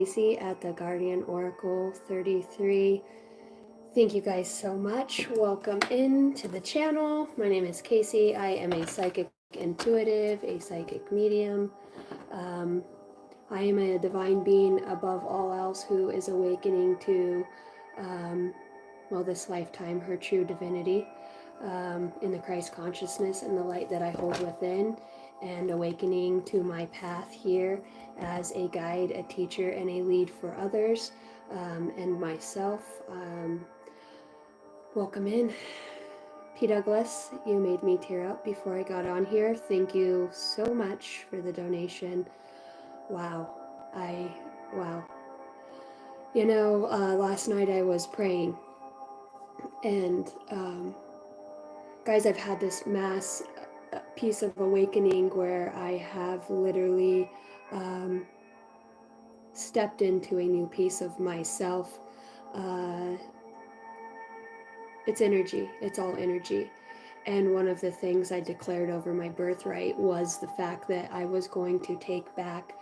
Casey at the Guardian Oracle 33. Thank you guys so much. Welcome in to the channel. My name is Casey. I am a psychic intuitive, a psychic medium. I am a divine being above all else who is awakening to, this lifetime, her true divinity, in the Christ consciousness and the light that I hold within, and awakening to my path here as a guide, a teacher, and a lead for others, and myself. Welcome in. P. Douglas, you made me tear up before I got on here. Thank you so much for the donation. Wow. Wow. Last night I was praying, and guys, I've had this mass piece of awakening where I have literally stepped into a new piece of myself. It's energy. It's all energy. And one of the things I declared over my birthright was the fact that I was going to take back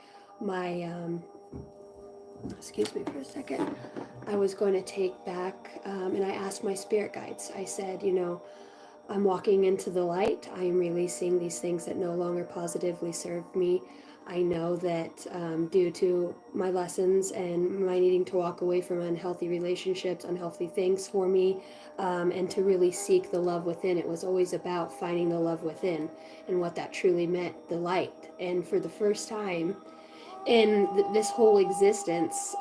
my, excuse me for a second, I was going to take back, and I asked my spirit guides, I said, I'm walking into the light. I am releasing these things that no longer positively serve me. I know that due to my lessons and my needing to walk away from unhealthy relationships, unhealthy things for me, and to really seek the love within, it was always about finding the love within and what that truly meant, the light. And for the first time in this whole existence,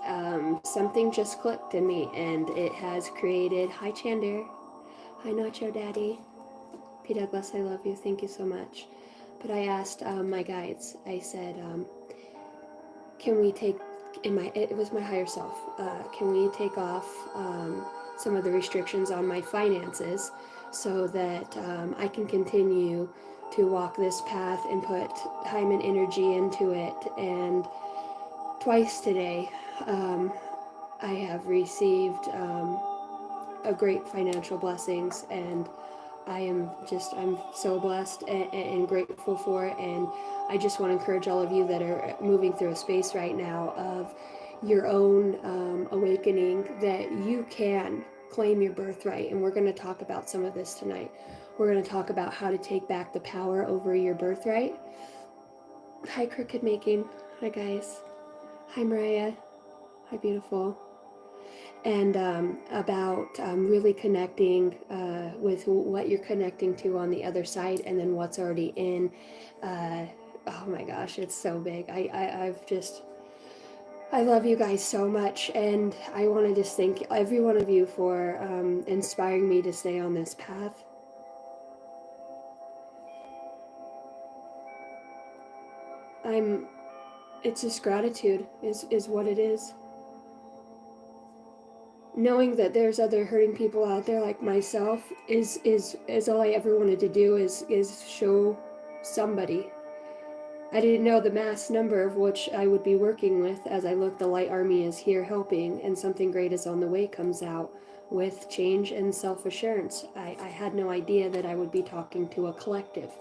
something just clicked in me, and it has created, hi Chander, hi Nacho Daddy, P. Douglas, I love you. Thank you so much. But I asked my guides, I said, can we take, it was my higher self, can we take off some of the restrictions on my finances so that I can continue to walk this path and put time and energy into it. And twice today, I have received a great financial blessings, and I'm so blessed and grateful for it. And I just want to encourage all of you that are moving through a space right now of your own awakening, that you can claim your birthright. And we're going to talk about some of this tonight. We're going to talk about how to take back the power over your birthright. Hi, Crooked Making. Hi, guys. Hi, Mariah. Hi, beautiful. And about really connecting with what you're connecting to on the other side, and then what's already in. Oh my gosh, it's so big. I love you guys so much, and I want to just thank every one of you for inspiring me to stay on this path. It's just gratitude is what it is. Knowing that there's other hurting people out there like myself is all I ever wanted to do, is show somebody. I didn't know the mass number of which I would be working with. As I look, the light army is here helping, and something great is on the way comes out with change and self-assurance. I had no idea that I would be talking to a collective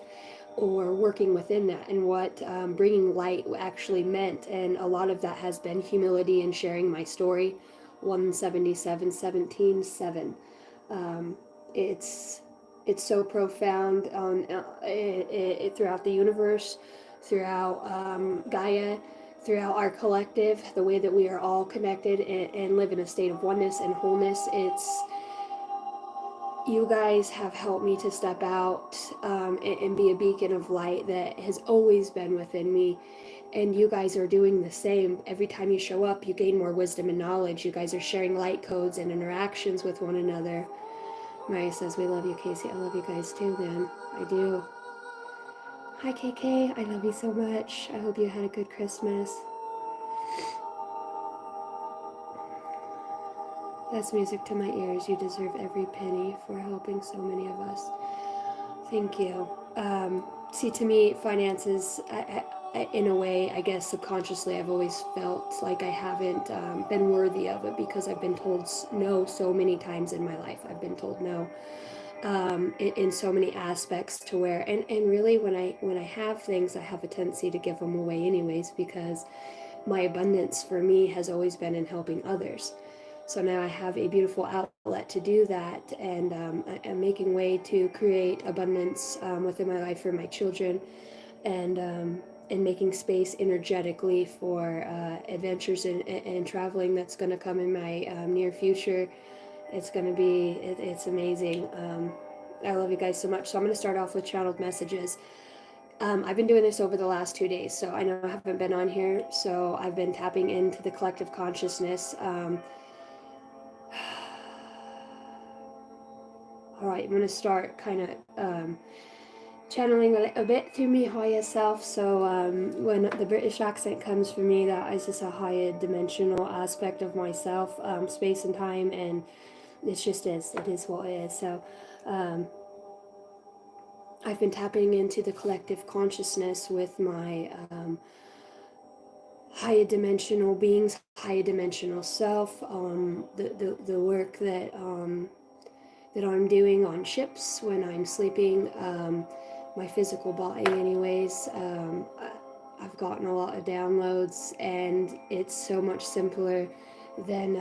or working within that, and what bringing light actually meant. And a lot of that has been humility and sharing my story. 177:17:7. It's so profound on throughout the universe, throughout Gaia, throughout our collective, the way that we are all connected and live in a state of oneness and wholeness. You guys have helped me to step out and be a beacon of light that has always been within me. And you guys are doing the same. Every time you show up, you gain more wisdom and knowledge. You guys are sharing light codes and interactions with one another. Maya says, we love you, Casey. I love you guys too, man. I do. Hi, KK. I love you so much. I hope you had a good Christmas. That's music to my ears. You deserve every penny for helping so many of us. Thank you. See, to me, finances, in a way, I guess subconsciously, I've always felt like I haven't been worthy of it, because I've been told no so many times in my life. I've been told no in so many aspects, to where, and really when I have things, I have a tendency to give them away anyways, because my abundance for me has always been in helping others. So now I have a beautiful outlet to do that, and I'm making way to create abundance within my life for my children, and making space energetically for adventures and traveling that's going to come in my near future. It's going to be, it's amazing. I love you guys so much. So I'm going to start off with channeled messages. I've been doing this over the last 2 days, so I know I haven't been on here, so I've been tapping into the collective consciousness. All right, I'm going to start kind of channeling a little bit through me higher self. So when the British accent comes for me, that is just a higher dimensional aspect of myself, space and time, and it just is. It is what it is. So I've been tapping into the collective consciousness with my higher dimensional beings, higher dimensional self, the work that I'm doing on ships when I'm sleeping, my physical body anyways. I've gotten a lot of downloads, and it's so much simpler than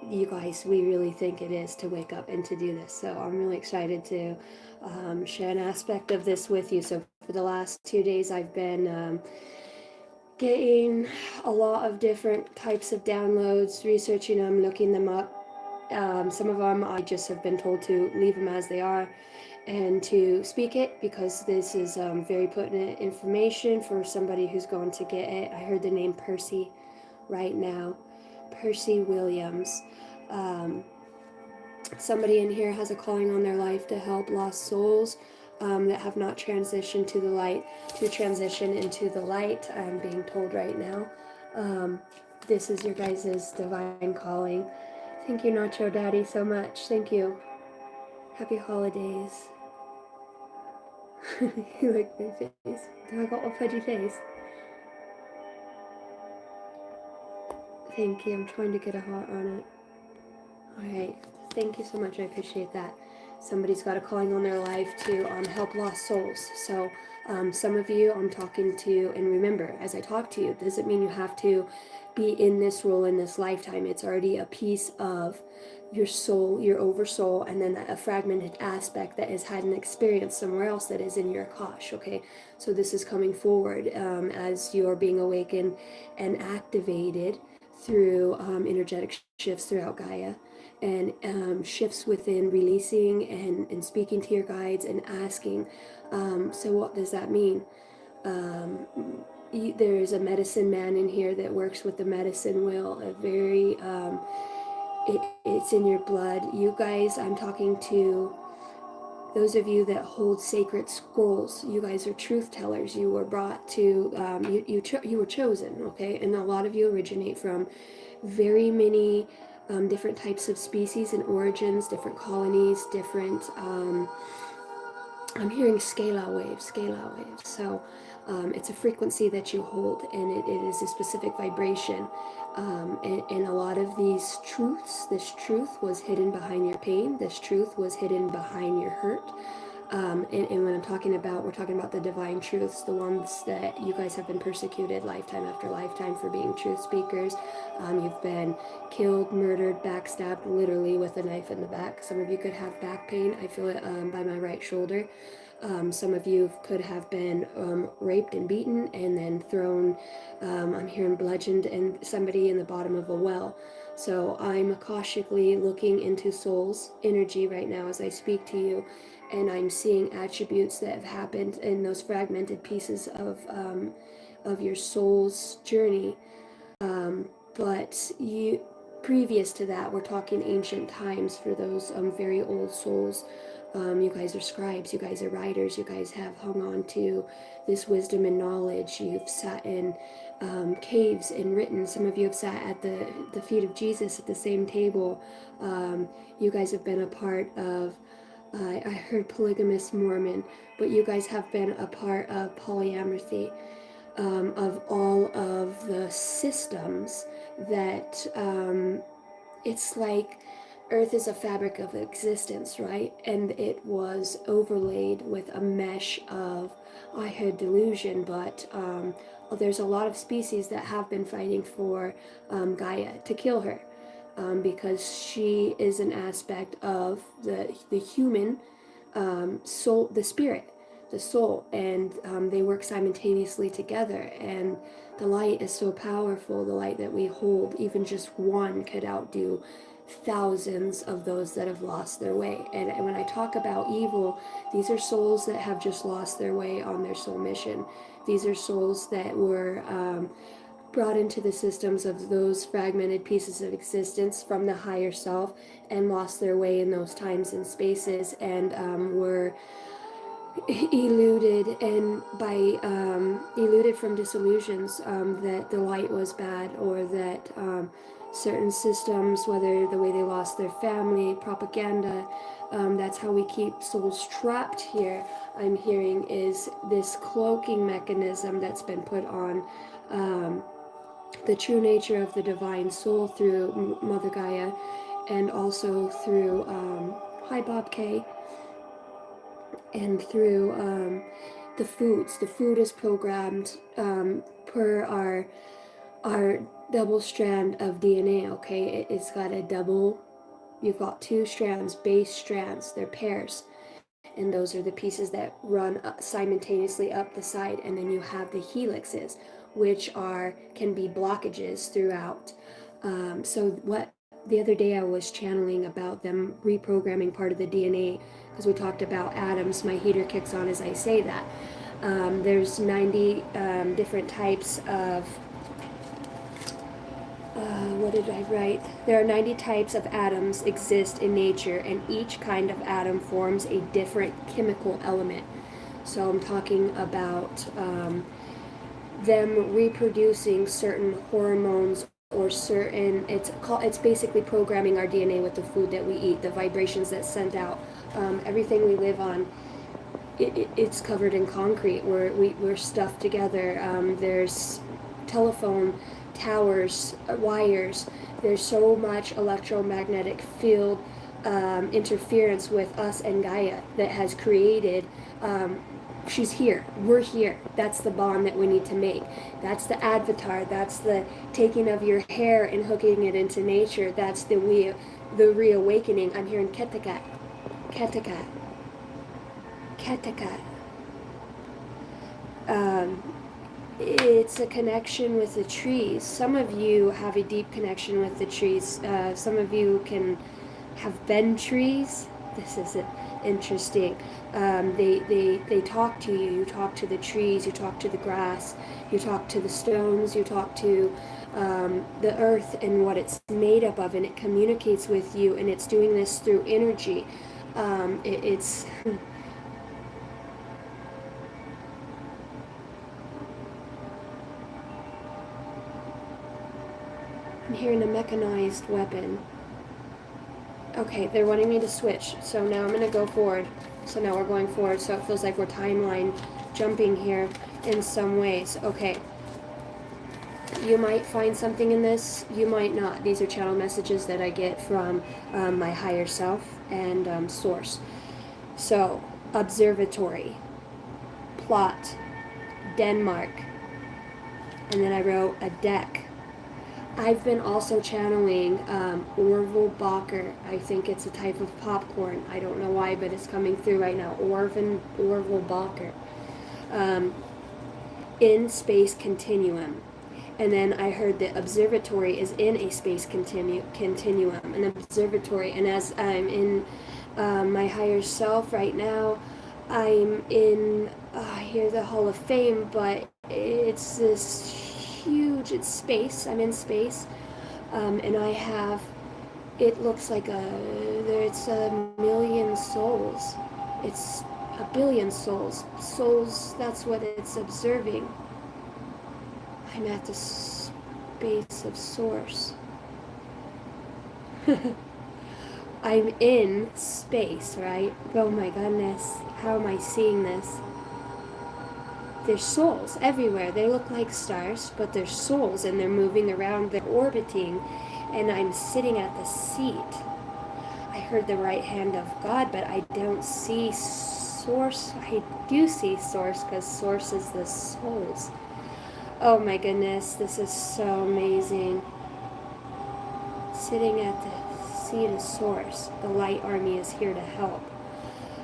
you guys, we really think it is to wake up and to do this. So I'm really excited to share an aspect of this with you. So for the last 2 days I've been getting a lot of different types of downloads, researching them, looking them up. Some of them I just have been told to leave them as they are and to speak it, because this is very pertinent information for somebody who's going to get it. I heard the name Percy right now. Percy Williams. Somebody in here has a calling on their life to help lost souls that have not transitioned to the light, to transition into the light. I'm being told right now. This is your guys' divine calling. Thank you, Nacho Daddy, so much. Thank you. Happy holidays. You like my face? Do I got a fudgy face? Thank you. I'm trying to get a heart on it. Alright. Thank you so much. I appreciate that. Somebody's got a calling on their life to help lost souls. So some of you I'm talking to, and remember, as I talk to you, it doesn't mean you have to be in this role in this lifetime. It's already a piece of your soul, your oversoul, and then a fragmented aspect that has had an experience somewhere else that is in your Akash, okay? So this is coming forward as you're being awakened and activated through energetic shifts throughout Gaia, and shifts within releasing and speaking to your guides and asking, so what does that mean? There's a medicine man in here that works with the medicine wheel, a very it's in your blood. You guys, I'm talking to those of you that hold sacred scrolls. You guys are truth tellers. You were brought to you were chosen, okay? And a lot of you originate from very many different types of species and origins, different colonies, different I'm hearing scalar waves. So it's a frequency that you hold, and it is a specific vibration. And a lot of these truths, this truth was hidden behind your pain. This truth was hidden behind your hurt. And when I'm talking about, we're talking about the divine truths, the ones that you guys have been persecuted lifetime after lifetime for being truth speakers. You've been killed, murdered, backstabbed, literally with a knife in the back. Some of you could have back pain. I feel it by my right shoulder. Some of you could have been raped and beaten and then thrown, I'm hearing bludgeoned, and somebody in the bottom of a well. So I'm akashically looking into soul's energy right now as I speak to you, and I'm seeing attributes that have happened in those fragmented pieces of your soul's journey. But you, previous to that, we're talking ancient times for those very old souls. You guys are scribes, you guys are writers, you guys have hung on to this wisdom and knowledge. You've sat in caves and written. Some of you have sat at the feet of Jesus at the same table. You guys have been a part of, I heard polygamous Mormon, but you guys have been a part of polyamory, of all of the systems that it's like Earth is a fabric of existence, right? And it was overlaid with a mesh of, I heard delusion, but there's a lot of species that have been fighting for Gaia to kill her, because she is an aspect of the human soul, the spirit, the soul, and they work simultaneously together. And the light is so powerful, the light that we hold, even just one could outdo thousands of those that have lost their way. And when I talk about evil, these are souls that have just lost their way on their soul mission. These are souls that were brought into the systems of those fragmented pieces of existence from the higher self and lost their way in those times and spaces, and were eluded, and by eluded from disillusions, that the light was bad, or that certain systems, whether the way they lost their family, propaganda, that's how we keep souls trapped here. I'm hearing is this cloaking mechanism that's been put on the true nature of the divine soul through Mother Gaia, and also through hi Bob K, and through the foods. The food is programmed per our double strand of DNA. Okay, it's got a double. You've got two strands, base strands. They're pairs, and those are the pieces that run simultaneously up the side. And then you have the helixes, which can be blockages throughout. So what the other day I was channeling about them reprogramming part of the DNA, because we talked about atoms. My heater kicks on as I say that. There's 90 different types of what did I write? There are 90 types of atoms exist in nature, and each kind of atom forms a different chemical element. So I'm talking about them reproducing certain hormones or certain, it's basically programming our DNA with the food that we eat, the vibrations that's sent out. Everything we live on, it's covered in concrete. We're stuffed together. There's telephone towers, wires. There's so much electromagnetic field interference with us and Gaia that has created. She's here. We're here. That's the bond that we need to make. That's the avatar. That's the taking of your hair and hooking it into nature. That's the reawakening. I'm hearing Ketekat. Ketekat. Ketekat. It's a connection with the trees. Some of you have a deep connection with the trees. Some of you have been trees. This is interesting. They talk to you. You talk to the trees. You talk to the grass. You talk to the stones. You talk to the earth and what it's made up of, and it communicates with you. And it's doing this through energy. It's I'm hearing a mechanized weapon. Okay, they're wanting me to switch, so now I'm going to go forward. So now we're going forward, so it feels like we're timeline jumping here in some ways. Okay. You might find something in this, you might not. These are channel messages that I get from my higher self and source. So, observatory, plot, Denmark, and then I wrote a deck. I've been also channeling Orville Bacher. I think it's a type of popcorn. I don't know why, but it's coming through right now. Orville Bacher. In space continuum. And then I heard that observatory is in a space continuum. An observatory. And as I'm in my higher self right now, I'm in, I hear the Hall of Fame, but it's this huge, it's space, I'm in space, and I have, it looks like it's a million souls, it's a billion souls, that's what it's observing. I'm at the space of source. I'm in space, right? Oh my goodness, how am I seeing this? There's souls everywhere. They look like stars, but they're souls, and they're moving around, they're orbiting, and I'm sitting at the seat. I heard the right hand of God, but I don't see source. I do see source, because source is the souls. Oh my goodness, this is so amazing. Sitting at the seat of source, the light army is here to help.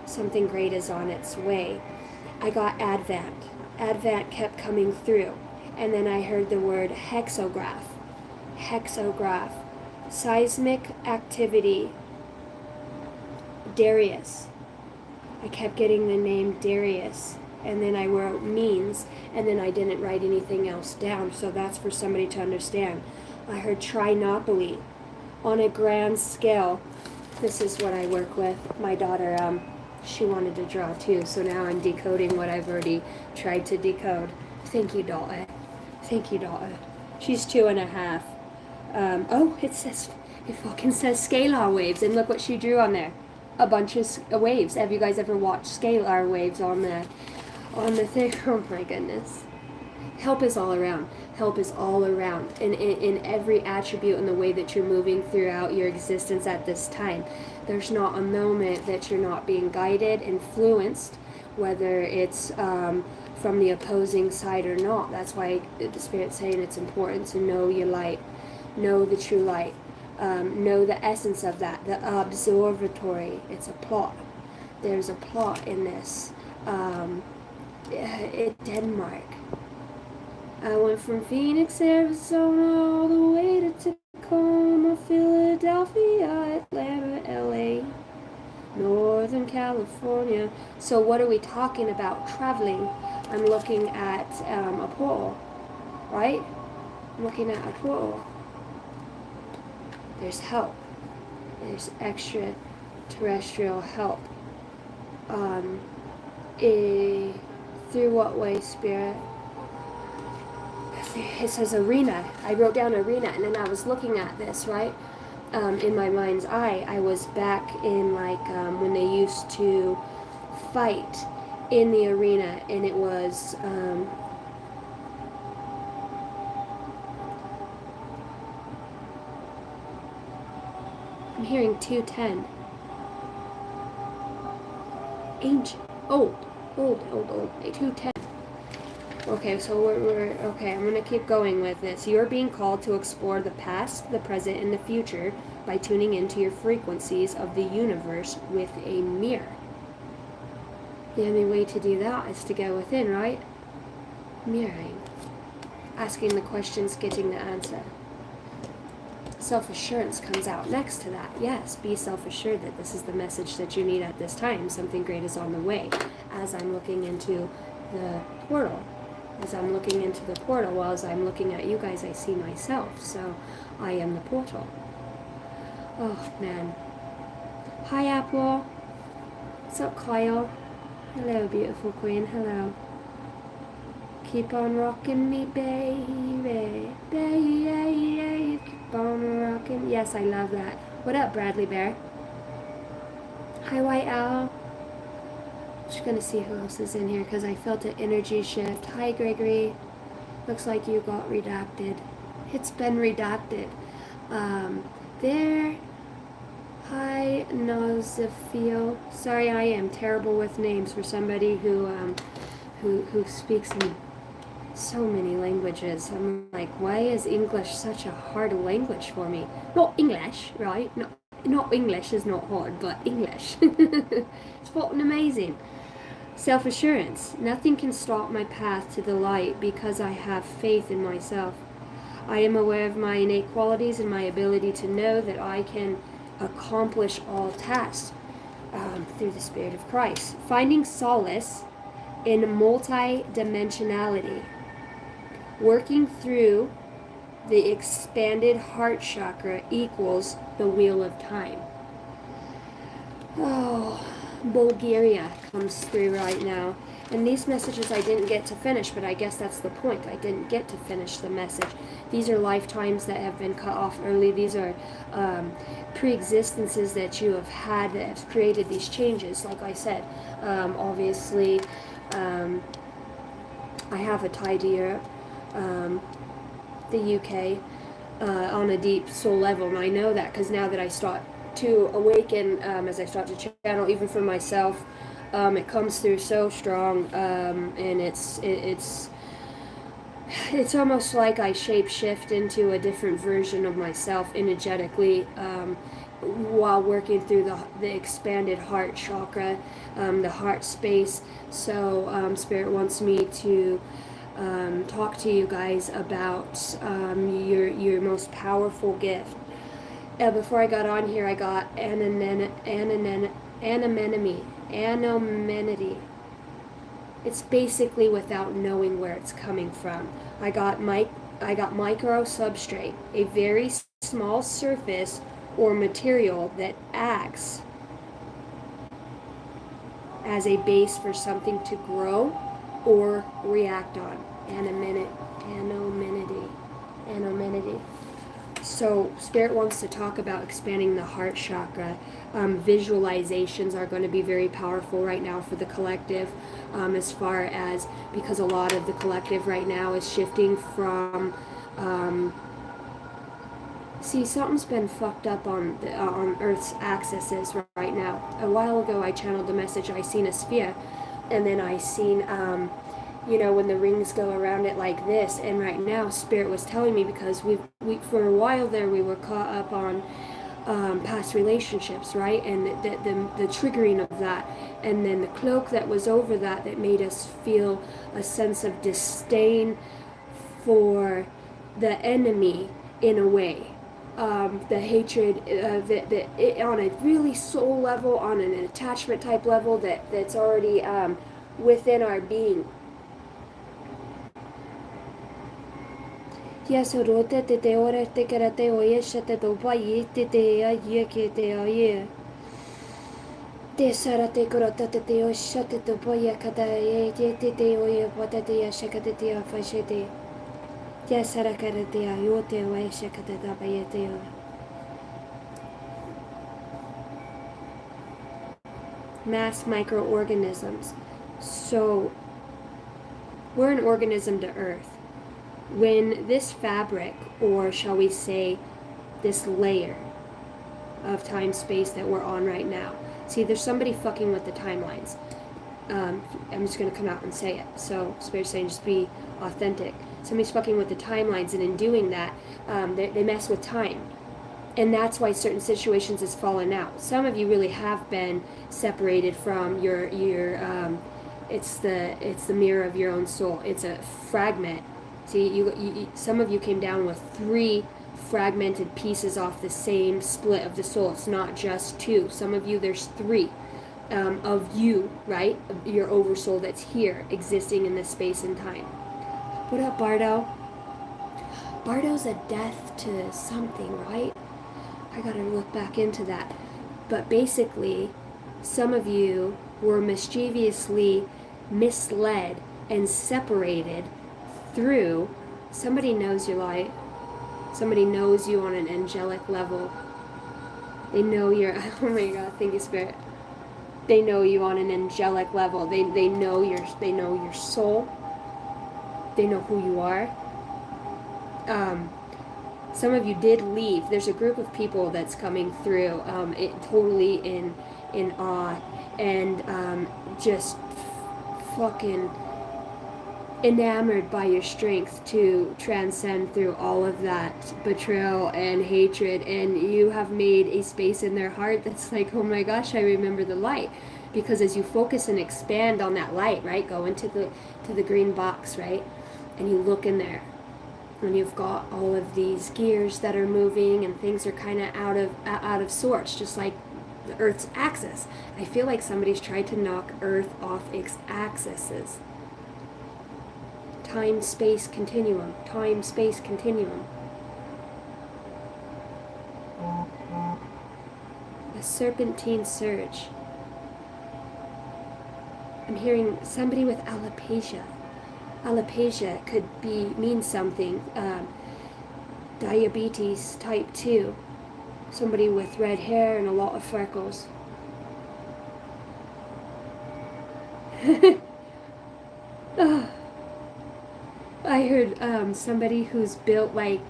Something great is on its way. I got Advent. Advent kept coming through. And then I heard the word hexograph. Hexograph. Seismic activity. Darius. I kept getting the name Darius. And then I wrote means. And then I didn't write anything else down. So that's for somebody to understand. I heard trinopoly. On a grand scale. This is what I work with. My daughter, she wanted to draw too, so now I'm decoding what I've already tried to decode. Thank you, daughter. Thank you, daughter. She's 2.5. Oh, it fucking says scalar waves, and look what she drew on there. A bunch of waves. Have you guys ever watched scalar waves on the thing? Oh my goodness. Help is all around. Help is all around in every attribute in the way that you're moving throughout your existence at this time. There's not a moment that you're not being guided, influenced, whether it's from the opposing side or not. That's why the Spirit's saying it's important to know your light, know the true light, know the essence of that, the observatory. It's a plot. There's a plot in this. Denmark. I went from Phoenix, Arizona, all the way to Tacoma, Philadelphia, Atlanta, LA, Northern California. So what are we talking about? Traveling. I'm looking at a portal, right? I'm looking at a portal. There's help. There's extraterrestrial help. Through what way, Spirit? It says arena. I wrote down arena, and then I was looking at this, right? In my mind's eye, I was back in when they used to fight in the arena, and it was I'm hearing 210. Ancient, old, 210. Okay, so we're okay. I'm gonna keep going with this. You're being called to explore the past, the present, and the future by tuning into your frequencies of the universe with a mirror. The only way to do that is to go within, right? Mirroring. Asking the questions, getting the answer. Self-assurance comes out next to that. Yes, be self-assured that this is the message that you need at this time. Something great is on the way. As I'm looking into the portal. As I'm looking into the portal, while as I'm looking at you guys, I see myself. So I am the portal. Oh, man. Hi, Apple. What's up, Kyle? Hello, beautiful queen. Hello. Keep on rocking me, baby. Baby. Keep on rocking. Yes, I love that. What up, Bradley Bear? Hi, White Owl. Just gonna see who else is in here because I felt an energy shift. Hi, Gregory. Looks like you got redacted. It's been redacted. There. Hi, Nozafio. Sorry, I am terrible with names for somebody who speaks in so many languages. I'm like, why is English such a hard language for me? Not English, right? Not English is not hard, but English. It's fucking amazing. Self-assurance. Nothing can stop my path to the light because I have faith in myself. I am aware of my innate qualities and my ability to know that I can accomplish all tasks through the Spirit of Christ. Finding solace in multi-dimensionality. Working through the expanded heart chakra equals the wheel of time. Oh, Bulgaria comes through right now. And these messages I didn't get to finish, but I guess that's the point. I didn't get to finish the message. These are lifetimes that have been cut off early. These are pre-existences that you have had that have created these changes. Like I said, obviously, I have a tie to Europe, the UK, on a deep soul level. And I know that because now that I start to awaken, as I start to channel, even for myself, it comes through so strong, and it's it's almost like I shapeshift into a different version of myself energetically, while working through the expanded heart chakra, the heart space. So Spirit wants me to talk to you guys about your most powerful gift. Before I got on here, I got anonymity. It's basically without knowing where it's coming from. I got micro substrate, a very small surface or material that acts as a base for something to grow or react on. Anonymity. So Spirit wants to talk about expanding the heart chakra. Visualizations are going to be very powerful right now for the collective, as far as, because a lot of the collective right now is shifting from see, something's been fucked up on Earth's axes right now. A while ago I channeled the message, I seen a sphere, and then I seen when the rings go around it like this. And right now Spirit was telling me, because we for a while there we were caught up on past relationships, right? And the triggering of that, and then the cloak that was over that made us feel a sense of disdain for the enemy in a way. The hatred on a really soul level, on an attachment type level that's already within our being. Yes, rote te ore te karate oye shate do bayi te ye ke te aye. Te sarate korota te o shate do boya kada ye te oye wata te ya shakate te ya fashete. Yes, sarakare te ayo te oye shakate da baye te o. Mass microorganisms. So we're an organism to Earth. When this fabric, or shall we say this layer of time-space that we're on right now, see, there's somebody fucking with the timelines. I'm just going to come out and say it. So Spirit's saying just be authentic. Somebody's fucking with the timelines, and in doing that, they mess with time. And that's why certain situations has fallen out. Some of you really have been separated from your it's the mirror of your own soul. It's a fragment. See, you some of you came down with 3 fragmented pieces off the same split of the soul. It's not just 2. Some of you, there's 3 of you, right? Your oversoul that's here, existing in this space and time. What up, Bardo? Bardo's a death to something, right? I gotta look back into that. But basically, some of you were mischievously misled and separated through, somebody knows your light. Somebody knows you on an angelic level. They know you're, oh my God, thank you, Spirit. They know you on an angelic level. They know your soul. They know who you are. Some of you did leave. There's a group of people that's coming through, totally in awe, and just fucking enamored by your strength to transcend through all of that betrayal and hatred. And you have made a space in their heart that's like, oh my gosh, I remember the light. Because as you focus and expand on that light, right, go into the green box, right, and you look in there, and you've got all of these gears that are moving, and things are kind of out of sorts, just like the Earth's axis. I feel like somebody's tried to knock Earth off its axes. Time, space, continuum. Time, space, continuum. A serpentine surge. I'm hearing somebody with alopecia. Alopecia could mean something. Diabetes type 2. Somebody with red hair and a lot of freckles. Oh. I heard somebody who's built like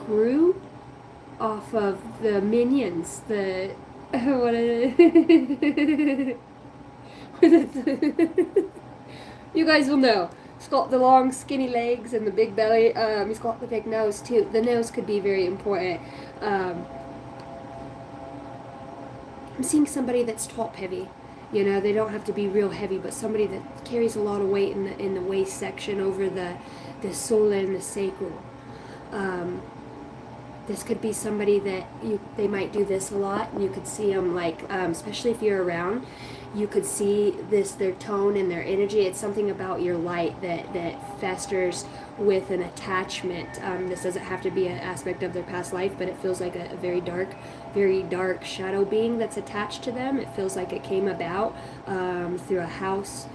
Gru off of the Minions. The what? You guys will know. He's got the long, skinny legs and the big belly. He's got the big nose too. The nose could be very important. I'm seeing somebody that's top heavy. You know, they don't have to be real heavy, but somebody that carries a lot of weight in the waist section over the solar and the sacral. This could be somebody that they might do this a lot, and you could see them like, especially if you're around, you could see their tone and their energy. It's something about your light that festers with an attachment. This doesn't have to be an aspect of their past life, but it feels like a very dark shadow being that's attached to them. It feels like it came about through a house.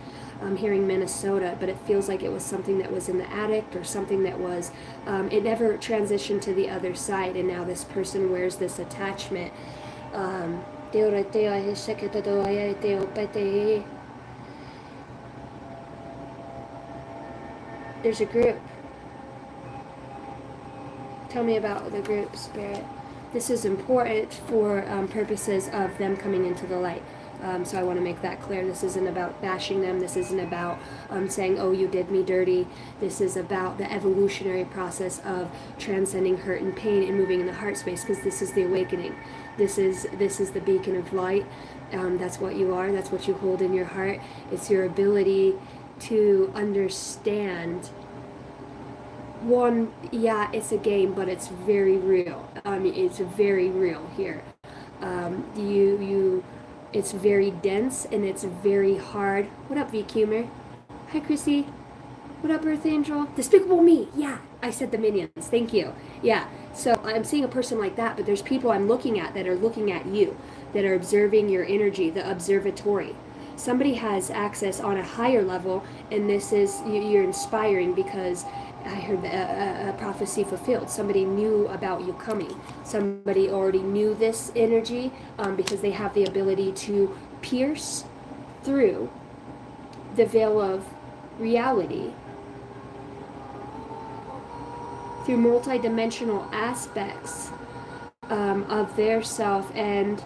I'm hearing Minnesota, but it feels like it was something that was in the attic or something that was, it never transitioned to the other side, and now this person wears this attachment. There's a group. Tell me about the group, Spirit. This is important for purposes of them coming into the light. So I want to make that clear. This isn't about bashing them. This isn't about saying, oh, you did me dirty. This is about the evolutionary process of transcending hurt and pain and moving in the heart space, because this is the awakening. This is the beacon of light. That's what you are. That's what you hold in your heart. It's your ability to understand. One, yeah, it's a game, but it's very real. It's very real here. It's very dense and it's very hard. What up, V Cumer? Hi, Chrissy. What up, Earth Angel? Despicable Me. Yeah, I said the minions. Thank you. Yeah. So I'm seeing a person like that, but there's people I'm looking at that are looking at you, that are observing your energy, the observatory. Somebody has access on a higher level, and this is, you're inspiring because I heard a prophecy fulfilled. Somebody knew about you coming. Somebody already knew this energy because they have the ability to pierce through the veil of reality through multidimensional aspects of their self, and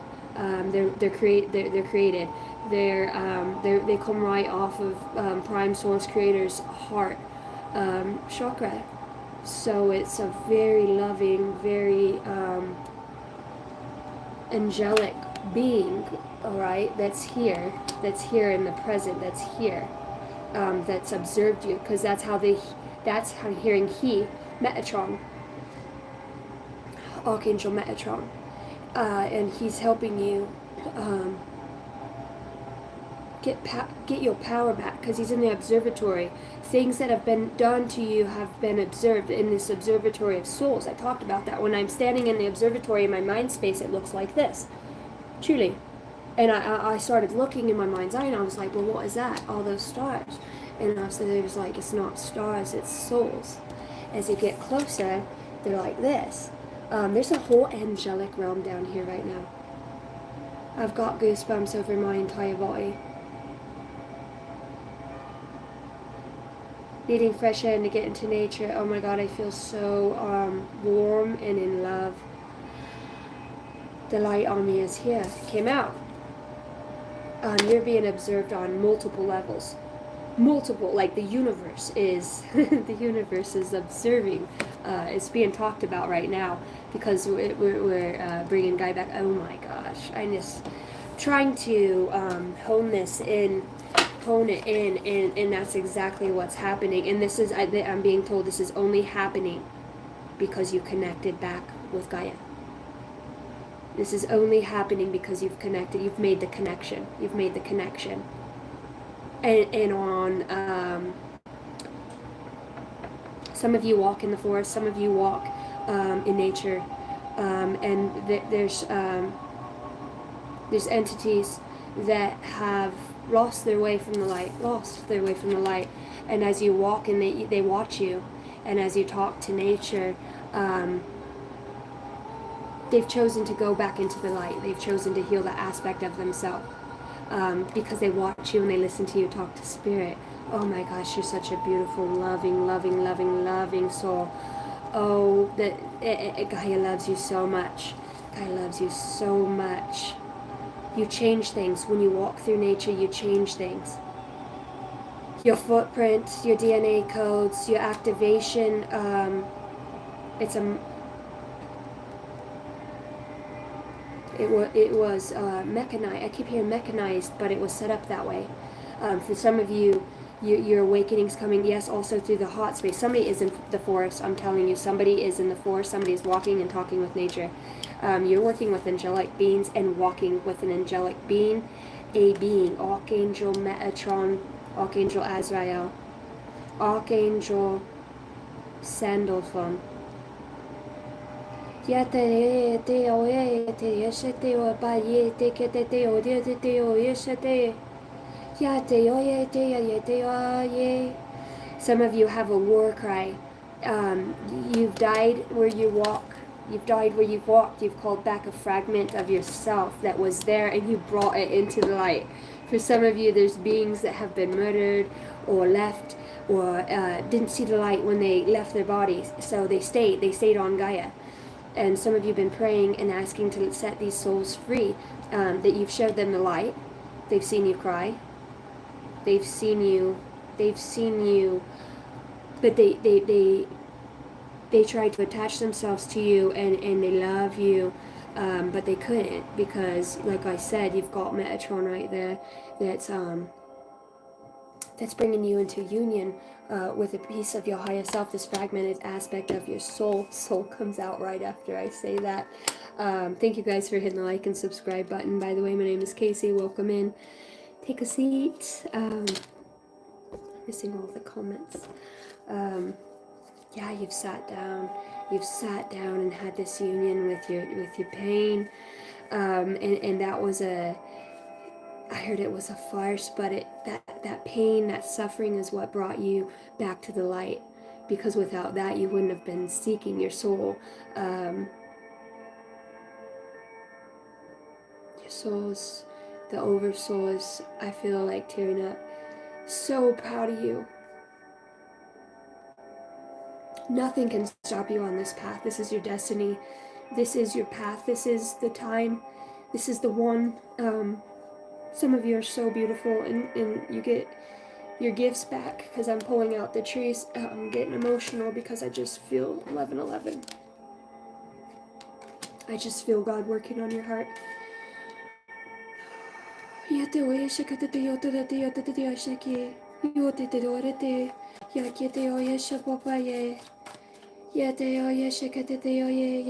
they're created. They come right off of Prime Source Creator's heart chakra. So it's a very loving, very angelic being, all right, that's here in the present, that's here, that's observed you, because that's how I'm hearing Metatron, Archangel Metatron, and he's helping you get your power back, because he's in the observatory. Things that have been done to you have been observed in this observatory of souls. I talked about that. When I'm standing in the observatory in my mind space, it looks like this, truly. And I started looking in my mind's eye, and I was like, well, what is that? All those stars. And I was like, it's not stars, it's souls. As you get closer, they're like this. There's a whole angelic realm down here right now. I've got goosebumps over my entire body. Needing fresh air and to get into nature. Oh my God, I feel so warm and in love. The light on me is here. It came out. You're being observed on multiple levels. Multiple, like the universe is the universe is observing. It's being talked about right now because we're bringing Guy back. Oh my gosh, I'm just trying to hone it in, and that's exactly what's happening. And this is, I'm being told this is only happening because you connected back with Gaia. This is only happening because you've connected, you've made the connection. And on, some of you walk in the forest, some of you walk in nature, and there's entities that have lost their way from the light, and as you walk and they watch you, and as you talk to nature, they've chosen to go back into the light. They've chosen to heal that aspect of themselves, because they watch you and they listen to you talk to spirit. Oh my gosh, you're such a beautiful, loving soul. Oh, Gaia loves you so much. Gaia loves you so much. You change things. When you walk through nature, you change things. your footprint, your DNA codes, your activation. It's a it was mechanized. I keep hearing mechanized, but it was set up that way. For some of you, your awakening's coming. Yes, also through the hot space. Somebody is in the forest. I'm telling you, somebody is in the forest. Somebody is walking and talking with nature. You're working with angelic beings and walking with an angelic being, a being, Archangel Metatron, Archangel Azrael, Archangel Sandalphon. Ya te oye te yeshete o ba ye te ke te o te o yeshete. Ya te oye te ya ye te oye. Some of you have a war cry. You've died where you walk. You've died where you've walked. You've called back a fragment of yourself that was there and you brought it into the light. For some of you, there's beings that have been murdered or left or didn't see the light when they left their bodies. So they stayed on Gaia. And some of you have been praying and asking to set these souls free, that you've showed them the light. They've seen you cry. They've seen you, but they tried to attach themselves to you and they love you, but they couldn't because, like I said, you've got Metatron right there that's bringing you into union with a piece of your higher self, this fragmented aspect of your soul. Soul comes out right after I say that. Thank you guys for hitting the like and subscribe button. By the way, my name is Casey. Welcome in. Take a seat. Missing all the comments. Yeah, you've sat down. You've sat down and had this union with your pain, and that was a. I heard it was a farce, but that pain, that suffering is what brought you back to the light. Because without that, you wouldn't have been seeking your soul. Your soul's, the oversoul is, I feel like tearing up. So proud of you. Nothing can stop you on this path. This is your destiny. This is your path. This is the time. This is the one. Some of you are so beautiful, and you get your gifts back because I'm pulling out the trees. I'm getting emotional because I just feel 1111. I just feel God working on your heart. Your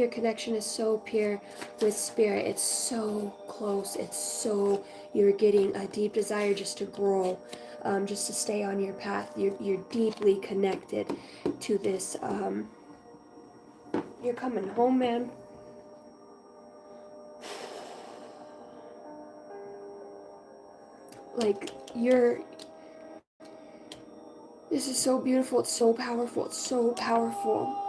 connection is so pure with spirit. It's so close. It's so, you're getting a deep desire just to grow, just to stay on your path. You're deeply connected to this. You're coming home, man. Like, this is so beautiful. It's so powerful. It's so powerful.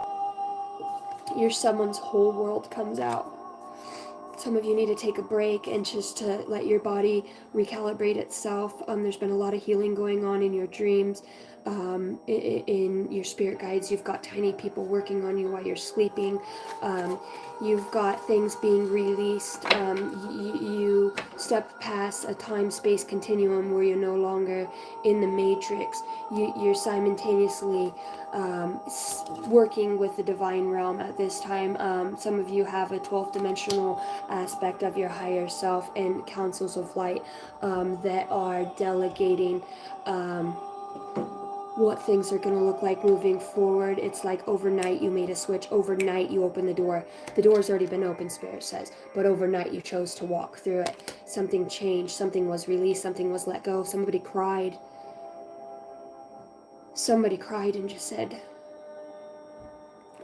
Someone's whole world comes out. Some of you need to take a break and just to let your body recalibrate itself. There's been a lot of healing going on in your dreams, in your spirit guides. You've got tiny people working on you while you're sleeping. You've got things being released. You step past a time-space continuum where you're no longer in the matrix. You're simultaneously working with the divine realm at this time. Some of you have a 12th dimensional aspect of your higher self and councils of light that are delegating what things are going to look like moving forward. It's like overnight you made a switch. Overnight you opened the door. The door's already been open, Spirit says, but overnight you chose to walk through it. Something changed. Something was released. Something was let go. Somebody cried. Somebody cried and just said,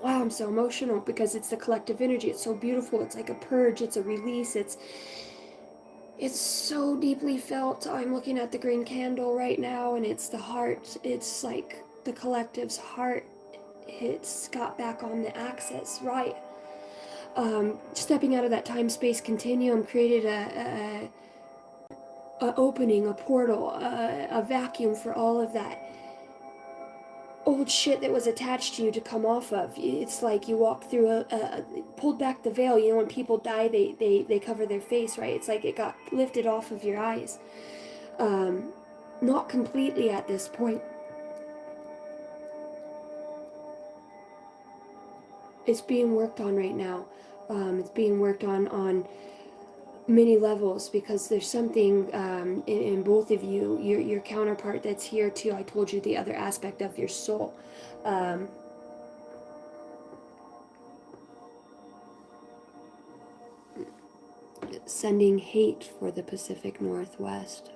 wow, I'm so emotional, because it's the collective energy. It's so beautiful. It's like a purge. It's a release. It's so deeply felt. I'm looking at the green candle right now, and it's the heart. It's like the collective's heart. It's got back on the axis, right? Stepping out of that time-space continuum created a opening, a portal, a vacuum for all of that old shit that was attached to you to come off of. It's like you walked through pulled back the veil. You know, when people die, they cover their face, right? It's like it got lifted off of your eyes. Not completely at this point. It's being worked on right now. It's being worked on many levels, because there's something in both of you, your counterpart that's here too. I told you the other aspect of your soul. Sending hate for the Pacific Northwest.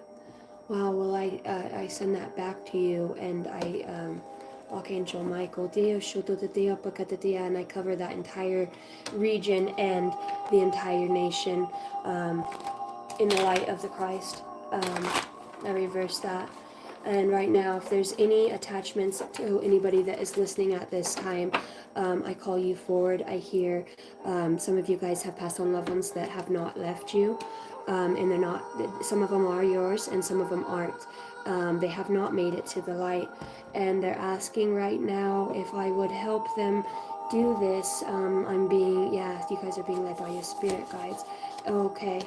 Wow, well, I send that back to you, and Archangel Michael, and I cover that entire region and the entire nation in the light of the Christ. I reverse that. And right now, if there's any attachments to anybody that is listening at this time, I call you forward. I hear some of you guys have passed on loved ones that have not left you, and they're not, some of them are yours and some of them aren't. They have not made it to the light, and they're asking right now if I would help them do this. I'm being, yeah, you guys are being led by your spirit guides. Okay.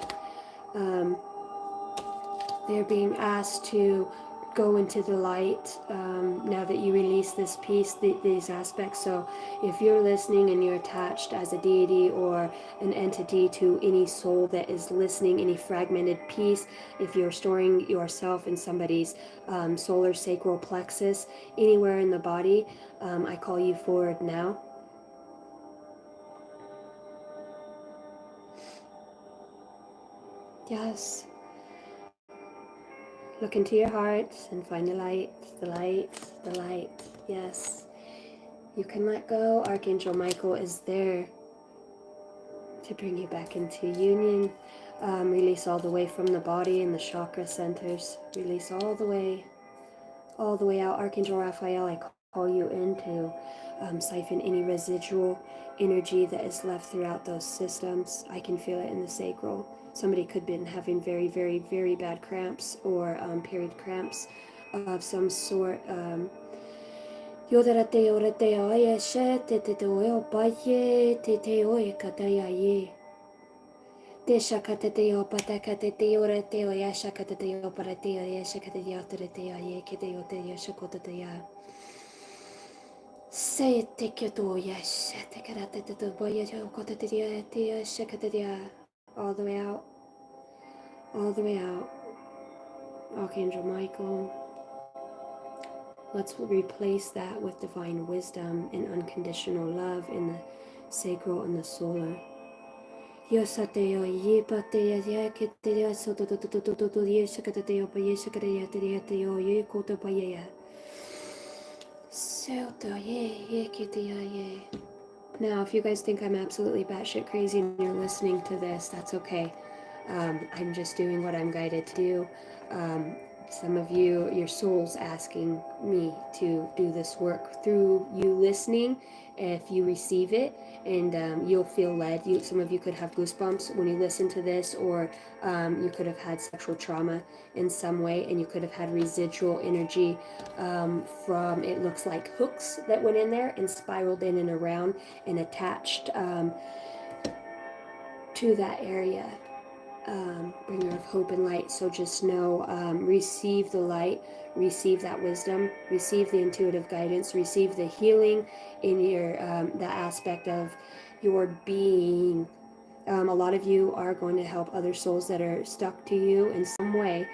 They're being asked to go into the light now that you release this piece, these aspects. So if you're listening and you're attached as a deity or an entity to any soul that is listening, any fragmented piece, if you're storing yourself in somebody's solar sacral plexus, anywhere in the body, I call you forward now. Yes. Look into your heart and find the light, the light, the light. Yes. You can let go. Archangel Michael is there to bring you back into union. Release all the way from the body and the chakra centers. Release all the way out. Archangel Raphael, I call you in to siphon any residual energy that is left throughout those systems. I can feel it in the sacral. Somebody could have been having very, very, very bad cramps or period cramps of some sort. Yodarate orate oye she te te oyo paye te oye kataya ye. Te shakate te o patakate te orate oya shakate te o parate oya shakate te otorate oye kete ote yo shakota te ya. Say te kyoto oya shate karate te to boya shakota te ya te shakate te ya. All the way out. All the way out. Archangel Michael. Let's replace that with divine wisdom and unconditional love in the sacral and the solar. Yosateo yipatea yaketea sotototototo yeshakateo payeshakarea teateo yekotopaya. Soto ye yeketea ye. Now, if you guys think I'm absolutely batshit crazy and you're listening to this, that's okay. I'm just doing what I'm guided to do. Some of you, your soul's asking me to do this work through you listening. If you receive it, and you'll feel led. Some of you could have goosebumps when you listen to this, or you could have had sexual trauma in some way, and you could have had residual energy from, it looks like hooks that went in there and spiraled in and around and attached to that area. Bringer of hope and light. So just know, receive the light, receive that wisdom, receive the intuitive guidance, receive the healing in your the aspect of your being. A lot of you are going to help other souls that are stuck to you in some way.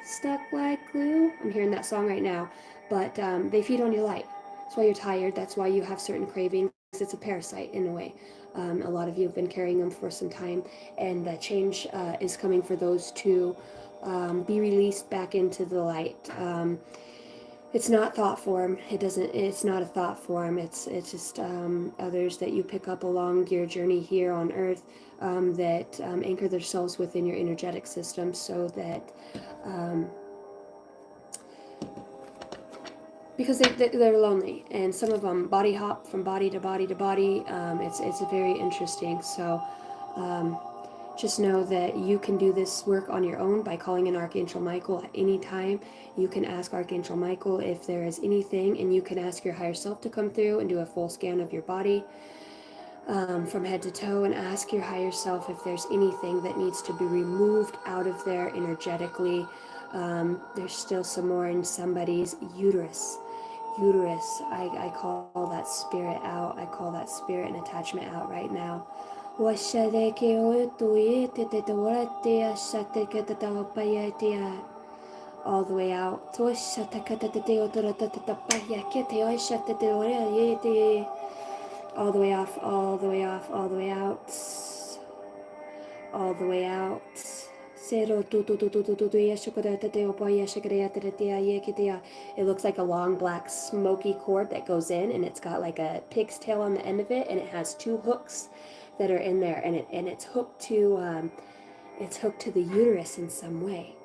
Stuck like glue. I'm hearing that song right now, but they feed on your light. That's why you're tired. That's why you have certain cravings. It's a parasite in a way. A lot of you have been carrying them for some time, and change is coming for those to be released back into the light. It's not thought form. It's not a thought form. It's just others that you pick up along your journey here on Earth that anchor themselves within your energetic system, so that because they're lonely, and some of them body hop from body to body to body. It's very interesting. So just know that you can do this work on your own by calling in Archangel Michael at any time. You can ask Archangel Michael if there is anything, and you can ask your higher self to come through and do a full scan of your body from head to toe, and ask your higher self if there's anything that needs to be removed out of there energetically. There's still some more in somebody's uterus. I call that spirit out. I call that spirit and attachment out right now. All the way out. All the way off, all the way off, all the way out. All the way out. It looks like a long black smoky cord that goes in, and it's got like a pig's tail on the end of it, and it has two hooks that are in there, and it's hooked to the uterus in some way.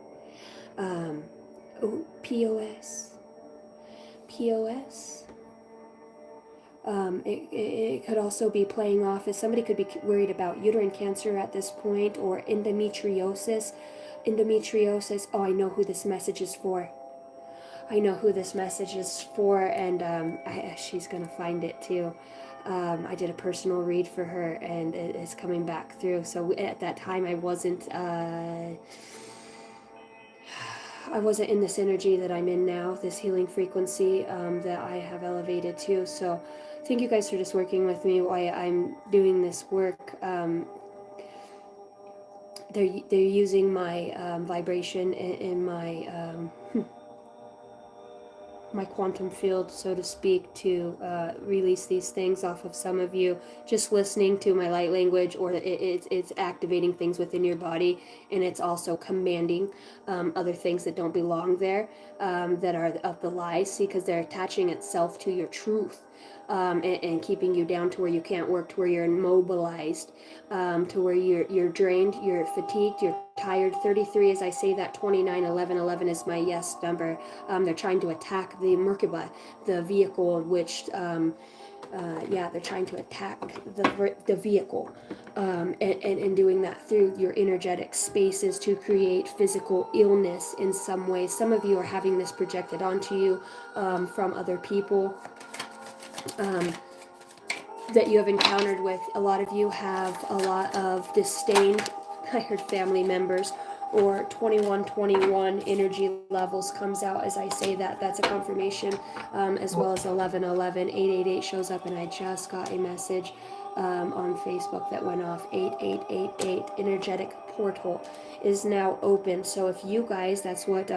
POS. It could also be playing off as somebody could be worried about uterine cancer at this point, or endometriosis. Oh, I know who this message is for. And she's gonna find it too. I did a personal read for her, and it is coming back through. So at that time, I wasn't in this energy that I'm in now, this healing frequency that I have elevated to. So thank you guys for just working with me while I'm doing this work. They're using my vibration in my my quantum field, so to speak, to release these things off of some of you. Just listening to my light language, or it's activating things within your body, and it's also commanding other things that don't belong there, that are of the lies. See, because they're attaching itself to your truth. And keeping you down to where you can't work, to where you're immobilized, to where you're drained, you're fatigued, you're tired. 33, as I say that, 29, 11, 11 is my yes number. They're trying to attack the Merkaba, the vehicle in which, they're trying to attack the vehicle, and doing that through your energetic spaces to create physical illness in some way. Some of you are having this projected onto you from other people that you have encountered with. A lot of you have a lot of disdain. I heard family members, or 2121 energy levels comes out as I say that. That's a confirmation, as well as 1111. 888 shows up, and I just got a message on Facebook that went off. 8888 energetic portal is now open. So if you guys, that's what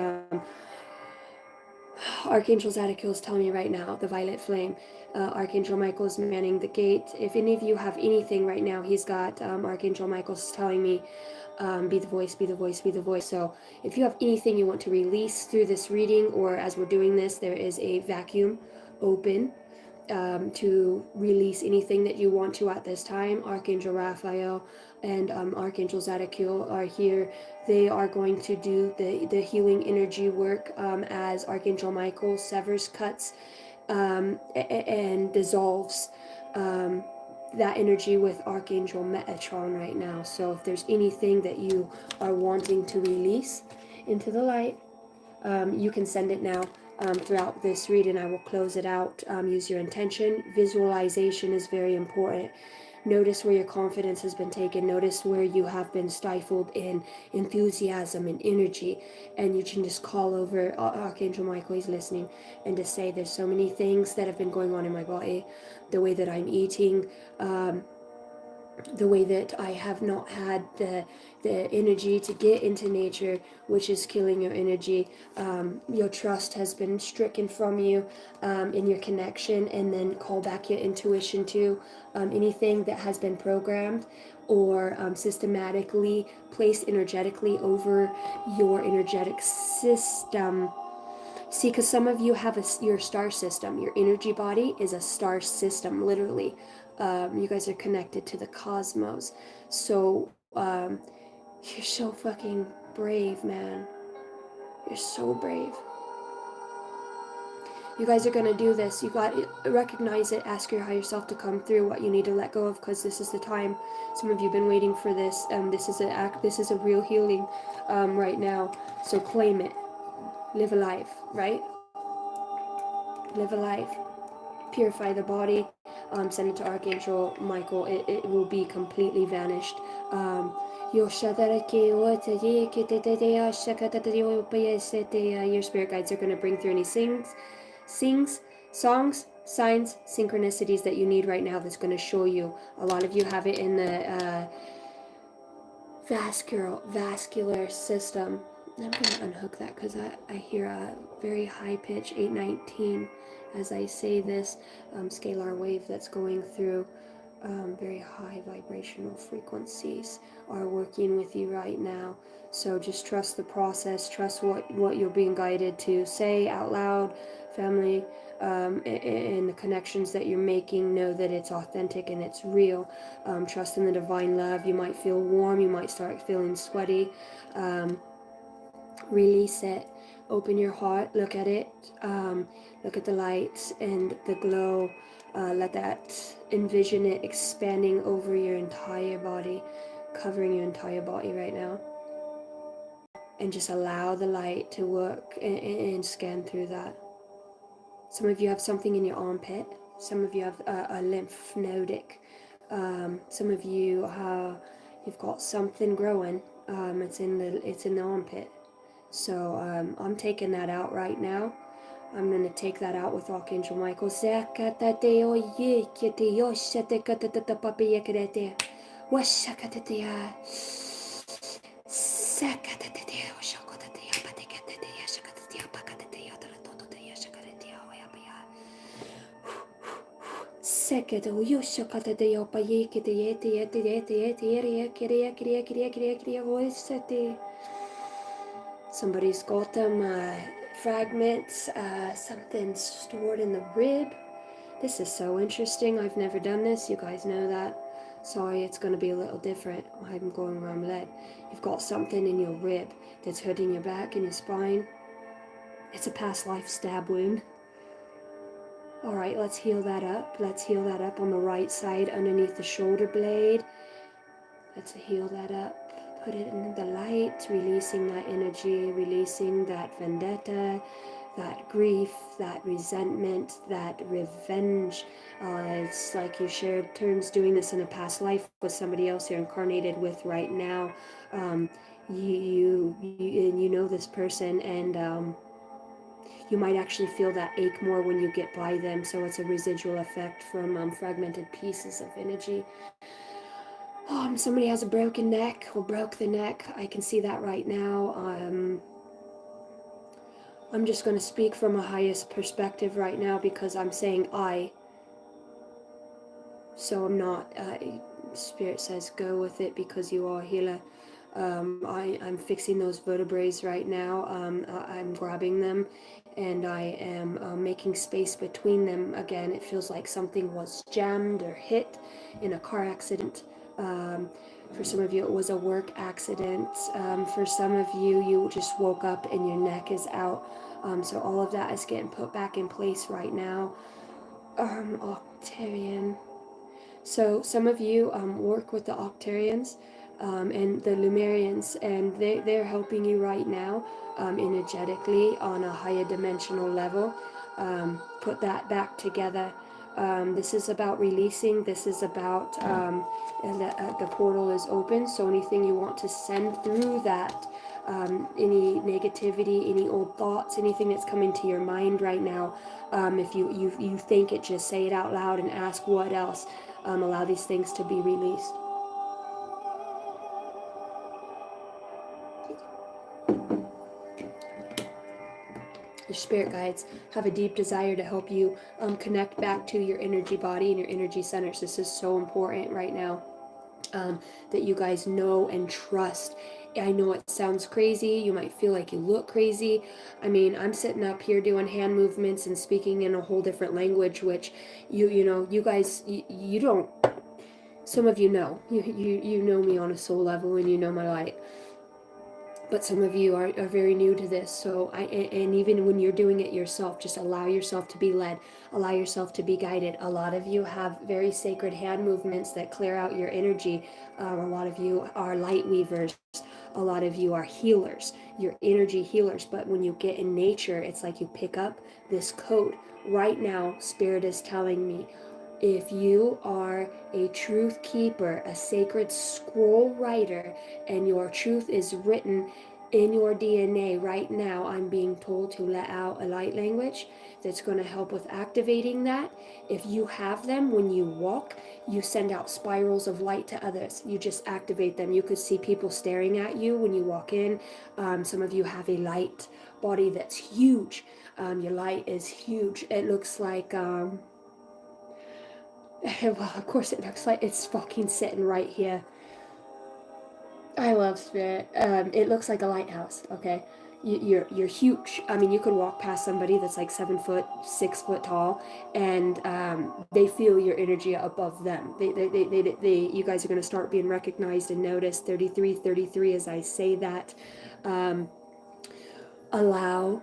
Archangel Zadkiel is telling me right now, the violet flame. Archangel Michael is manning the gate. If any of you have anything right now, he's got Archangel Michael's telling me, be the voice, be the voice, be the voice. So if you have anything you want to release through this reading, or as we're doing this, there is a vacuum open to release anything that you want to at this time. Archangel Raphael and Archangel Zadkiel are here. They are going to do the healing energy work as Archangel Michael severs, cuts, and dissolves that energy with Archangel Metatron right now. So if there's anything that you are wanting to release into the light, you can send it now. Throughout this reading, I will close it out. Use your intention. Visualization is very important. Notice where your confidence has been taken. Notice where you have been stifled in enthusiasm and energy. And you can just call over Archangel Michael, he's listening, and just say, there's so many things that have been going on in my body. The way that I'm eating, the way that I have not had the energy to get into nature, which is killing your energy. Your trust has been stricken from you in your connection, and then call back your intuition to anything that has been programmed or systematically placed energetically over your energetic system. See, because some of you have your star system. Your energy body is a star system, literally. You guys are connected to the cosmos. So you're so fucking brave, man. You're so brave. You guys are gonna do this. You got to recognize it. Ask your higher self to come through what you need to let go of, because this is the time. Some of you have been waiting for this. This is a real healing right now. So claim it. Live a life, right? Live a life. Purify the body. send it to Archangel Michael. It will be completely vanished. Your spirit guides are going to bring through any songs, signs, synchronicities that you need right now that's going to show you. A lot of you have it in the vascular system. I'm going to unhook that because I hear a very high pitch 819 as I say this scalar wave that's going through. Very high vibrational frequencies are working with you right now. So just trust the process, trust what you're being guided to say out loud, family, and the connections that you're making. Know that it's authentic and it's real. Trust in the divine love. You might feel warm, you might start feeling sweaty. Release it. Open your heart, look at it, look at the lights and the glow. Let that, envision it expanding over your entire body, covering your entire body right now. And just allow the light to work and scan through that. Some of you have something in your armpit. Some of you have a lymph nodic. Some of you you've got something growing. It's in the armpit. So I'm taking that out right now. I'm going to take that out with Archangel Michael. Somebody's got them fragments, something stored in the rib. This is so interesting. I've never done this. You guys know that. Sorry, it's going to be a little different. I'm going where I'm led. You've got something in your rib that's hurting your back and your spine. It's a past life stab wound. All right, let's heal that up. Let's heal that up on the right side underneath the shoulder blade. Let's heal that up. Put it in the light, releasing that energy, releasing that vendetta, that grief, that resentment, that revenge. It's like you shared turns doing this in a past life with somebody else you're incarnated with right now. You know this person, and you might actually feel that ache more when you get by them. So it's a residual effect from fragmented pieces of energy. Somebody has a broken neck or broke the neck. I can see that right now. I'm just going to speak from a highest perspective right now because I'm saying I. So I'm not, Spirit says go with it because you are a healer. I'm fixing those vertebrae right now. I'm grabbing them and I am making space between them. Again, it feels like something was jammed or hit in a car accident. For some of you, it was a work accident. For some of you, you just woke up and your neck is out. So all of that is getting put back in place right now. Octarian. So some of you work with the Octarians and the Lumerians, and they're helping you right now energetically on a higher dimensional level. Put that back together. This is about releasing. This is about the portal is open. So anything you want to send through that, any negativity, any old thoughts, anything that's coming to your mind right now, if you think it, just say it out loud and ask what else. Allow these things to be released. Your spirit guides have a deep desire to help you connect back to your energy body and your energy centers. This is so important right now, that you guys know and trust. I know it sounds crazy. You might feel like you look crazy. I mean, I'm sitting up here doing hand movements and speaking in a whole different language, which you guys, you don't. Some of you know. You know me on a soul level and you know my light. But some of you are very new to this. So and even when you're doing it yourself, just allow yourself to be led. Allow yourself to be guided. A lot of you have very sacred hand movements that clear out your energy. A lot of you are light weavers. A lot of you are healers. You're energy healers. But when you get in nature, it's like you pick up this code. Right now, Spirit is telling me, If you are a truth keeper, a sacred scroll writer, and your truth is written in your DNA right now, I'm being told to let out a light language that's going to help with activating that. If you have them when you walk, you send out spirals of light to others. You just activate them. You could see people staring at you when you walk in. Some of you have a light body that's huge. Your light is huge. It looks like, well, of course it looks like it's fucking sitting right here. I love spirit. It looks like a lighthouse. Okay, you're huge. I mean, you could walk past somebody that's like 7 foot, 6 foot tall, and they feel your energy above them. You guys are gonna start being recognized and noticed. 33, 33. As I say that, um, allow,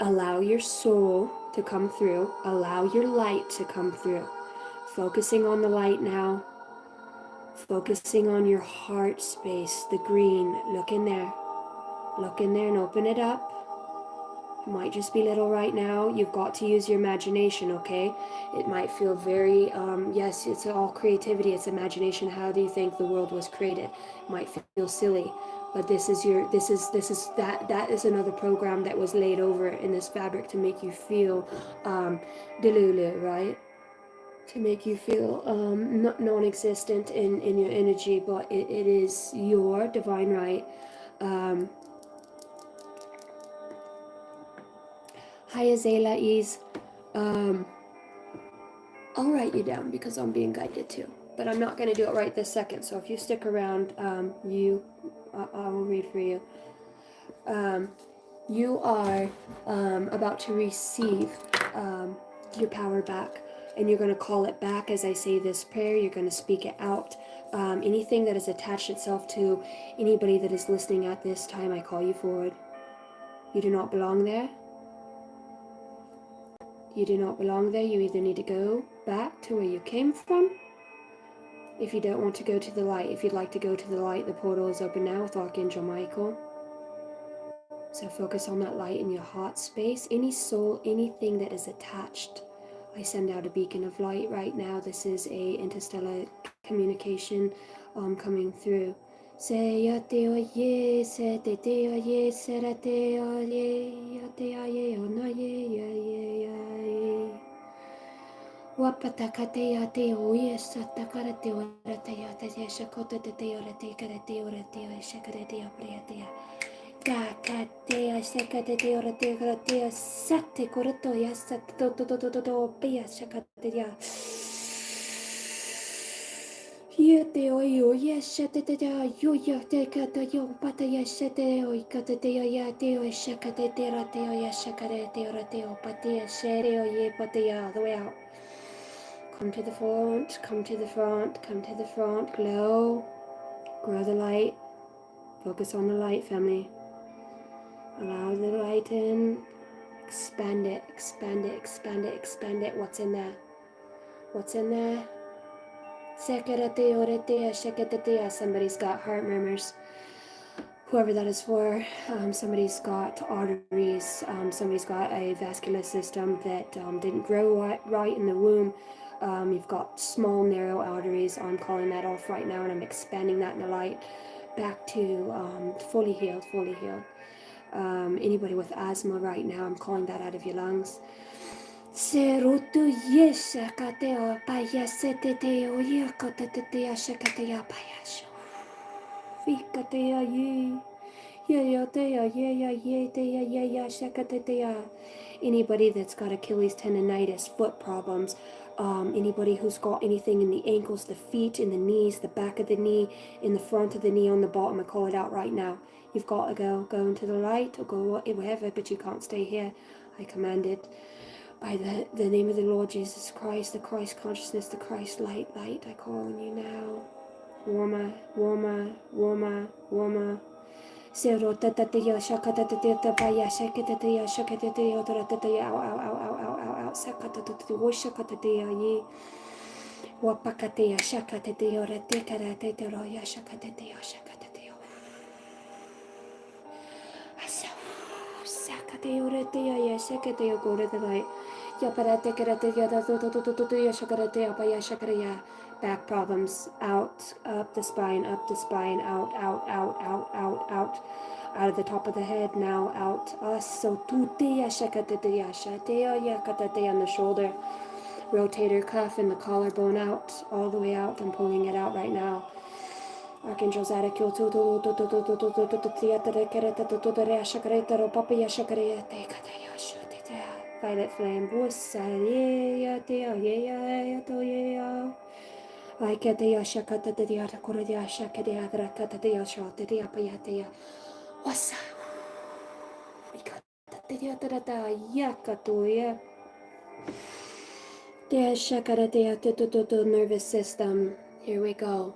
allow your soul to come through. Allow your light to come through. Focusing on the light now. Focusing on your heart space, the green. Look in there. Look in there and open it up. It might just be little right now. You've got to use your imagination, okay? It might feel very, yes, it's all creativity, it's imagination. How do you think the world was created? It might feel silly, but this is that is another program that was laid over in this fabric to make you feel delulu, right? To make you feel non-existent in your energy, but it is your divine right. Hi Azela Ease. I'll write you down because I'm being guided too, but I'm not going to do it right this second, so if you stick around, I will read for you. You are about to receive your power back, and you're going to call it back as I say this prayer. You're going to speak it out. Anything that has attached itself to anybody that is listening at this time, I call you forward. You do not belong there. You do not belong there. You either need to go back to where you came from. If you don't want to go to the light, if you'd like to go to the light, the portal is open now with Archangel Michael. So focus on that light in your heart space. Any soul, anything that is attached, I send out a beacon of light right now. This is a interstellar communication coming through. Say oye, se te oye, se te oye, te oye, ona ye. Wapatakate ya te oye, satakarate orate ya te shakote te orate karate orate shakarate ya. Kakatea shakatea ratea sate korotoya sate to pia shakatea. Yete oyo yeshatea yo te kata yo pataya shate oi katatea ya te oi shakatea rateo ya shakatea rateo patia shere ye patia the way out. Come to the front, come to the front, come to the front, glow, grow the light, focus on the light, family. Allow the light in, expand it, expand it, expand it, expand it. What's in there? What's in there? Somebody's got heart murmurs. Whoever that is for, somebody's got arteries, somebody's got a vascular system that didn't grow right in the womb. You've got small, narrow arteries. I'm calling that off right now, and I'm expanding that in the light back to fully healed, fully healed. Anybody with asthma right now, I'm calling that out of your lungs. Serutu yeshakateo payaseteo yakatatea shakatea payasho. Fikatea ye. Anybody that's got Achilles tendonitis, foot problems, anybody who's got anything in the ankles, the feet, in the knees, the back of the knee, in the front of the knee, on the bottom, I call it out right now. You've got to go into the light or go wherever, but you can't stay here. I command it by the name of the Lord Jesus Christ, the Christ consciousness, the Christ light. I call on you now. Warmer, warmer, warmer, warmer. Zero tatatia shakatatia paya shakatatia shakatatia tatatia ow sakatatia washakatatia ye wapakatia shakatatia retekaratia roya shakatatia shakatatia asa sakatia retia ya shakatia go to the light. Back problems, out, up the spine, out, out of the top of the head, now out. So on the shoulder, rotator cuff and the collarbone out, all the way out. I'm pulling it out right now. Archangels Violet flame. I get the Yashakata de Yatakuria Shakadia Rakata de Yashotia Payatia. Wasa. We got the Yatarata Yakatuya. The Shakaratea nervous system. Here we go.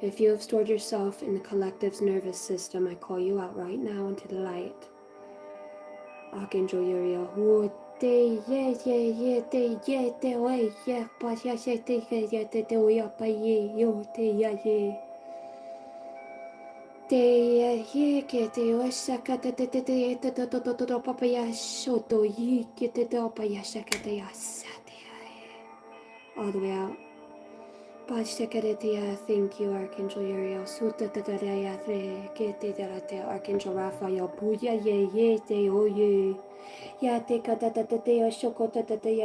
If you have stored yourself in the collective's nervous system, I call you out right now into the light. Archangel Uriel, who te ye te way ye but ya te ya pa ye yo te ya ye ke te o shaka te papa ya shoto ye ke te papa ya shaka te ya sa te all the way out. Thank you, Archangel Uriel. Archangel Raphael.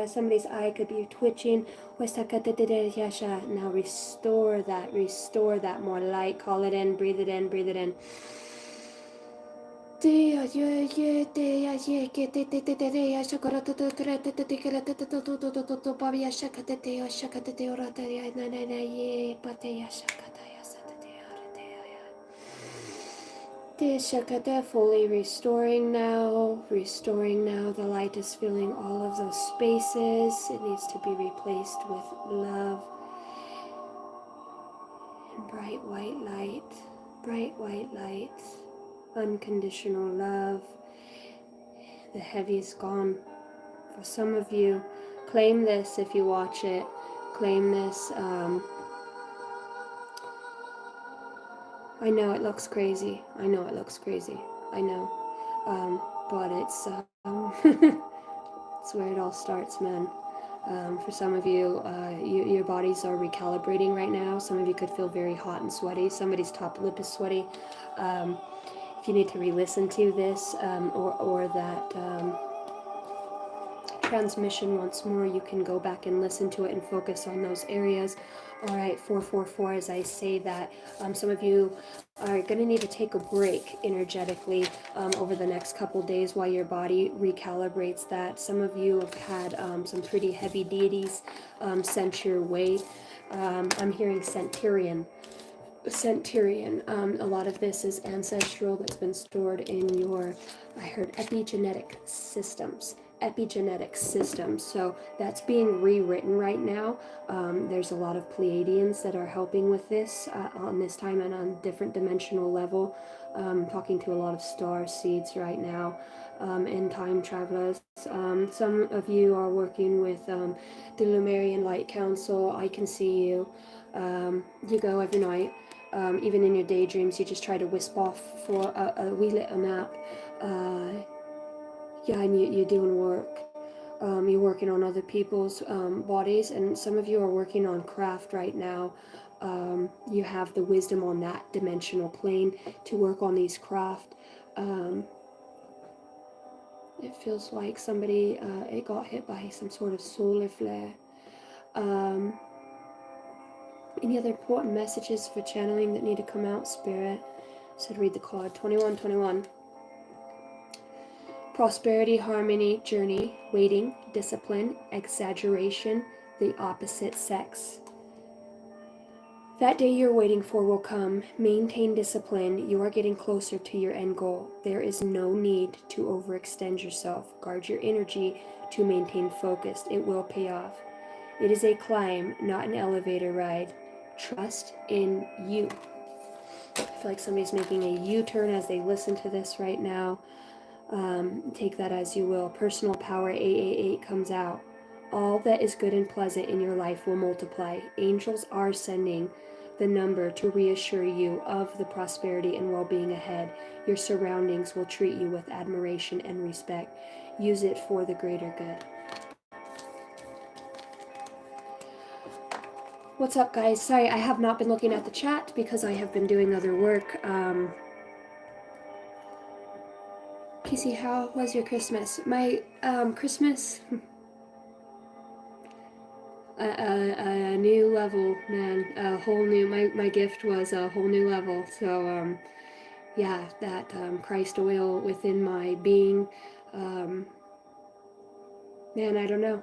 Somebody's eye could be twitching. Now restore that more light. Call it in, breathe it in, breathe it in. Fully restoring now. The light is filling all of those spaces. It needs to be replaced with love and bright white light, unconditional love. The heavy is gone. For some of you, claim this if you watch it. Claim this. I know it looks crazy. I know. But it's it's where it all starts, man. For some of you, your bodies are recalibrating right now. Some of you could feel very hot and sweaty. Somebody's top lip is sweaty. If you need to re-listen to this or that transmission once more, you can go back and listen to it and focus on those areas. All right, 444, as I say that, some of you are going to need to take a break energetically over the next couple days while your body recalibrates that. Some of you have had some pretty heavy deities sent your way. I'm hearing Centurion. A lot of this is ancestral that's been stored in your, I heard epigenetic systems. So that's being rewritten right now. There's a lot of Pleiadians that are helping with this on this time and on different dimensional level. Talking to a lot of star seeds right now and time travelers. Some of you are working with the Lumerian Light Council. I can see you. You go every night. Even in your daydreams, you just try to wisp off for a wee little nap. And you're doing work. You're working on other people's bodies, and some of you are working on craft right now. You have the wisdom on that dimensional plane to work on these craft. It feels like somebody it got hit by some sort of solar flare. Any other important messages for channeling that need to come out, Spirit? Said read the card. 21. Prosperity, harmony, journey, waiting, discipline, exaggeration, the opposite sex. That day you're waiting for will come. Maintain discipline. You are getting closer to your end goal. There is no need to overextend yourself. Guard your energy to maintain focus. It will pay off. It is a climb, not an elevator ride. Trust in you. I feel like somebody's making a U-turn as they listen to this right now. Take that as you will. Personal power 888 comes out. All that is good and pleasant in your life will multiply. Angels are sending the number to reassure you of the prosperity and well-being ahead. Your surroundings will treat you with admiration and respect. Use it for the greater good. What's up, guys? Sorry, I have not been looking at the chat because I have been doing other work. PC, how was your Christmas? My Christmas, a new level, man. A whole new. My gift was a whole new level. So yeah, that Christ oil within my being, man. I don't know.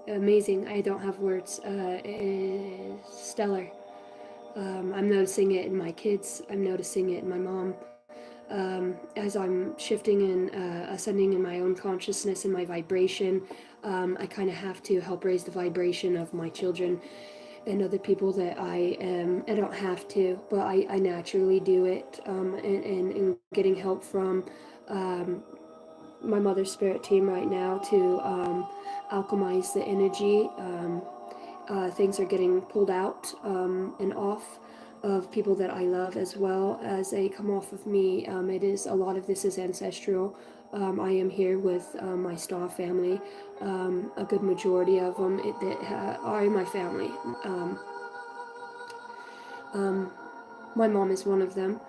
Amazing. I don't have words. It is stellar. I'm noticing it in my kids. I'm noticing it in my mom. As I'm shifting and ascending in my own consciousness and my vibration, I kind of have to help raise the vibration of my children and other people that I don't have to, but I naturally do it, and getting help from my mother's spirit team right now to alchemize the energy. Things are getting pulled out and off of people that I love, as well as they come off of me. It is, a lot of this is ancestral. I am here with my star family. A good majority of them are in my family. My mom is one of them.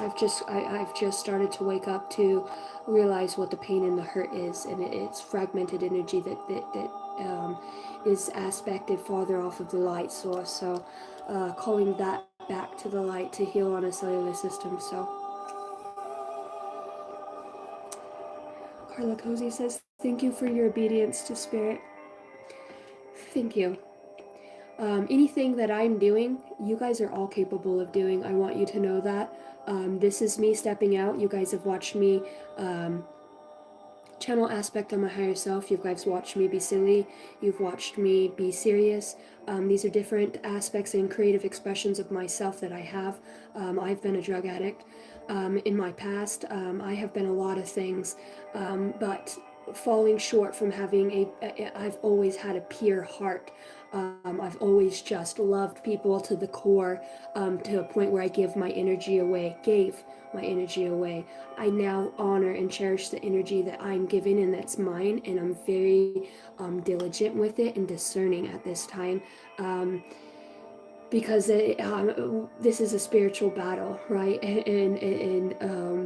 I've just started to wake up to realize what the pain and the hurt is, and it's fragmented energy that is aspected farther off of the light source. So calling that back to the light to heal on a cellular system. So Carla Cozy says, thank you for your obedience to spirit. Thank you. Anything that I'm doing, you guys are all capable of doing. I want you to know that. This is me stepping out. You guys have watched me channel aspect of my higher self. You guys watched me be silly. You've watched me be serious. These are different aspects and creative expressions of myself that I have. I've been a drug addict. In my past, I have been a lot of things, but falling short from having I've always had a pure heart. I've always just loved people to the core, to a point where I gave my energy away. I now honor and cherish the energy that I'm given and that's mine, and I'm very diligent with it and discerning at this time. Because this is a spiritual battle, right? And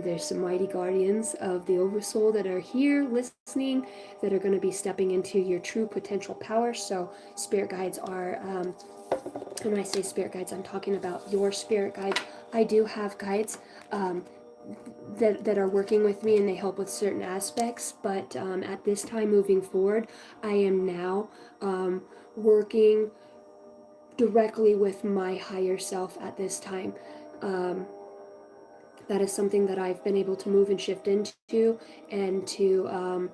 there's some mighty guardians of the oversoul that are here listening, that are going to be stepping into your true potential power. So spirit guides are, when I say spirit guides, I'm talking about your spirit guides. I do have guides that are working with me, and they help with certain aspects, but at this time moving forward, I am now working directly with my higher self at this time. That is something that I've been able to move and shift into, and to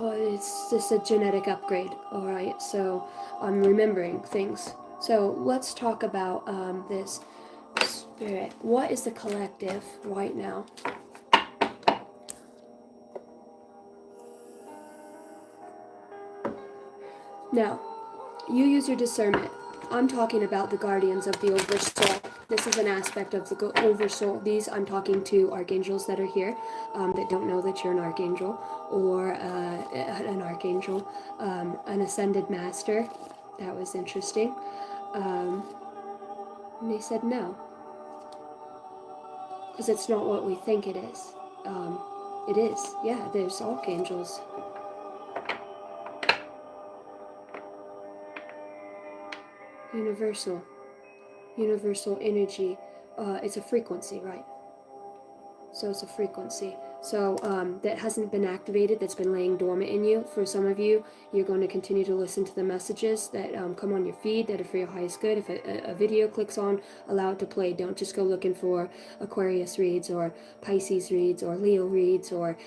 it's just a genetic upgrade. All right, so I'm remembering things. So let's talk about this spirit. What is the collective right now? Now, you use your discernment. I'm talking about the guardians of the oversoul. This is an aspect of the oversoul. I'm talking to archangels that are here, that don't know that you're an archangel, or an archangel, an ascended master. That was interesting. And they said no, because it's not what we think it is. It is. Yeah, there's archangels. Universal energy. It's a frequency, right? So it's a frequency. So that hasn't been activated, that's been laying dormant in you. For some of you, you're going to continue to listen to the messages that come on your feed that are for your highest good. If a video clicks on, allow it to play. Don't just go looking for Aquarius reads or Pisces reads or Leo reads or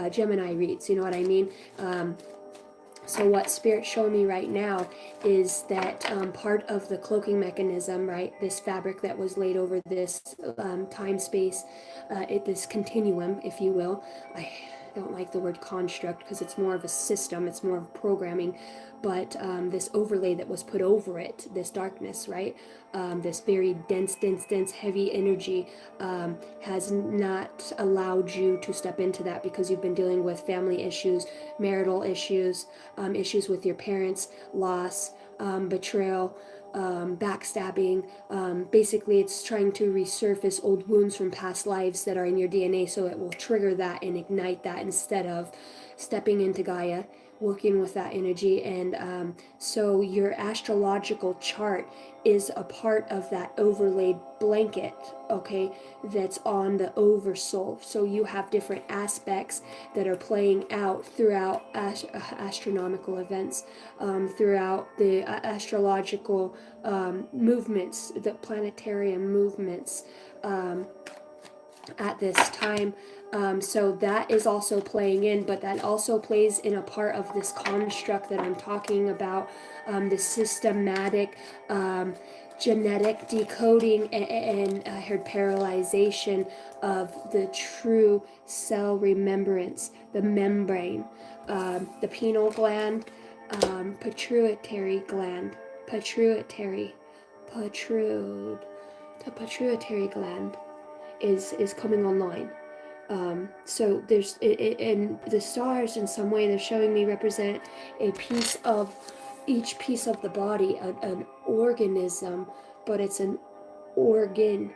Gemini reads. You know what I mean? So what Spirit's showing me right now is that part of the cloaking mechanism, right, this fabric that was laid over this time space, this continuum, if you will. don't like the word construct because it's more of a system, it's more of programming, but this overlay that was put over it, this darkness, right? This very dense, heavy energy has not allowed you to step into that because you've been dealing with family issues, marital issues, issues with your parents, loss, betrayal, backstabbing. Basically, it's trying to resurface old wounds from past lives that are in your DNA, so it will trigger that and ignite that instead of stepping into Gaia, working with that energy. And so your astrological chart is a part of that overlaid blanket, okay, that's on the oversoul. So you have different aspects that are playing out throughout astronomical events, throughout the astrological movements, the planetarium movements at this time. So that is also playing in, but that also plays in a part of this construct that I'm talking about, the systematic genetic decoding and I heard paralyzation of the true cell remembrance, the membrane, the pineal gland, pituitary gland, pituitary gland is coming online. So there's and the stars in some way they're showing me represent a piece of each piece of the body, an organism, but it's an organ.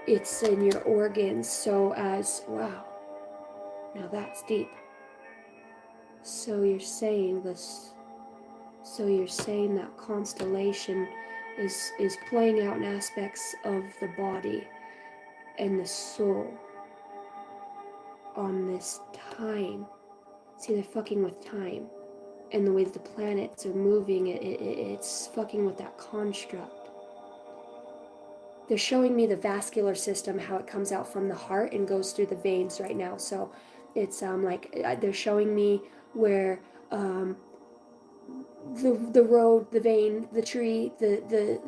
It's in your organs. So as wow, now that's deep. So you're saying this. So you're saying that constellation is playing out in aspects of the body and the soul on this time. See, they're fucking with time. And the way that the planets are moving, it's fucking with that construct. They're showing me the vascular system, how it comes out from the heart and goes through the veins right now. So it's like they're showing me where the road, the vein, the tree, the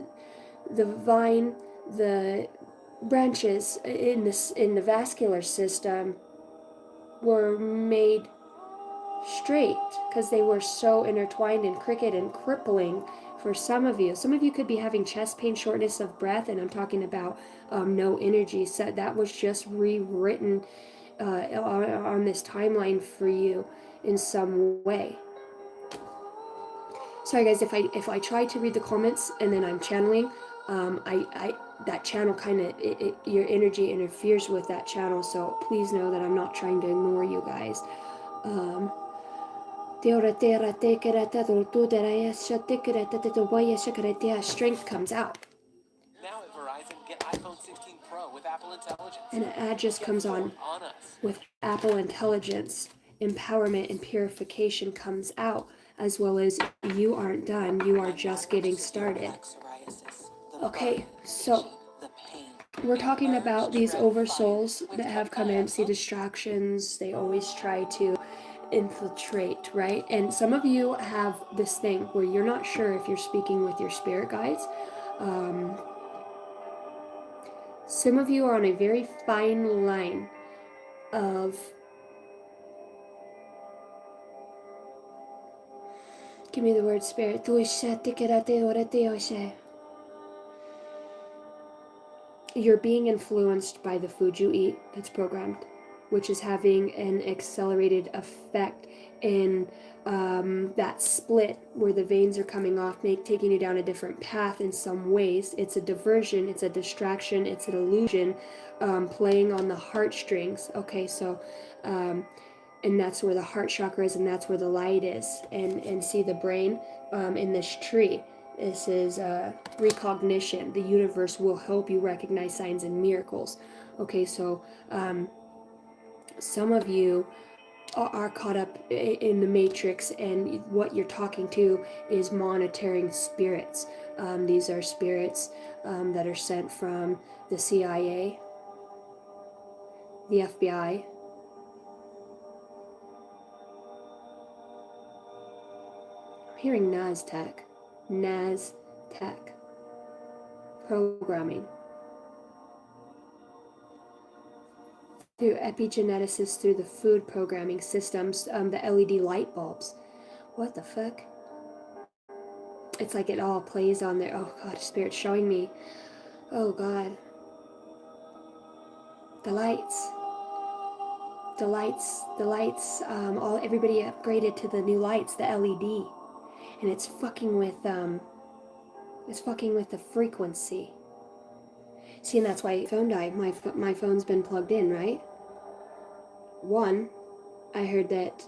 vine, the branches in the vascular system were made straight because they were so intertwined and crooked and crippling for some of you. Some of you could be having chest pain, shortness of breath, and I'm talking about no energy. So that was just rewritten on this timeline for you in some way. Sorry guys, if I try to read the comments and then I'm channeling, I that channel kind of your energy interferes with that channel. So please know that I'm not trying to ignore you guys. Strength comes out. Now at Verizon, get iPhone 16 Pro with Apple Intelligence. And an ad just comes on with Apple Intelligence. Empowerment and purification comes out, as well as you aren't done, you are just getting started. Okay, so we're talking about these oversouls that have come in, see distractions, they always try to infiltrate, right? And some of you have this thing where you're not sure if you're speaking with your spirit guides. Some of you are on a very fine line of, give me the word spirit, you're being influenced by the food you eat that's programmed, which is having an accelerated effect in that split where the veins are coming off, taking you down a different path in some ways. It's a diversion, it's a distraction, it's an illusion, playing on the heartstrings. Okay, so and that's where the heart chakra is, and that's where the light is. And see the brain in this tree. This is recognition. The universe will help you recognize signs and miracles. Okay, so some of you are caught up in the matrix, and what you're talking to is monitoring spirits. These are spirits that are sent from the CIA, the FBI, I'm hearing NASTech programming. through epigeneticists, through the food programming systems, the LED light bulbs. What the fuck? It's like it all plays on there. Oh God, Spirit's showing me. Oh God. The lights. The lights, all everybody upgraded to the new lights, the LED. And it's fucking with the frequency. See, and that's why phone died. My phone's been plugged in, right? One, I heard that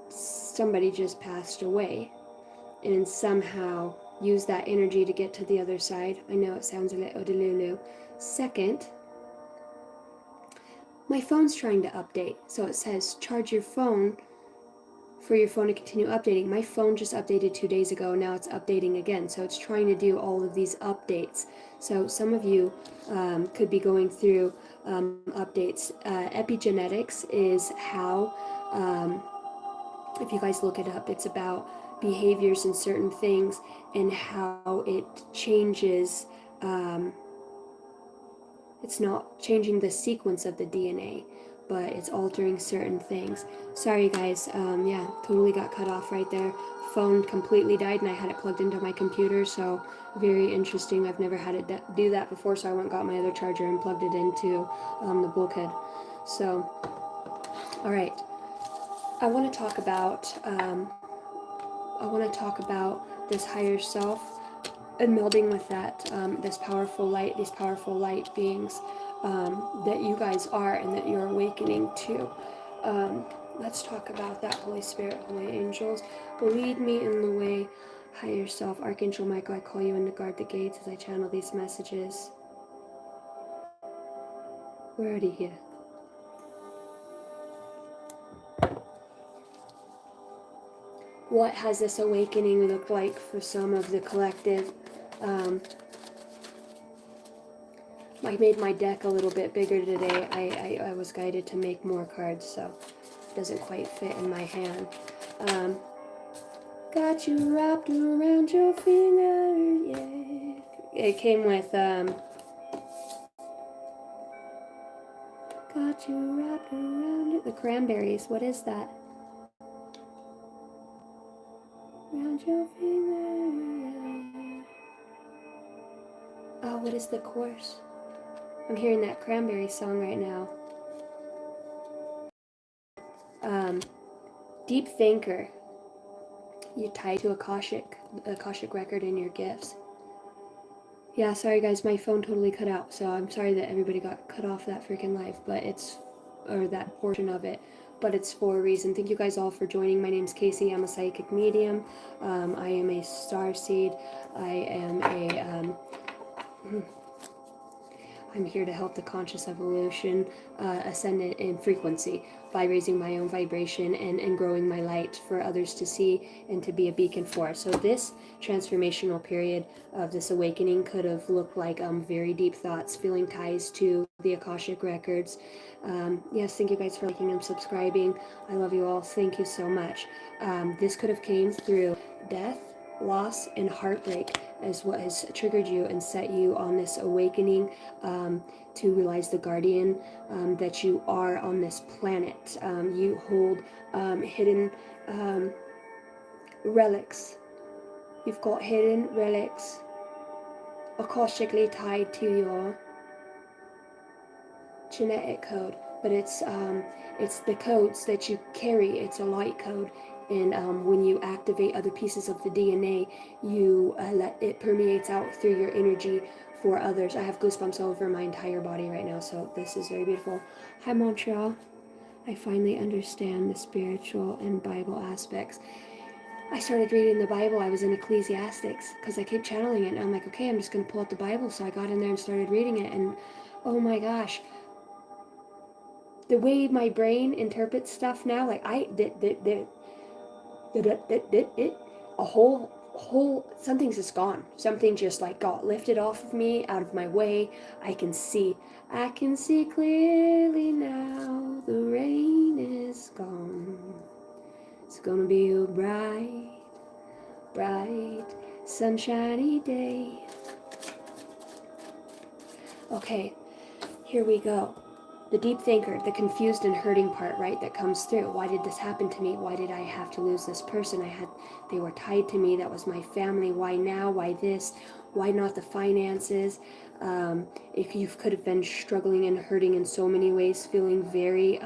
somebody just passed away and somehow used that energy to get to the other side. I know it sounds a little delulu. Second, my phone's trying to update. So it says charge your phone for your phone to continue updating. My phone just updated 2 days ago. Now it's updating again. So it's trying to do all of these updates. So some of you could be going through updates. Epigenetics is how, if you guys look it up, it's about behaviors and certain things and how it changes. It's not changing the sequence of the DNA, but it's altering certain things. Sorry guys, yeah, totally got cut off right there. Phone completely died and I had it plugged into my computer, so very interesting. I've never had it do that before, so I went and got my other charger and plugged it into the bulkhead. So, alright, I want to talk about this higher self and melding with that, this powerful light, these powerful light beings that you guys are and that you're awakening to. Let's talk about that. Holy Spirit, holy angels, lead me in the way. Higher self, Archangel Michael, I call you in to guard the gates as I channel these messages. We're already here. What has this awakening looked like for some of the collective? I made my deck a little bit bigger today. I was guided to make more cards, so it doesn't quite fit in my hand. Got you wrapped around your finger, yeah. It came with, got you wrapped around it. The cranberries, what is that? Around your finger, yeah. Oh, what is the chorus? I'm hearing that cranberry song right now. Deep thinker. You tie to Akashic record in your gifts. Yeah, sorry guys, my phone totally cut out, so I'm sorry that everybody got cut off that freaking live, but or that portion of it, but it's for a reason. Thank you guys all for joining. My name's Casey. I'm a psychic medium. I am a starseed. I am I'm here to help the conscious evolution ascend in frequency by raising my own vibration and growing my light for others to see and to be a beacon for. So this transformational period of this awakening could have looked like very deep thoughts, feeling ties to the Akashic records. Yes, thank you guys for liking and subscribing. I love you all. Thank you so much. This could have came through death, loss, and heartbreak as what has triggered you and set you on this awakening to realize the guardian that you are on this planet. You hold hidden relics. You've got hidden relics akashically tied to your genetic code, but it's the codes that you carry. It's a light code, and when you activate other pieces of the DNA, you let it permeates out through your energy for others. I have goosebumps all over my entire body right now, so this is very beautiful. Hi Montreal. I finally understand the spiritual and Bible aspects. I started reading the Bible. I was in Ecclesiastics because I kept channeling it, and I'm like, okay, I'm just going to pull out the Bible. So I got in there and started reading it, and oh my gosh, the way my brain interprets stuff now, like a whole something's just gone. Something just like got lifted off of me, out of my way. I can see clearly now. The rain is gone. It's gonna be a bright, sunshiny day. Okay, here we go. The deep thinker, the confused and hurting part, right, that comes through. Why did this happen to me? Why did I have to lose this person? They were tied to me. That was my family. Why now? Why this? Why not the finances? If you could have been struggling and hurting in so many ways, feeling very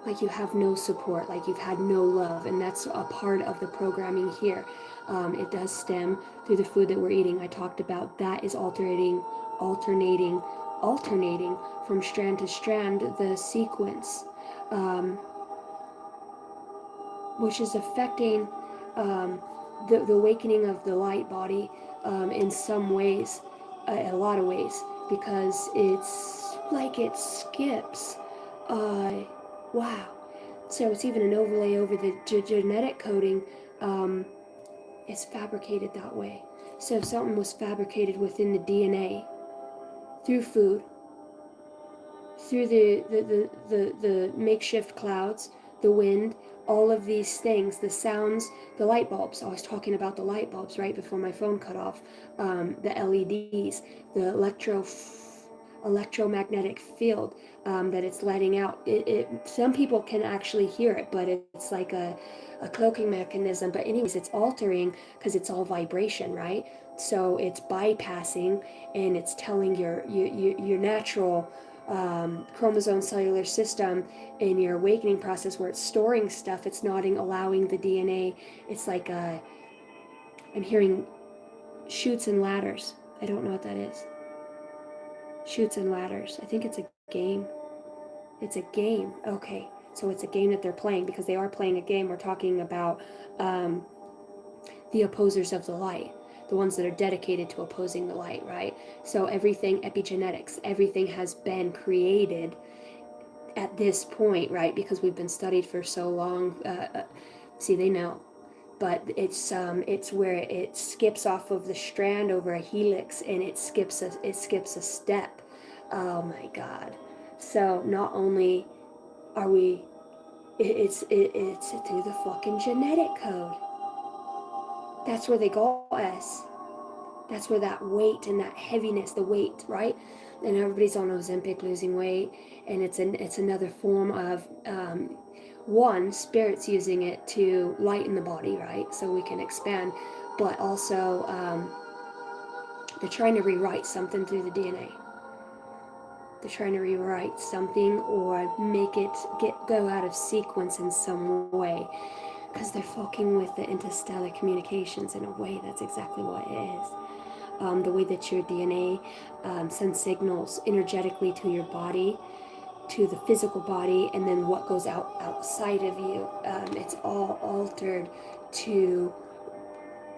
like you have no support, like you've had no love, and that's a part of the programming here. It does stem through the food that we're eating. I talked about that is alternating from strand to strand the sequence, um, which is affecting the awakening of the light body in some ways, a lot of ways, because it's like it skips. Wow. So it's even an overlay over the genetic coding. It's fabricated that way. So if something was fabricated within the DNA through food, through the makeshift clouds, the wind, all of these things, the sounds, the light bulbs. I was talking about the light bulbs right before my phone cut off. The LEDs, the electromagnetic field that it's letting out. Some people can actually hear it, but it's like a cloaking mechanism. But anyways, it's altering because it's all vibration, right? So it's bypassing and it's telling your natural chromosome cellular system in your awakening process where it's storing stuff. It's not allowing the DNA. It's like I'm hearing chutes and ladders. I don't know what that is. Chutes and ladders. I think it's a game. It's a game. Okay. So it's a game that they're playing because they are playing a game. We're talking about the opposers of the light, the ones that are dedicated to opposing the light, right? So everything, epigenetics, everything has been created at this point, right? Because we've been studied for so long. See, they know. But it's where it skips off of the strand over a helix, and it skips a step. Oh my God! So not only are we, it's through the fucking genetic code. That's where they got us. That's where that weight and that heaviness, the weight, right? And everybody's on Ozempic losing weight, and it's another form of one, spirit's using it to lighten the body, right? So we can expand, but also they're trying to rewrite something through the DNA. They're trying to rewrite something or make it go out of sequence in some way, because they're fucking with the interstellar communications in a way. That's exactly what it is. The way that your DNA sends signals energetically to your body, to the physical body, and then what goes outside of you. It's all altered to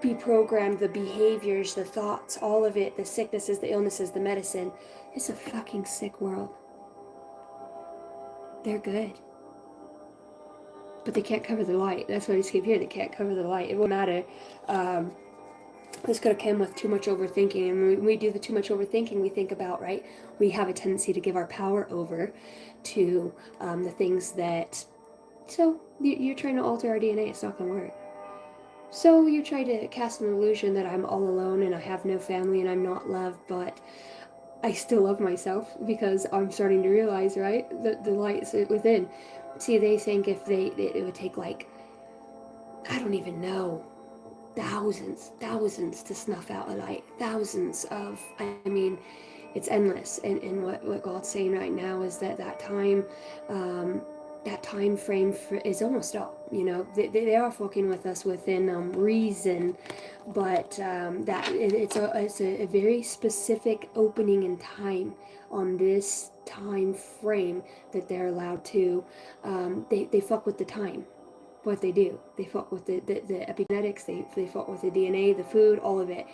be programmed, the behaviors, the thoughts, all of it, the sicknesses, the illnesses, the medicine. It's a fucking sick world. They're good. But they can't cover the light. That's what I just keep hearing. They can't cover the light. It won't matter. This could have come with too much overthinking, and when we do the too much overthinking, we think about, right, we have a tendency to give our power over to the things that, so you're trying to alter our DNA. It's not going to work. So you try to cast an illusion that I'm all alone and I have no family and I'm not loved, but I still love myself because I'm starting to realize, right, that the light's within. See, they think if it would take like, I don't even know, thousands to snuff out a light. Thousands of, I mean, it's endless. And what God's saying right now is that time frame is almost up. You know, they are fucking with us within reason, but it's a very specific opening in time on this time frame that they're allowed to. They fuck with the time. What they do, they fuck with the epigenetics, they fuck with the DNA, the food, all of it.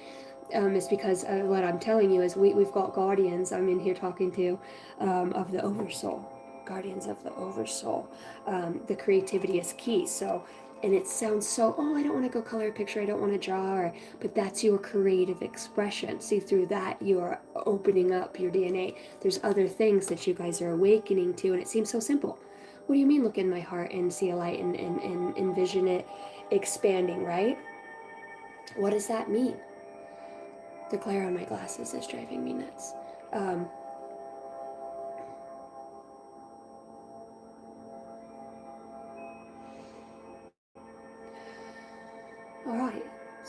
It's because what I'm telling you is we've got guardians. I'm in here talking to of the oversoul, guardians of the oversoul. The creativity is key. So, and it sounds so, oh, I don't want to go color a picture, I don't want to draw, but that's your creative expression. See, through that you're opening up your DNA. There's other things that you guys are awakening to, and it seems so simple. What do you mean look in my heart and see a light and envision it expanding, right? What does that mean? The glare on my glasses is driving me nuts.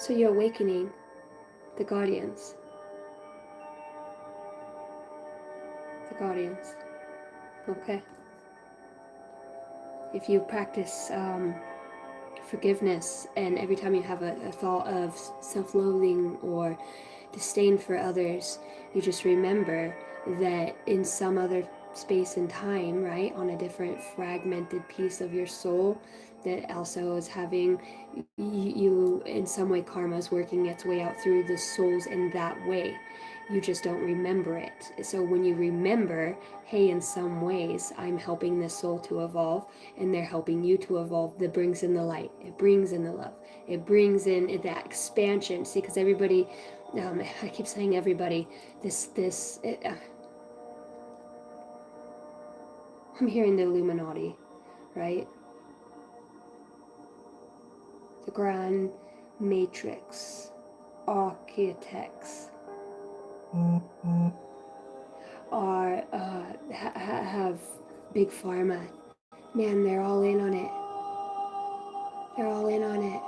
So you're awakening the guardians. The guardians. Okay. If you practice forgiveness, and every time you have a thought of self-loathing or disdain for others, you just remember that in some other space and time, right, on a different fragmented piece of your soul that also is having you in some way, karma is working its way out through the souls in that way. You just don't remember it. So when you remember, hey, in some ways I'm helping this soul to evolve and they're helping you to evolve, that brings in the light, it brings in the love, it brings in that expansion. See, because everybody, I keep saying everybody, I'm hearing the Illuminati, right? The grand matrix architects are have big pharma. Man, they're all in on it. They're all in on it.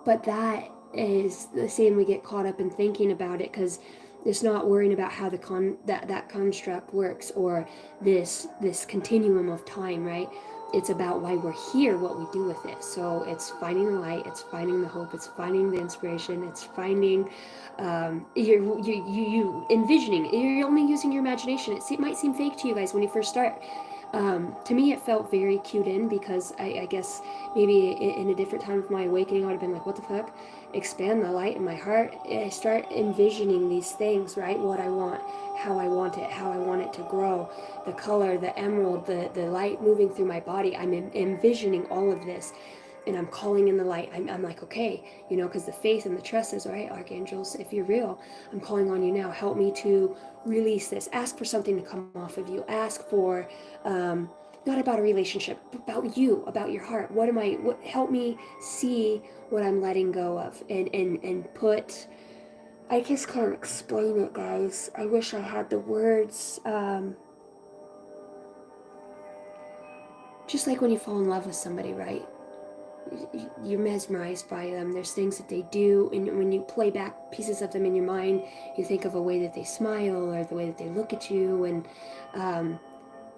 But that is the same. We get caught up in thinking about it because it's not worrying about how that construct works, or this continuum of time, right? It's about why we're here, what we do with it. So it's finding the light, it's finding the hope, it's finding the inspiration, it's finding you envisioning. You're only using your imagination. It might seem fake to you guys when you first start. To me, it felt very cued in because I guess maybe in a different time of my awakening, I would have been like, what the fuck? Expand the light in my heart. I start envisioning these things, right? What I want, how I want it to grow, the color, the emerald, the light moving through my body. I'm envisioning all of this. And I'm calling in the light. I'm like, okay, because the faith and the trust is, all right, archangels, if you're real, I'm calling on you now. Help me to release this. Ask for something to come off of you. Ask for, not about a relationship, but about you, about your heart. Help me see what I'm letting go of, and put, I just can't explain it, guys. I wish I had the words. Just like when you fall in love with somebody, right? You're mesmerized by them. There's things that they do, and when you play back pieces of them in your mind, you think of a way that they smile or the way that they look at you, and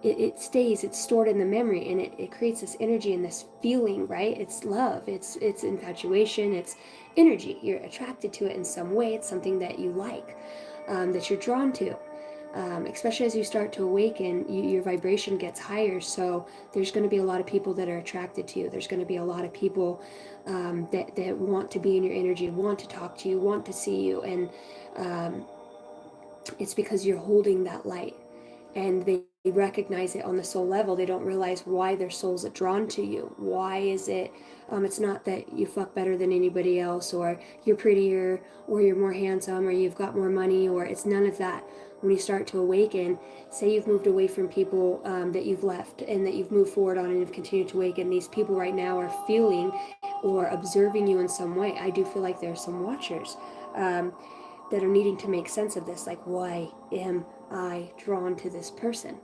it stays, it's stored in the memory, and it creates this energy and this feeling, right? It's love, it's infatuation, it's energy. You're attracted to it in some way. It's something that you like, that you're drawn to. Especially as you start to awaken, your vibration gets higher. So there's going to be a lot of people that are attracted to you. There's going to be a lot of people that want to be in your energy, want to talk to you, want to see you. And it's because you're holding that light. And they recognize it on the soul level. They don't realize why their souls are drawn to you. Why is it? It's not that you fuck better than anybody else, or you're prettier, or you're more handsome, or you've got more money, or it's none of that. When you start to awaken, say you've moved away from people that you've left and that you've moved forward on and have continued to awaken, these people right now are feeling or observing you in some way. I do feel like there are some watchers that are needing to make sense of this. Like, why am I drawn to this person?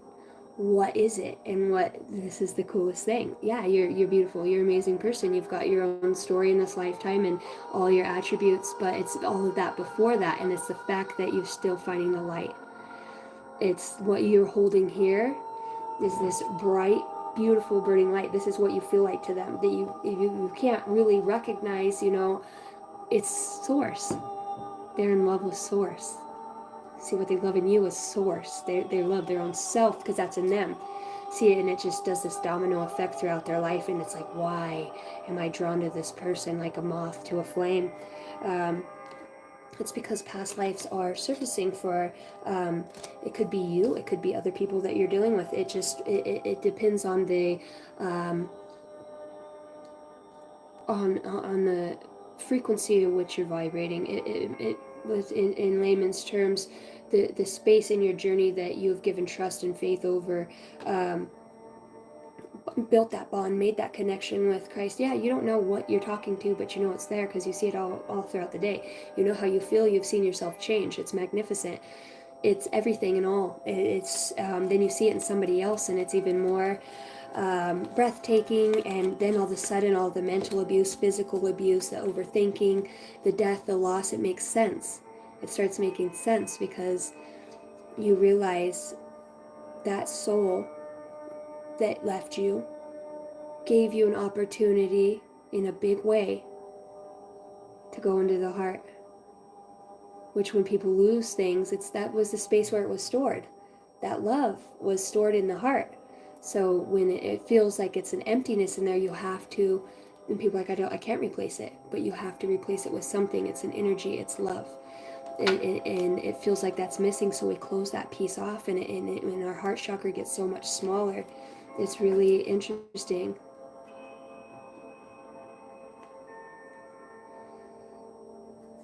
What is it? And this is the coolest thing. Yeah, you're beautiful, you're an amazing person, you've got your own story in this lifetime and all your attributes, but it's all of that before that, and it's the fact that you're still finding the light. It's what you're holding here is this bright, beautiful burning light. This is what you feel like to them, that you can't really recognize. It's source. They're in love with source. See, what they love in you is source. They love their own self because that's in them. See, and it just does this domino effect throughout their life, and it's like, why am I drawn to this person like a moth to a flame? It's because past lives are surfacing for, it could be you, it could be other people that you're dealing with. It depends on the, on the frequency at which you're vibrating. It was in layman's terms, the space in your journey that you have given trust and faith over, built that bond, made that connection with Christ. Yeah, you don't know what you're talking to, but you know it's there because you see it all throughout the day. You know how you feel, you've seen yourself change. It's magnificent. It's everything and all. It's then you see it in somebody else, and it's even more breathtaking, and then all of a sudden all the mental abuse, physical abuse, the overthinking, the death, the loss, it makes sense. It starts making sense because you realize that soul that left you gave you an opportunity in a big way to go into the heart, which when people lose things, that was the space where it was stored. That love was stored in the heart. So when it feels like it's an emptiness in there, you have to, and people are like, I can't replace it, but you have to replace it with something. It's an energy, it's love. And it feels like that's missing, so we close that piece off, and our heart chakra gets so much smaller. It's really interesting.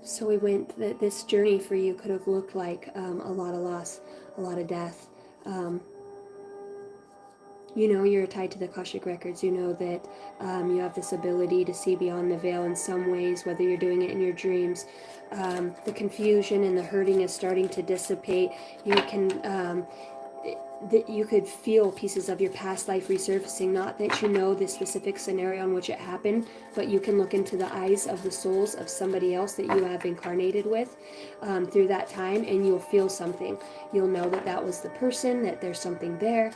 So we went, this journey for you could have looked like a lot of loss, a lot of death. You know you're tied to the Akashic Records. You know that you have this ability to see beyond the veil in some ways, whether you're doing it in your dreams. The confusion and the hurting is starting to dissipate. You can that you could feel pieces of your past life resurfacing. Not that you know the specific scenario in which it happened, but you can look into the eyes of the souls of somebody else that you have incarnated with through that time, and you'll feel something. You'll know that that was the person, that there's something there.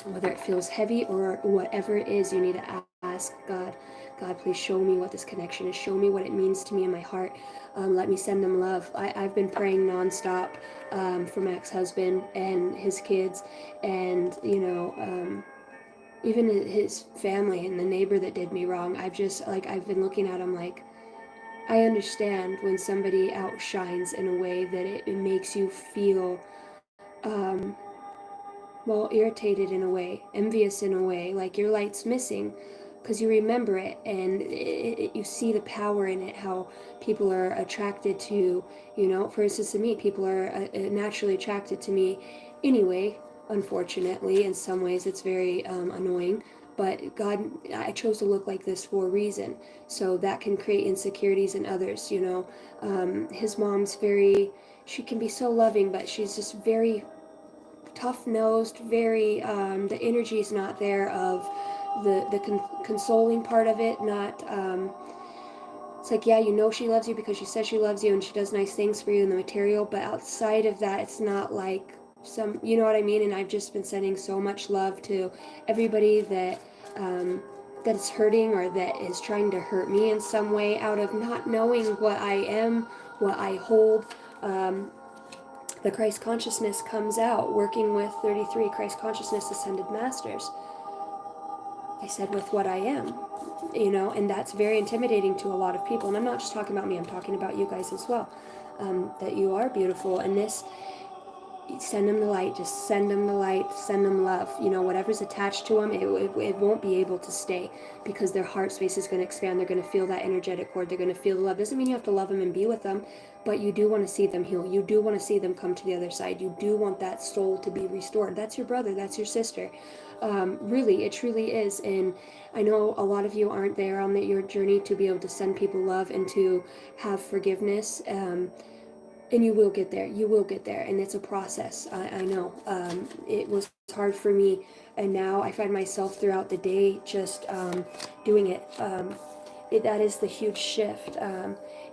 Whether it feels heavy or whatever it is, you need to ask God, please show me what this connection is. Show me what it means to me in my heart. Let me send them love. I've been praying nonstop for my ex-husband and his kids, and even his family and the neighbor that did me wrong. I've been looking at him like, I understand when somebody outshines in a way that it makes you feel irritated in a way, envious in a way, like your light's missing, because you remember it, and you see the power in it, how people are attracted to, for instance, to me, people are naturally attracted to me anyway. Unfortunately, in some ways it's very annoying, but God, I chose to look like this for a reason, so that can create insecurities in others. His mom's she can be so loving, but she's just very tough-nosed, very the energy is not there of the consoling part of it. Not it's like, yeah, she loves you because she says she loves you and she does nice things for you in the material, but outside of that, it's not like some, you know what I mean. And I've just been sending so much love to everybody that that is hurting or that is trying to hurt me in some way out of not knowing what I am, what I hold. The Christ consciousness comes out working with 33 Christ consciousness ascended masters. I said, with what I am, and that's very intimidating to a lot of people. And I'm not just talking about me, I'm talking about you guys as well. That you are beautiful, and this, send them the light, just send them the light, send them love. Whatever's attached to them, it won't be able to stay, because their heart space is going to expand. They're going to feel that energetic cord. They're going to feel the love. Doesn't mean you have to love them and be with them, but you do want to see them heal. You do want to see them come to the other side. You do want that soul to be restored. That's your brother, that's your sister. Really, it truly is. And I know a lot of you aren't there on your journey to be able to send people love and to have forgiveness. And you will get there. You will get there, and it's a process. I know. It was hard for me, and now I find myself throughout the day just doing it. That is the huge shift.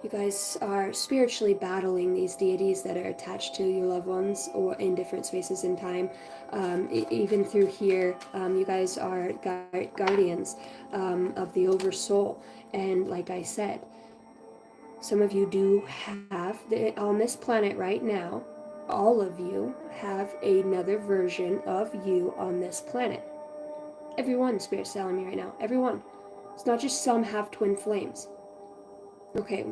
You guys are spiritually battling these deities that are attached to your loved ones, or in different spaces in time. Even through here, you guys are guardians of the oversoul, and like I said, some of you do have, on this planet right now, all of you have another version of you on this planet. Everyone, Spirit's telling me right now. Everyone. It's not just some have twin flames. Okay.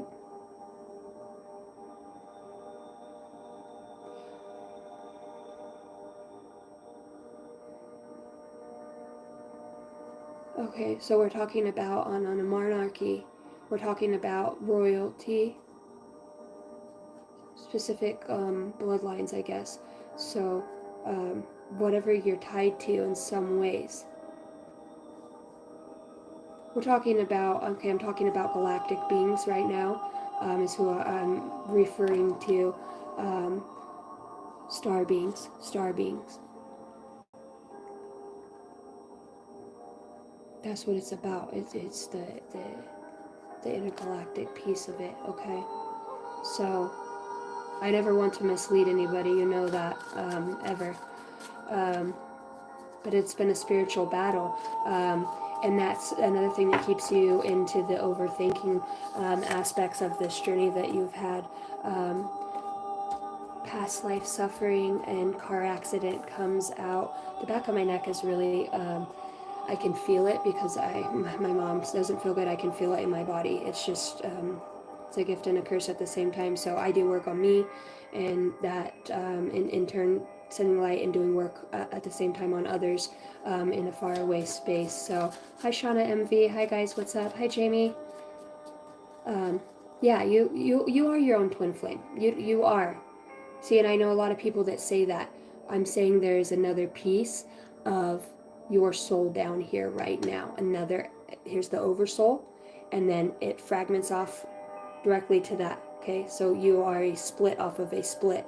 Okay, so we're talking about on a monarchy. We're talking about royalty. Specific bloodlines, I guess. So, whatever you're tied to in some ways. We're talking about, okay, I'm talking about galactic beings right now, is who I'm referring to. Star beings. That's what it's about. It's the intergalactic piece of it, okay? So I never want to mislead anybody, you know that, ever. But it's been a spiritual battle. And that's another thing that keeps you into the overthinking aspects of this journey that you've had. Past life suffering and car accident comes out. The back of my neck is really, I can feel it because my mom doesn't feel good. I can feel it in my body. It's just, it's a gift and a curse at the same time. So I do work on me, and that in turn sending light and doing work at the same time on others in a faraway space. So hi Shauna MV, hi guys, what's up? Hi Jamie. Yeah, you are your own twin flame. You are. See, and I know a lot of people that say that. I'm saying there is another piece of your soul down here right now. Here's the oversoul, and then it fragments off directly to that. Okay, so you are a split off of a split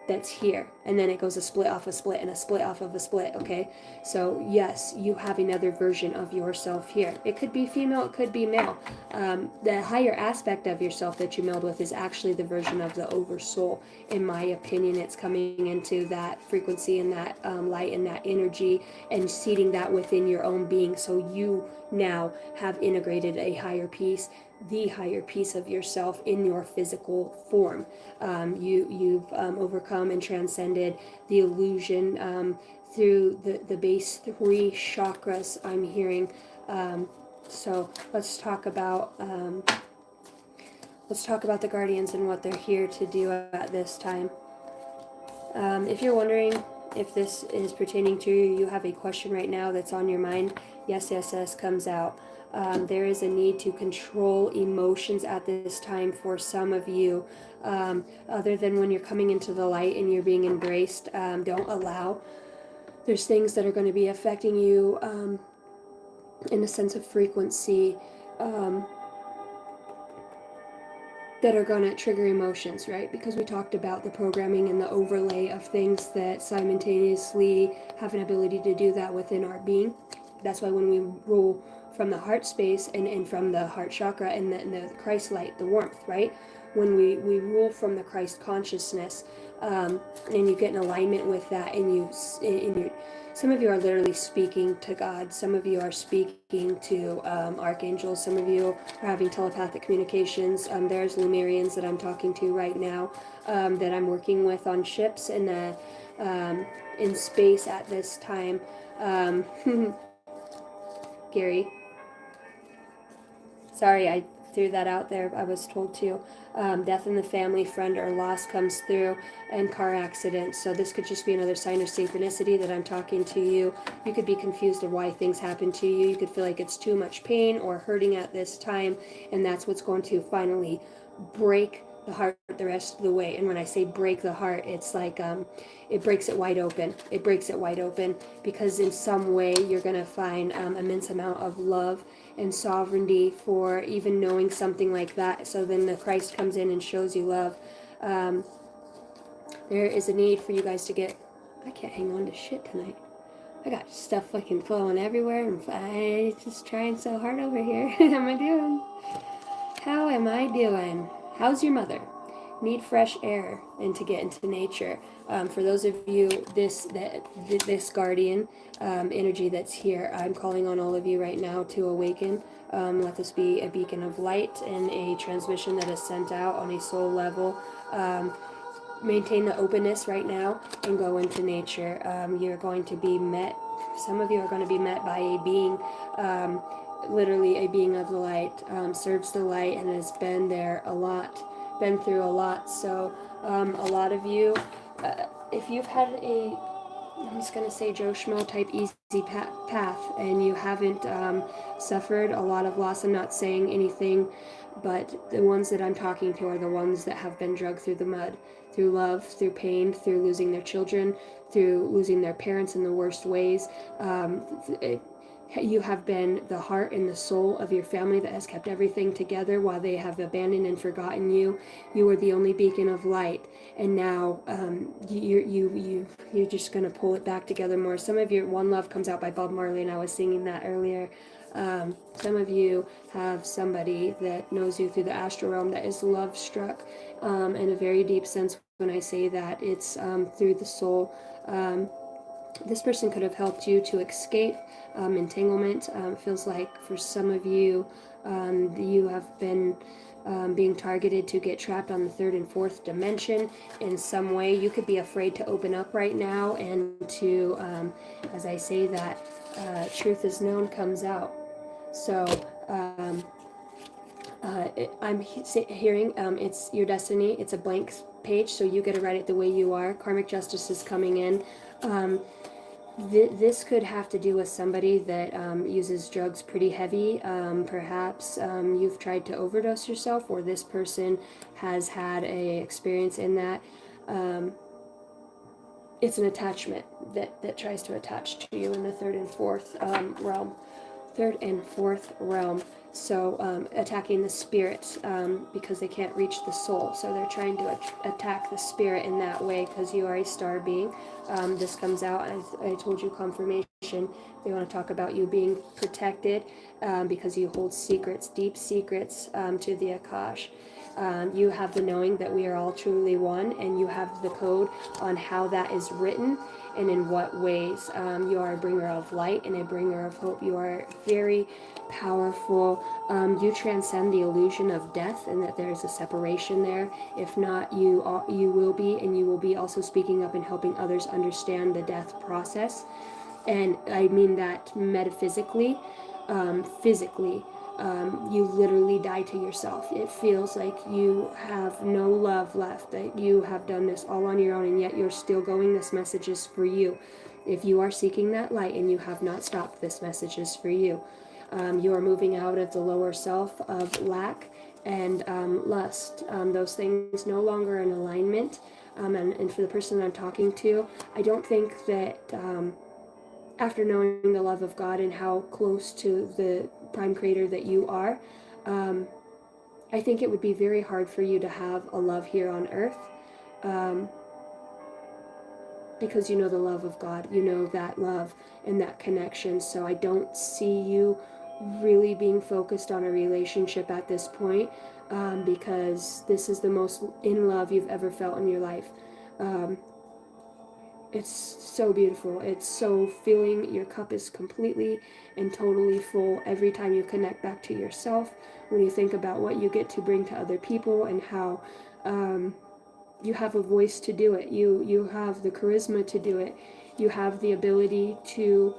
that's here, and then it goes a split off a split and a split off of a split. Okay, so yes, you have another version of yourself here. It could be female, it could be male. The higher aspect of yourself that you meld with is actually the version of the oversoul. In my opinion, it's coming into that frequency and that light and that energy and seeding that within your own being, so you now have integrated a higher piece, the higher piece of yourself in your physical form. You've overcome and transcended the illusion through the base 3 chakras, I'm hearing. So let's talk about the guardians and what they're here to do at this time. If you're wondering if this is pertaining to you, you have a question right now that's on your mind, yes, yes, yes comes out. There is a need to control emotions at this time for some of you. Other than when you're coming into the light and you're being embraced, don't allow. There's things that are going to be affecting you in a sense of frequency that are going to trigger emotions, right? Because we talked about the programming and the overlay of things that simultaneously have an ability to do that within our being. That's why when we rule from the heart space and from the heart chakra and the Christ light, the warmth, right? When we rule from the Christ consciousness, and you get in alignment with that, and some of you are literally speaking to God. Some of you are speaking to archangels. Some of you are having telepathic communications. There's Lumerians that I'm talking to right now, that I'm working with on ships in space at this time. Gary, sorry, I threw that out there. I was told to. Death in the family, friend, or loss comes through, and car accident. So this could just be another sign of synchronicity that I'm talking to you. You could be confused of why things happen to you. You could feel like it's too much pain or hurting at this time, and that's what's going to finally break the heart the rest of the way. And when I say break the heart, it's like it breaks it wide open. It breaks it wide open because in some way you're going to find immense amount of love and sovereignty for even knowing something like that. So then the Christ comes in and shows you love. There is a need for you guys to get... I can't hang on to shit tonight. I got stuff fucking flowing everywhere, and I just trying so hard over here. How am I doing? How am I doing? How's your mother? Need fresh air and to get into nature. For those of you, this guardian energy that's here, I'm calling on all of you right now to awaken. Let this be a beacon of light and a transmission that is sent out on a soul level. Maintain the openness right now and go into nature. You're going to be met, some of you are going to be met by a being, literally a being of the light, serves the light and has been there a lot, been through a lot. So a lot of you, if you've had I'm just going to say Joe Schmo type easy path, and you haven't suffered a lot of loss, I'm not saying anything, but the ones that I'm talking to are the ones that have been dragged through the mud, through love, through pain, through losing their children, through losing their parents in the worst ways. You have been the heart and the soul of your family that has kept everything together while they have abandoned and forgotten you. You were the only beacon of light, and now you're just gonna pull it back together more. Some of your One Love comes out by Bob Marley, and I was singing that earlier. Some of you have somebody that knows you through the astral realm that is love struck, in a very deep sense. When I say that, it's through the soul. This person could have helped you to escape entanglement. It feels like for some of you, you have been being targeted to get trapped on the third and fourth dimension in some way. You could be afraid to open up right now, and to, as I say that, truth is known comes out. So I'm hearing it's your destiny. It's a blank page, so you get to write it the way you are. Karmic justice is coming in. This could have to do with somebody that uses drugs pretty heavy. Perhaps you've tried to overdose yourself, or this person has had a experience in that. It's an attachment that tries to attach to you in the third and fourth realm. Third and fourth realm. So attacking the spirit, because they can't reach the soul. So they're trying to attack the spirit in that way, because you are a star being. This comes out, as I told you, confirmation. They want to talk about you being protected, because you hold secrets, deep secrets, to the Akash. You have the knowing that we are all truly one, and you have the code on how that is written and in what ways. You are a bringer of light and a bringer of hope. You are very powerful. You transcend the illusion of death, and that there is a separation there. If not, you will be, and you will be also speaking up and helping others understand the death process. And I mean that metaphysically, physically. You literally die to yourself. It feels like you have no love left, that you have done this all on your own, and yet you're still going. This message is for you. If you are seeking that light and you have not stopped, this message is for you. You are moving out of the lower self of lack and lust. Those things no longer in alignment. And for the person I'm talking to, I don't think that after knowing the love of God and how close to the prime creator that you are, I think it would be very hard for you to have a love here on earth, because you know the love of God, you know that love and that connection. So I don't see you really being focused on a relationship at this point, because this is the most in love you've ever felt in your life. It's so beautiful. It's so feeling your cup is completely and totally full every time you connect back to yourself, when you think about what you get to bring to other people, and how you have a voice to do it. You have the charisma to do it. You have the ability to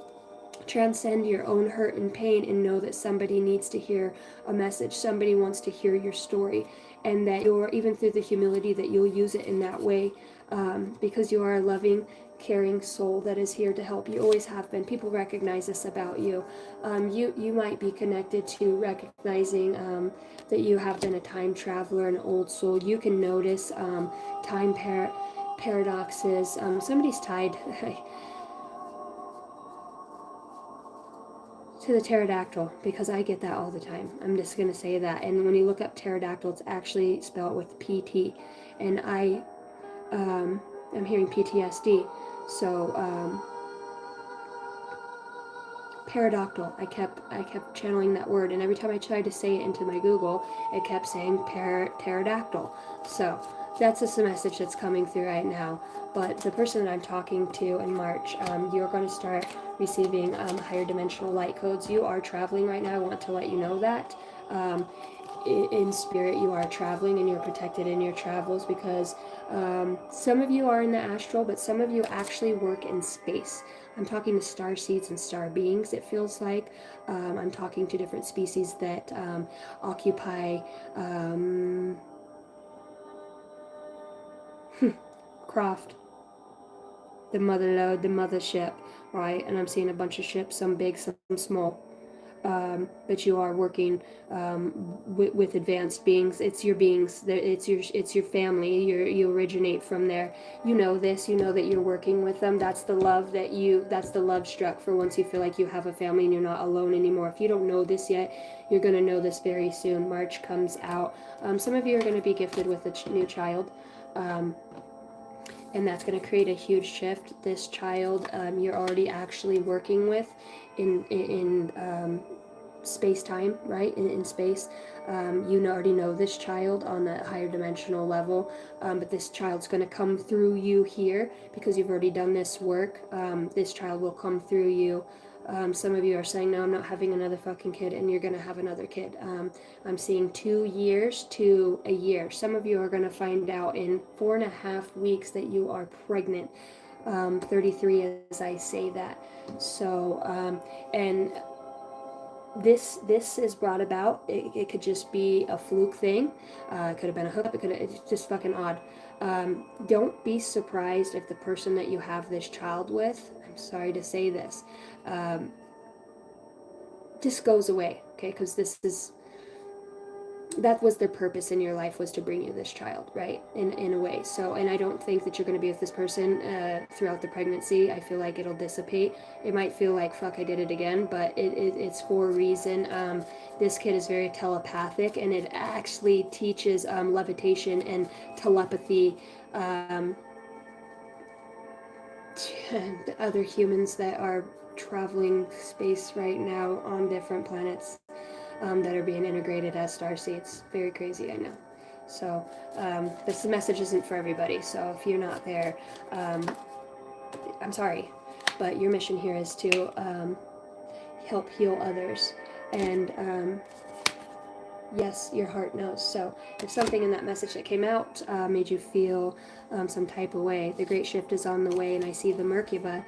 transcend your own hurt and pain, and know that somebody needs to hear a message. Somebody wants to hear your story, and that you're, even through the humility, that you'll use it in that way, because you are a loving, caring soul that is here to help. You always have been. People recognize this about you. You might be connected to recognizing that you have been a time traveler, an old soul. You can notice time paradoxes. Somebody's tied to the pterodactyl, because I get that all the time. I'm just going to say that. And when you look up pterodactyl, it's actually spelled with PT. And I'm hearing PTSD. So pterodactyl. I kept channeling that word, and every time I tried to say it into my Google, it kept saying pterodactyl. So that's just a message that's coming through right now. But the person that I'm talking to in March, you're going to start receiving higher dimensional light codes. You are traveling right now. I want to let you know that. In spirit, you are traveling, and you're protected in your travels, because some of you are in the astral, but some of you actually work in space. I'm talking to star seeds and star beings, it feels like. I'm talking to different species that occupy Croft, the mother lode, the mothership, right? And I'm seeing a bunch of ships, some big, some small. but you are working with advanced beings. It's your beings. It's your family. You originate from there. You know this. You know that you're working with them. That's the love that you. That's the love struck for once you feel like you have a family and you're not alone anymore. If you don't know this yet, you're going to know this very soon. March comes out. Some of you are going to be gifted with a new child. And that's going to create a huge shift. This child you're already actually working with in space-time, right? In space. You already know this child on a higher dimensional level, but this child's going to come through you here because you've already done this work. This child will come through you. Some of you are saying, no, I'm not having another fucking kid, and you're going to have another kid. I'm seeing 2 years to a year. Some of you are going to find out in 4.5 weeks that you are pregnant. 33 as I say that. So, and this is brought about. It could just be a fluke thing. It could have been a hookup. It's just fucking odd. Don't be surprised if the person that you have this child with, I'm sorry to say this, just goes away, okay? Because that was their purpose in your life, was to bring you this child, right? In a way. So, and I don't think that you're going to be with this person throughout the pregnancy. I feel like it'll dissipate. It might feel like, fuck, I did it again, but it's for a reason. This kid is very telepathic, and it actually teaches levitation and telepathy to other humans that are traveling space right now on different planets. That are being integrated as starseeds. Very crazy, I know. So this message isn't for everybody. So if you're not there, I'm sorry, but your mission here is to help heal others. And yes, your heart knows. So if something in that message that came out made you feel some type of way, the great shift is on the way, and I see the Merkaba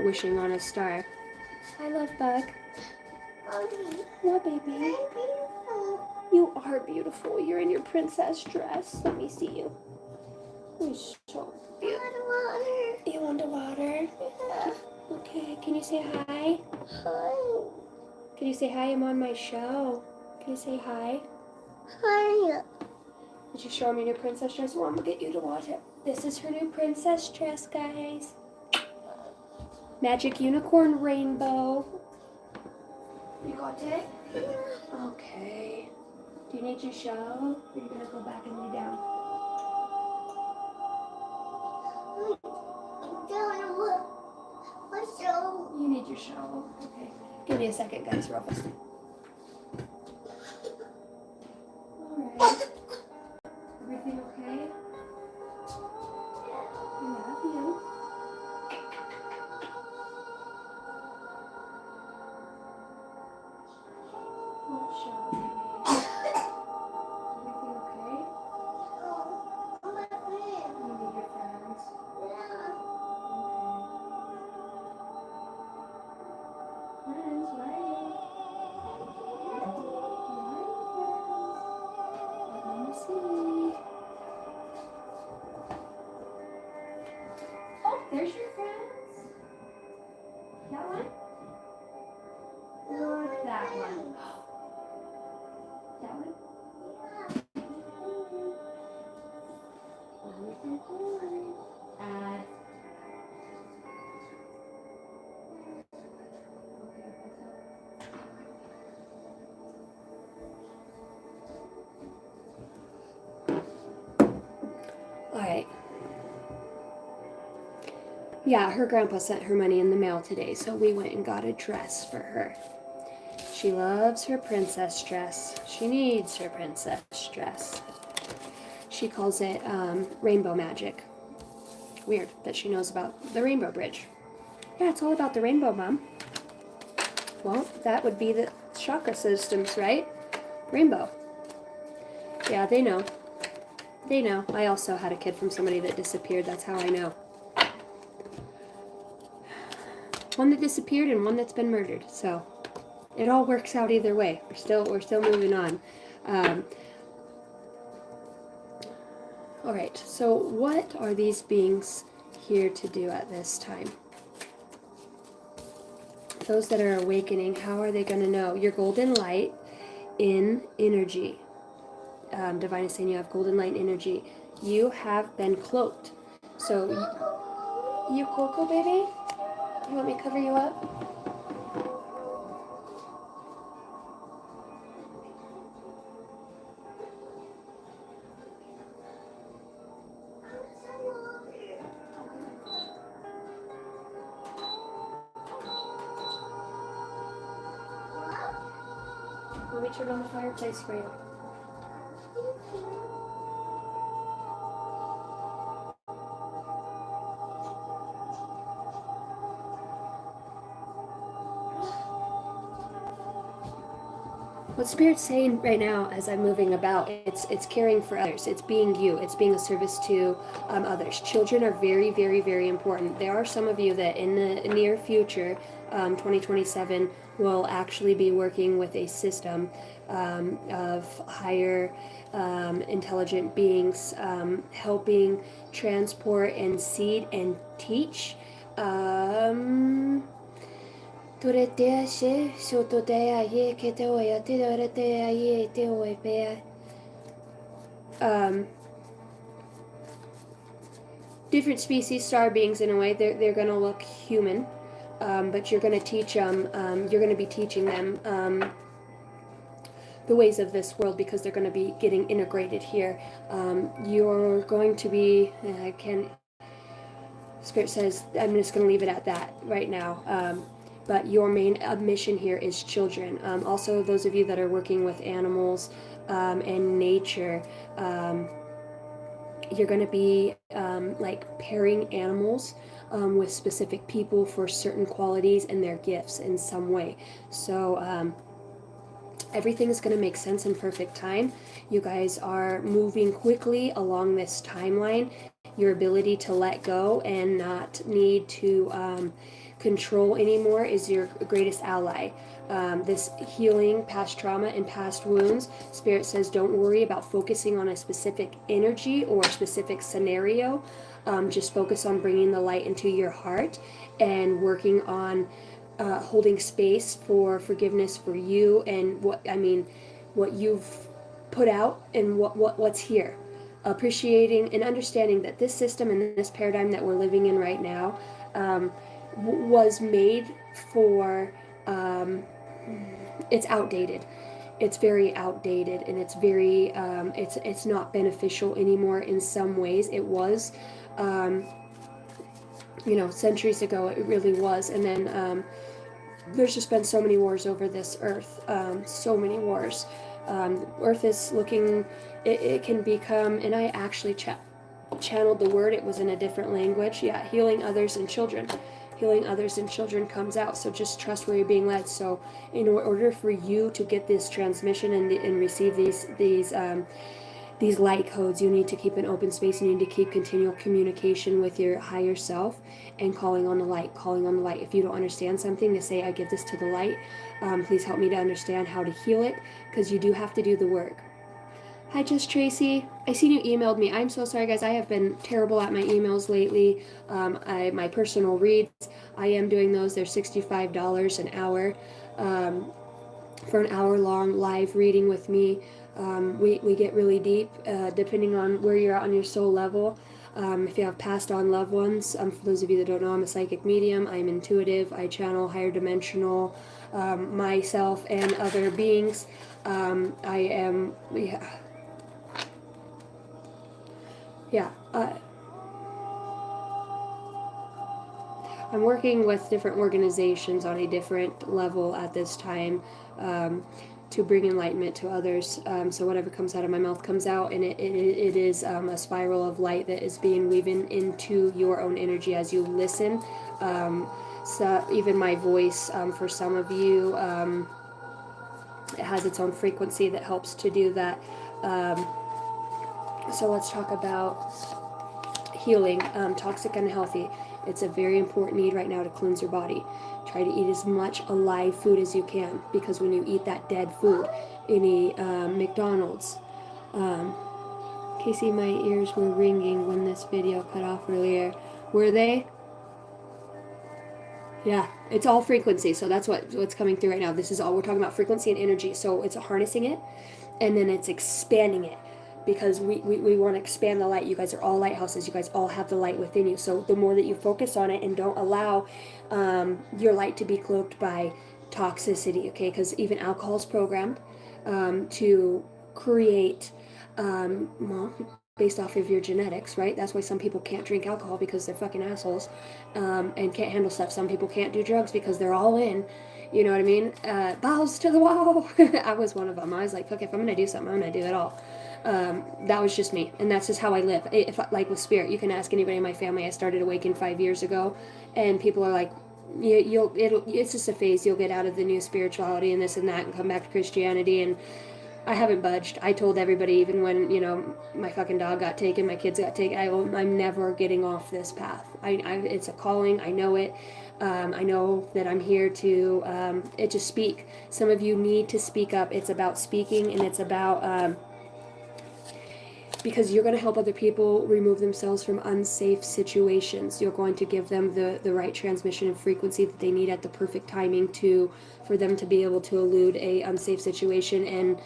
wishing on a star. I love Bug. What, baby? You are beautiful. You're in your princess dress. Let me see you. You're so beautiful. You want the water? Yeah. Okay. Can you say hi? Hi. Can you say hi? I'm on my show. Can you say hi? Hi. Did you show me your princess dress? Well, I'm gonna get you to watch it. This is her new princess dress, guys. Magic unicorn rainbow. You got it? Okay. Do you need your show? Or are you gonna go back and lay down? You need your show. Okay. Give me a second, guys, real fast. Alright. Everything okay? I love you. What show, baby? Everything okay? You need your friends. Okay. Friends, right? Let me see. Oh, there's your friends. That one? Or that one? That one? Add. Alright. Yeah, her grandpa sent her money in the mail today, so we went and got a dress for her. She loves her princess dress. She needs her princess dress. She calls it rainbow magic. Weird that she knows about the rainbow bridge. Yeah, it's all about the rainbow, Mom. Well, that would be the chakra systems, right? Rainbow. Yeah, they know. They know. I also had a kid from somebody that disappeared. That's how I know. One that disappeared and one that's been murdered. So it all works out either way. We're still moving on. All right. So what are these beings here to do at this time? those that are awakening, how are they going to know? Your golden light in energy. Divine is saying you have golden light energy. You have been cloaked. So, you Coco, baby? You want me to cover you up? Let me turn on the fireplace for you. What Spirit's saying right now as I'm moving about, it's caring for others. It's being you. It's being a service to others. Children are very, very, very important. There are some of you that in the near future, 2027, will actually be working with a system of higher intelligent beings helping transport and seed and teach. Different species, star beings in a way, they're going to look human, but you're going to teach them, you're going to be teaching them the ways of this world because they're going to be getting integrated here. You're going to be, Spirit says, I'm just going to leave it at that right now. But your main mission here is children. Also, those of you that are working with animals and nature, you're going to be like pairing animals with specific people for certain qualities and their gifts in some way. So everything is going to make sense in perfect time. You guys are moving quickly along this timeline. Your ability to let go and not need to control anymore is your greatest ally. This healing past trauma and past wounds, Spirit says don't worry about focusing on a specific energy or a specific scenario. Just focus on bringing the light into your heart and working on holding space for forgiveness for you and what you've put out and what's here. Appreciating and understanding that this system and this paradigm that we're living in right now was made for, it's outdated. It's very outdated, and it's very, it's not beneficial anymore in some ways. It was, centuries ago it really was, and then there's just been so many wars over this earth, so many wars. Earth is looking, it can become, and I actually channeled the word, it was in a different language. Yeah, healing others and children. Healing others and children comes out, so just trust where you're being led. So in order for you to get this transmission and receive these light codes, you need to keep an open space. You need to keep continual communication with your higher self and calling on the light. If you don't understand something, to say, I give this to the light. Please help me to understand how to heal it, because you do have to do the work. Hi, Just Tracy. I seen you emailed me. I'm so sorry, guys. I have been terrible at my emails lately. My personal reads, I am doing those. They're $65 an hour for an hour-long live reading with me. We get really deep, depending on where you're at on your soul level. If you have passed on loved ones, for those of you that don't know, I'm a psychic medium. I'm intuitive. I channel higher dimensional myself and other beings. I am, I'm working with different organizations on a different level at this time to bring enlightenment to others. So whatever comes out of my mouth comes out, and it is a spiral of light that is being woven into your own energy as you listen. So even my voice, for some of you, it has its own frequency that helps to do that. So let's talk about healing, toxic and healthy. It's a very important need right now to cleanse your body. Try to eat as much alive food as you can, because when you eat that dead food, any McDonald's. Casey, my ears were ringing when this video cut off earlier. Were they? Yeah, it's all frequency. So that's what's coming through right now. This is all we're talking about, frequency and energy. So it's harnessing it, and then it's expanding it, because we want to expand the light. You guys are all lighthouses. You guys all have the light within you. So the more that you focus on it and don't allow your light to be cloaked by toxicity, okay? Because even alcohol is programmed to create, well, based off of your genetics, right? That's why some people can't drink alcohol, because they're fucking assholes, and can't handle stuff. Some people can't do drugs because they're all in. You know what I mean? Balls to the wall. I was one of them. I was like, fuck, if I'm gonna do something, I'm gonna do it all. That was just me, and that's just how I live. If like with spirit, you can ask anybody in my family. I started Awaken 5 years ago, and people are like, it's just a phase. You'll get out of the new spirituality and this and that, and come back to Christianity. And I haven't budged. I told everybody, even when, my fucking dog got taken, my kids got taken, I'm never getting off this path. It's a calling. I know it. I know that I'm here to speak. Some of you need to speak up. It's about speaking, and it's about because you're going to help other people remove themselves from unsafe situations. You're going to give them the right transmission and frequency that they need at the perfect timing for them to be able to elude a unsafe situation and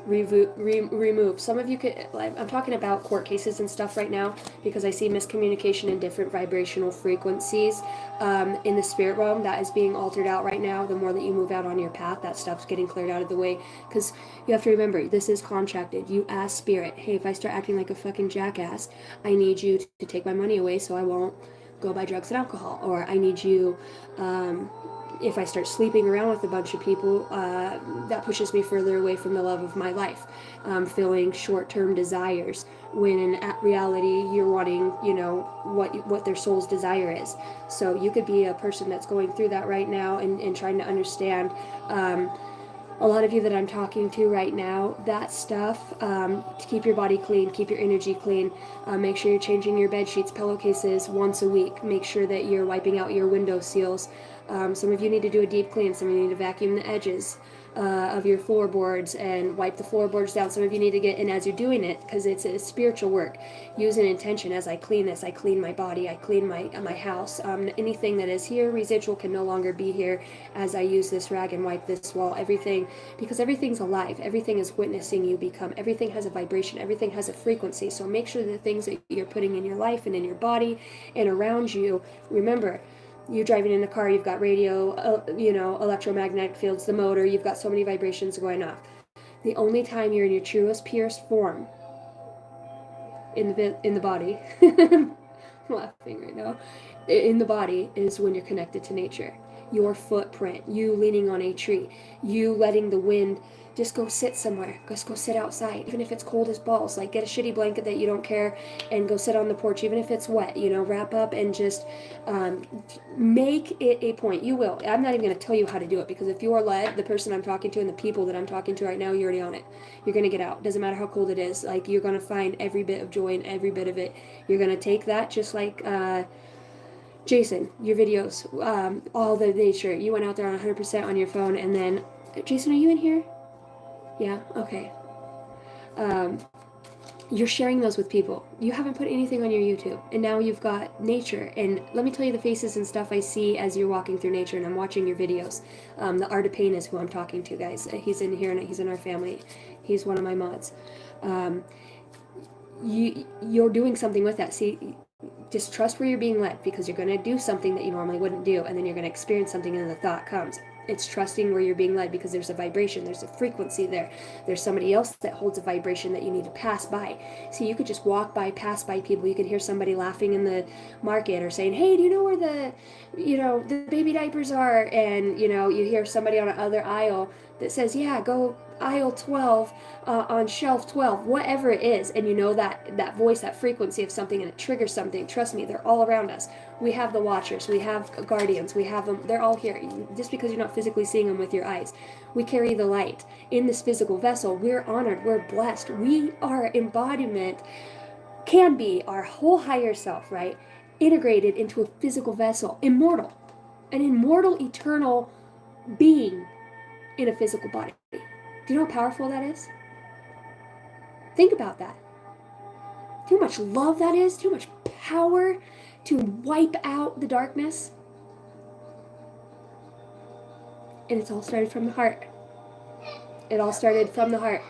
remove. Some of you could, I'm talking about court cases and stuff right now, because I see miscommunication in different vibrational frequencies in the spirit realm that is being altered out right now. The more that you move out on your path, that stuff's getting cleared out of the way, because you have to remember, this is contracted. You ask spirit, hey, if I start acting like a fucking jackass, I need you to take my money away so I won't go buy drugs and alcohol, or I need you, if I start sleeping around with a bunch of people, that pushes me further away from the love of my life, filling short-term desires, when in reality you're wanting, what their soul's desire is. So you could be a person that's going through that right now, and trying to understand, a lot of you that I'm talking to right now, that stuff, to keep your body clean, keep your energy clean, make sure you're changing your bed sheets, pillowcases once a week, make sure that you're wiping out your window seals. Some of you need to do a deep clean. Some of you need to vacuum the edges of your floorboards and wipe the floorboards down. Some of you need to get, and as you're doing it, because it's a spiritual work, use an intention. As I clean this, I clean my body, I clean my house. Anything that is here, residual, can no longer be here as I use this rag and wipe this wall. Everything, because everything's alive. Everything is witnessing you become. Everything has a vibration. Everything has a frequency. So make sure the things that you're putting in your life and in your body and around you, remember, you're driving in a car, you've got radio, electromagnetic fields, the motor, you've got so many vibrations going off. The only time you're in your truest, purest form in the body, I'm laughing right now, in the body, is when you're connected to nature. Your footprint, you leaning on a tree, you letting the wind, just go sit somewhere, just go sit outside, even if it's cold as balls. Like, get a shitty blanket that you don't care and go sit on the porch, even if it's wet, wrap up and just make it a point. You will. I'm not even going to tell you how to do it, because if you are led, the person I'm talking to and the people that I'm talking to right now, you're already on it. You're going to get out. Doesn't matter how cold it is. Like, you're going to find every bit of joy in every bit of it. You're going to take that, just like Jason, your videos, all the nature. You went out there on 100% on your phone, and then, Jason, are you in here? Yeah? Okay. You're sharing those with people. You haven't put anything on your YouTube, and now you've got nature. And let me tell you the faces and stuff I see as you're walking through nature, and I'm watching your videos. The Art of Pain is who I'm talking to, guys. He's in here, and he's in our family. He's one of my mods. You're doing something with that. See, just trust where you're being led, because you're going to do something that you normally wouldn't do, and then you're going to experience something, and then the thought comes. It's trusting where you're being led, because there's a vibration, there's a frequency there. There's somebody else that holds a vibration that you need to pass by. See, you could just walk by, pass by people. You could hear somebody laughing in the market, or saying, hey, do you know where the baby diapers are? And, you hear somebody on another aisle that says, yeah, go aisle 12, on shelf 12, whatever it is. And that voice, that frequency of something, and it triggers something. Trust me, they're all around us. We have the watchers, we have guardians, we have them, they're all here. Just because you're not physically seeing them with your eyes, we carry the light in this physical vessel. We're honored, we're blessed. We are embodiment, can be our whole higher self, right? Integrated into a physical vessel, immortal, an immortal, eternal being in a physical body. Do you know how powerful that is? Think about that. Do you know how much love that is? Do you know how much power to wipe out the darkness. And it's all started from the heart. It all started from the heart.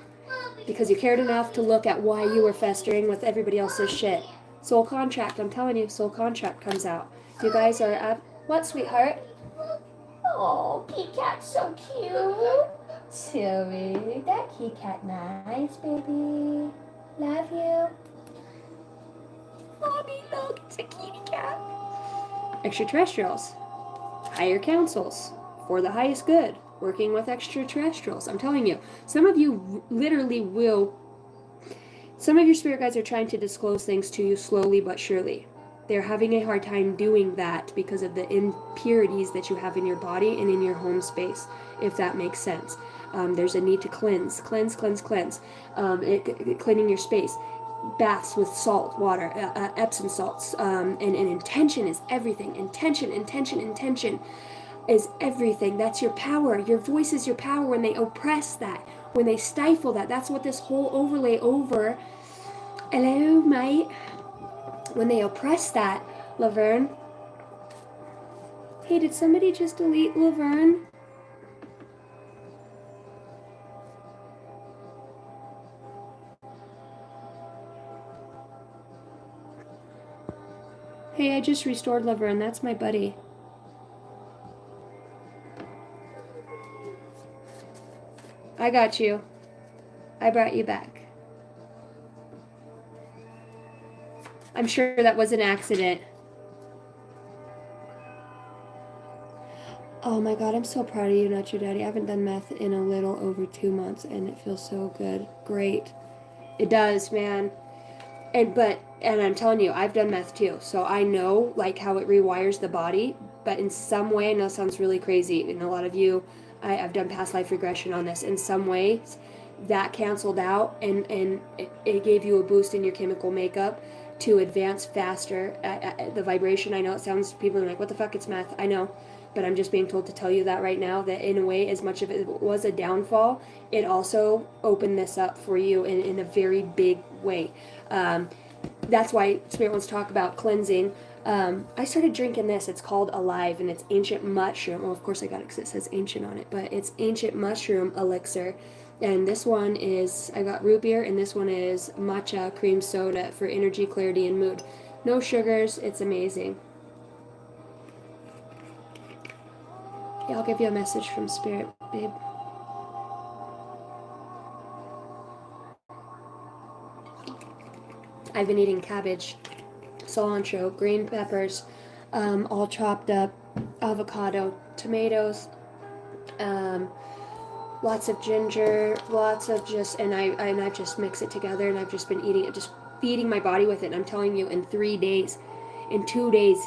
Because you cared enough to look at why you were festering with everybody else's shit. Soul contract, I'm telling you, soul contract comes out. You guys are up. What, sweetheart? Oh, Kit Kat's so cute. Silly. That Kit Kat nice, baby. Love you. Mommy, look, it's a kitty cat. Extraterrestrials. Higher councils. For the highest good. Working with extraterrestrials. I'm telling you, some of you literally will. Some of your spirit guides are trying to disclose things to you slowly but surely. They're having a hard time doing that because of the impurities that you have in your body and in your home space, if that makes sense. There's a need to cleanse. Cleaning your space. Baths with salt water, Epsom salts. And intention is everything. Intention is everything. That's your power. Your voice is your power. When they oppress that, when they stifle that, that's what this whole overlay over. Hello, mate. When they oppress that, Laverne. Hey, did somebody just delete Laverne? Hey, I just restored Laverne. That's my buddy. I got you. I brought you back. I'm sure that was an accident. Oh my god, I'm so proud of you, not your daddy. I haven't done meth in a little over 2 months, and it feels so good. Great. It does, man. And I'm telling you, I've done meth too, so I know like how it rewires the body. But in some way, I know it sounds really crazy, and a lot of you, I've done past life regression on this. In some ways, that canceled out, and it gave you a boost in your chemical makeup to advance faster. The vibration, I know it sounds, people are like, what the fuck, it's meth. I know, but I'm just being told to tell you that right now, that in a way, as much of it was a downfall, it also opened this up for you in a very big way. That's why Spirit wants to talk about cleansing. I started drinking this. It's called Alive, and it's ancient mushroom. Well, of course I got it because it says ancient on it, but it's ancient mushroom elixir. And this one is, I got root beer, and this one is matcha cream soda for energy, clarity, and mood. No sugars. It's amazing. Yeah, I'll give you a message from Spirit, babe. I've been eating cabbage, cilantro, green peppers, all chopped up, avocado, tomatoes, lots of ginger, lots of just, and I just mix it together, and I've just been eating it, just feeding my body with it. And I'm telling you, in 3 days, in 2 days,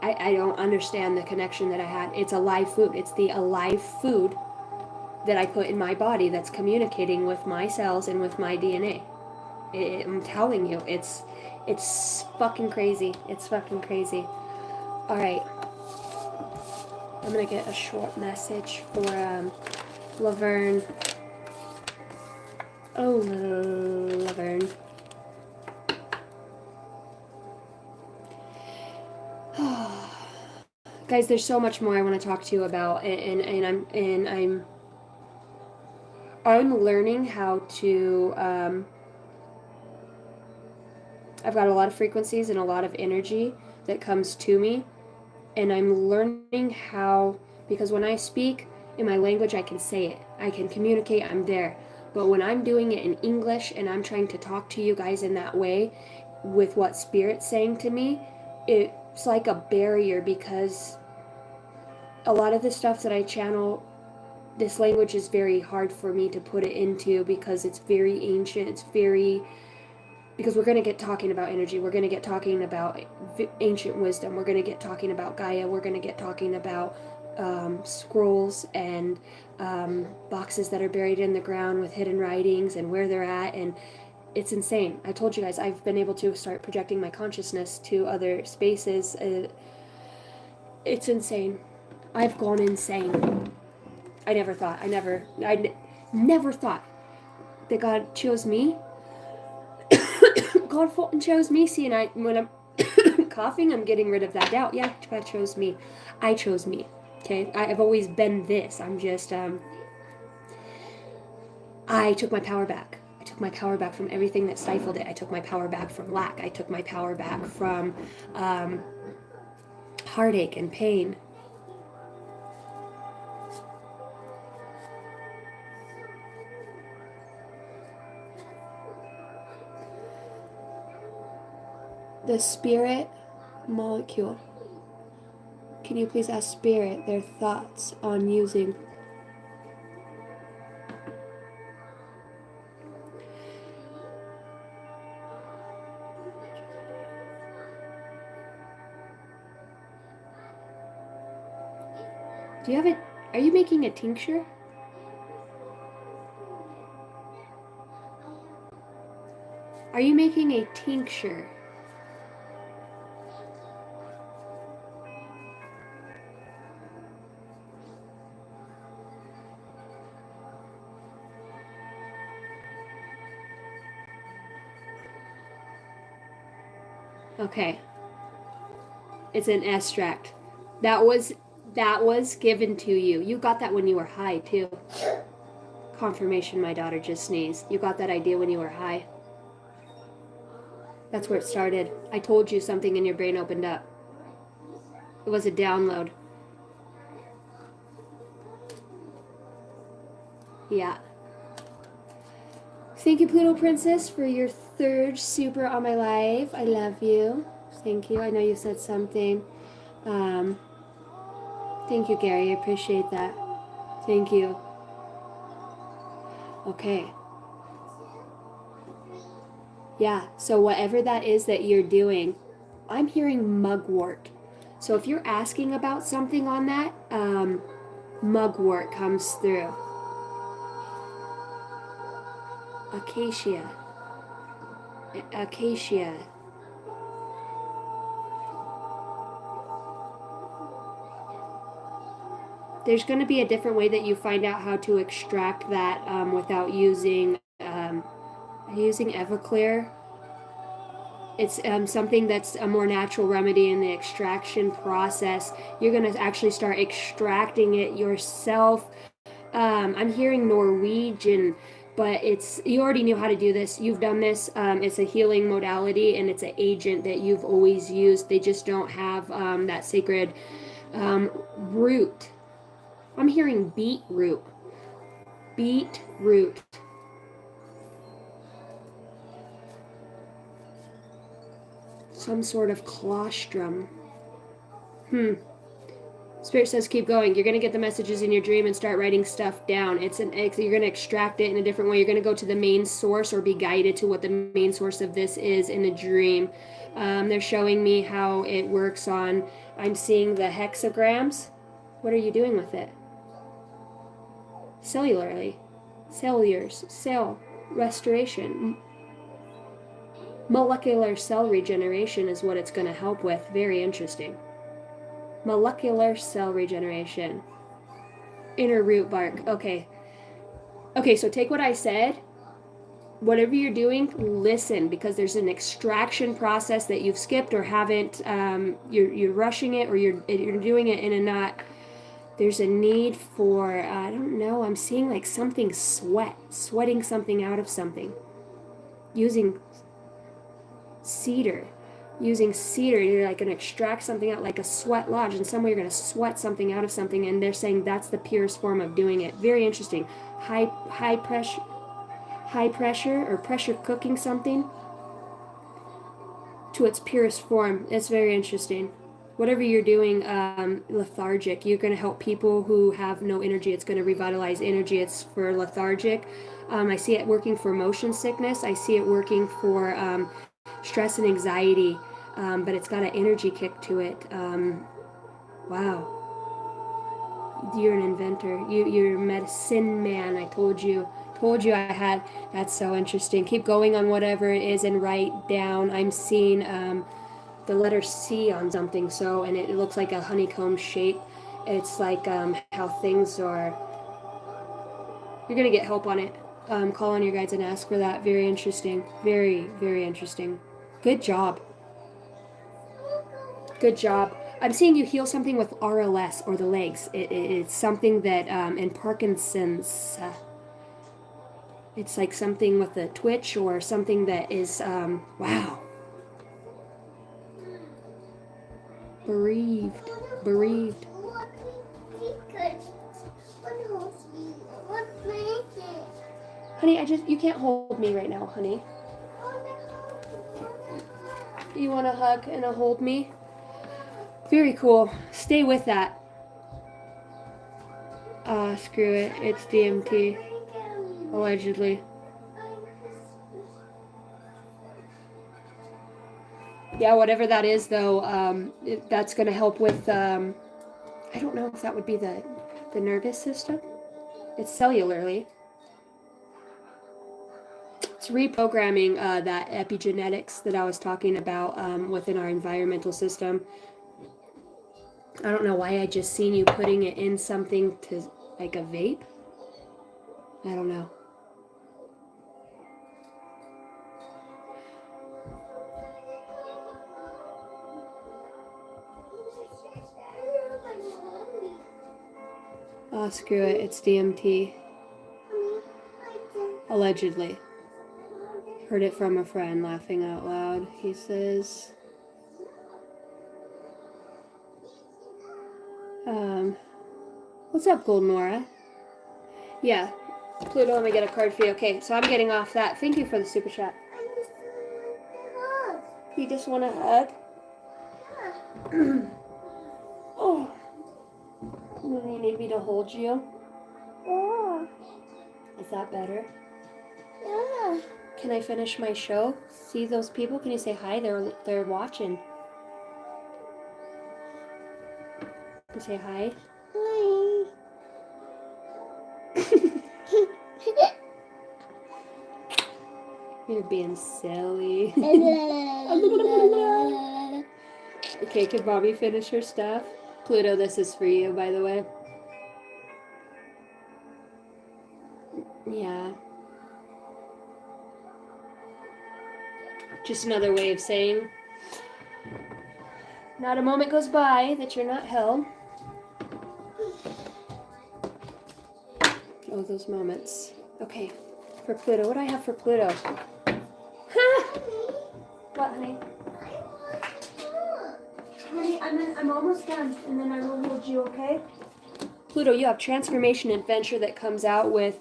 I don't understand the connection that I had. It's alive food. It's the alive food that I put in my body that's communicating with my cells and with my DNA. I'm telling you, it's fucking crazy. It's fucking crazy. All right. I'm going to get a short message for Laverne. Oh, Laverne. Guys, there's so much more I want to talk to you about, and I'm learning how to I've got a lot of frequencies and a lot of energy that comes to me, and I'm learning how, because when I speak in my language, I can say it, I can communicate, I'm there. But when I'm doing it in English and I'm trying to talk to you guys in that way with what Spirit's saying to me, it's like a barrier, because a lot of the stuff that I channel, this language is very hard for me to put it into, because it's very ancient. It's very, because we're going to get talking about energy. We're going to get talking about ancient wisdom. We're going to get talking about Gaia. We're going to get talking about scrolls and boxes that are buried in the ground with hidden writings and where they're at. And it's insane. I told you guys, I've been able to start projecting my consciousness to other spaces. It's insane. I've gone insane. I never thought that God chose me. God chose me. See, and when I'm coughing, I'm getting rid of that doubt. Yeah, God chose me. I chose me. Okay, I've always been this. I'm just, I took my power back. I took my power back from everything that stifled it. I took my power back from lack. I took my power back from heartache and pain. The spirit molecule. Can you please ask spirit their thoughts on using? Do you have it? Are you making a tincture? Are you making a tincture? Okay. It's an extract. That was given to you. You got that when you were high too. Confirmation, my daughter just sneezed. You got that idea when you were high. That's where it started. I told you something in your brain opened up. It was a download. Yeah. Thank you, Pluto Princess, for your 3rd super on my live. I love you. Thank you. I know you said something. Thank you, Gary. I appreciate that. Thank you. Okay. Yeah, so whatever that is that you're doing, I'm hearing mugwort. So if you're asking about something on that, mugwort comes through. Acacia. Acacia. There's going to be a different way that you find out how to extract that without using Everclear. It's something that's a more natural remedy in the extraction process. You're going to actually start extracting it yourself. I'm hearing Norwegian, but you already knew how to do this. You've done this. It's a healing modality, and it's an agent that you've always used. They just don't have that sacred root. I'm hearing beetroot. Beetroot. Some sort of colostrum. Spirit says keep going. You're going to get the messages in your dream and start writing stuff down. You're going to extract it in a different way. You're going to go to the main source or be guided to what the main source of this is in a dream. They're showing me how it works on, I'm seeing the hexagrams. What are you doing with it? Cellularly. Cell restoration. Molecular cell regeneration is what it's going to help with. Very interesting. Molecular cell regeneration. Inner root bark. Okay, so take what I said. Whatever you're doing, listen, because there's an extraction process that you've skipped or haven't. You're rushing it, or you're doing it in a not. There's a need for, I don't know, I'm seeing like something sweating something out of something. Using cedar, you're like going to extract something out like a sweat lodge. In some way, you're going to sweat something out of something, and they're saying that's the purest form of doing it. Very interesting. High pressure or pressure cooking something to its purest form. It's very interesting. Whatever you're doing, lethargic, you're going to help people who have no energy. It's going to revitalize energy. It's for lethargic. I see it working for motion sickness. I see it working for stress and anxiety, but it's got an energy kick to it. Wow. You're an inventor. You're a medicine man. I told you I had. That's so interesting. Keep going on whatever it is and write down. I'm seeing the letter C on something, and it looks like a honeycomb shape. It's like how things are. You're gonna get help on it. Call on your guides and ask for that. Very interesting. Very, very interesting. Good job. Good job. I'm seeing you heal something with RLS or the legs. It's something that in Parkinson's, it's like something with a twitch or something that is, wow. Bereaved. Bereaved. Honey, you can't hold me right now, honey. You want a hug and a hold me? Very cool. Stay with that. Screw it. It's DMT. Allegedly. Yeah, whatever that is, though, that's going to help with, I don't know if that would be the nervous system. It's cellularly. It's reprogramming that epigenetics that I was talking about within our environmental system. I don't know why I just seen you putting it in something to, like a vape. I don't know. Oh, screw it. It's DMT. Allegedly. Heard it from a friend laughing out loud. He says, what's up, Gold Nora? Yeah, Pluto, let me get a card for you. Okay, so I'm getting off that. Thank you for the super chat. You just want a hug? Oh. You need me to hold you? Yeah. Is that better? Yeah. Can I finish my show? See those people? Can you say hi? They're watching. Can you say hi? Hi. You're being silly. Okay, can Bobby finish her stuff? Pluto, this is for you, by the way. Yeah. Just another way of saying, not a moment goes by that you're not held. Oh, those moments. Okay, for Pluto. What do I have for Pluto? Ha! What, honey? Honey, I'm almost done, and then I will hold you, okay? Pluto, you have transformation adventure that comes out with...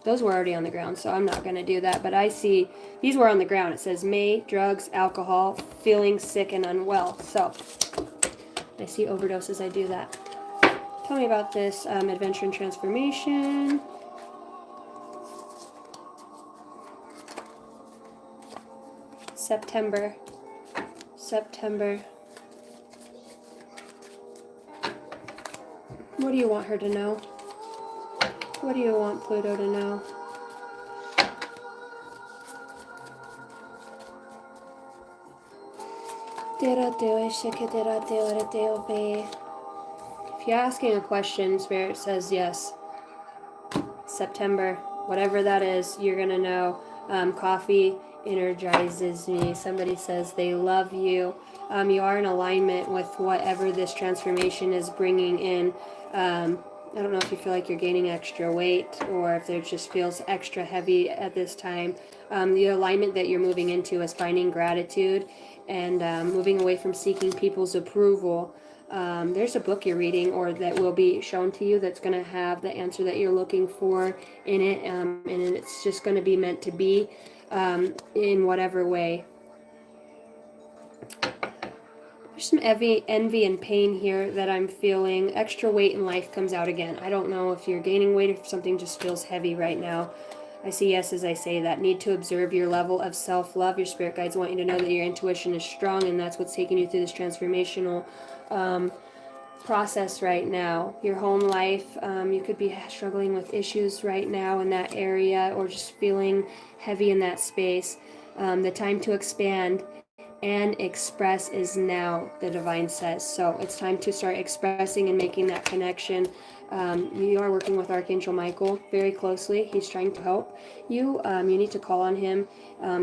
Those were already on the ground, so I'm not going to do that. But I see, these were on the ground. It says May, drugs, alcohol, feeling sick and unwell. So, I see overdoses, I do that. Tell me about this adventure and transformation. September. What do you want her to know? What do you want Pluto to know? If you're asking a question, Spirit says yes. September, whatever that is, you're going to know. Coffee energizes me. Somebody says they love you. You are in alignment with whatever this transformation is bringing in. I don't know if you feel like you're gaining extra weight or if it just feels extra heavy at this time. The alignment that you're moving into is finding gratitude and moving away from seeking people's approval. There's a book you're reading or that will be shown to you that's going to have the answer that you're looking for in it, and it's just going to be meant to be in whatever way. There's some envy and pain here that I'm feeling. Extra weight in life comes out again. I don't know if you're gaining weight or if something just feels heavy right now. I see yes as I say that. Need to observe your level of self-love. Your spirit guides want you to know that your intuition is strong, and that's what's taking you through this transformational process right now. Your home life, you could be struggling with issues right now in that area or just feeling heavy in that space. The time to expand and express is now, the divine says. So it's time to start expressing and making that connection. You are working with Archangel Michael very closely. He's trying to help you. You need to call on him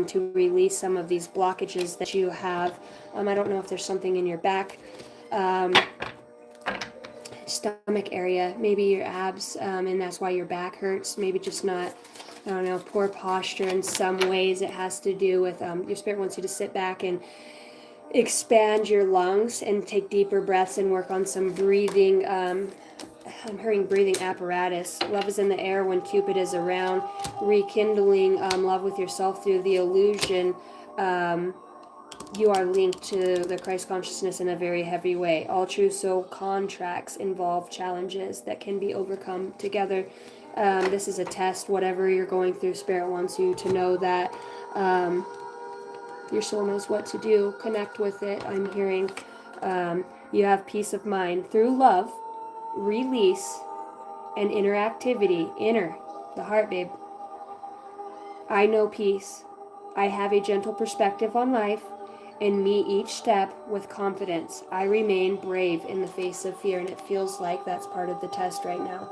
to release some of these blockages that you have. I don't know if there's something in your back, stomach area, maybe your abs, and that's why your back hurts. Maybe just not, I don't know, poor posture in some ways. It has to do with your spirit wants you to sit back and expand your lungs and take deeper breaths and work on some breathing. I'm hearing breathing apparatus. Love is in the air when Cupid is around. Rekindling love with yourself through the illusion. You are linked to the Christ consciousness in a very heavy way. All true soul contracts involve challenges that can be overcome together. This is a test. Whatever you're going through, Spirit wants you to know that your soul knows what to do. Connect with it. I'm hearing you have peace of mind through love, release, and interactivity. Inner, the heart, babe. I know peace. I have a gentle perspective on life and meet each step with confidence. I remain brave in the face of fear, and it feels like that's part of the test right now.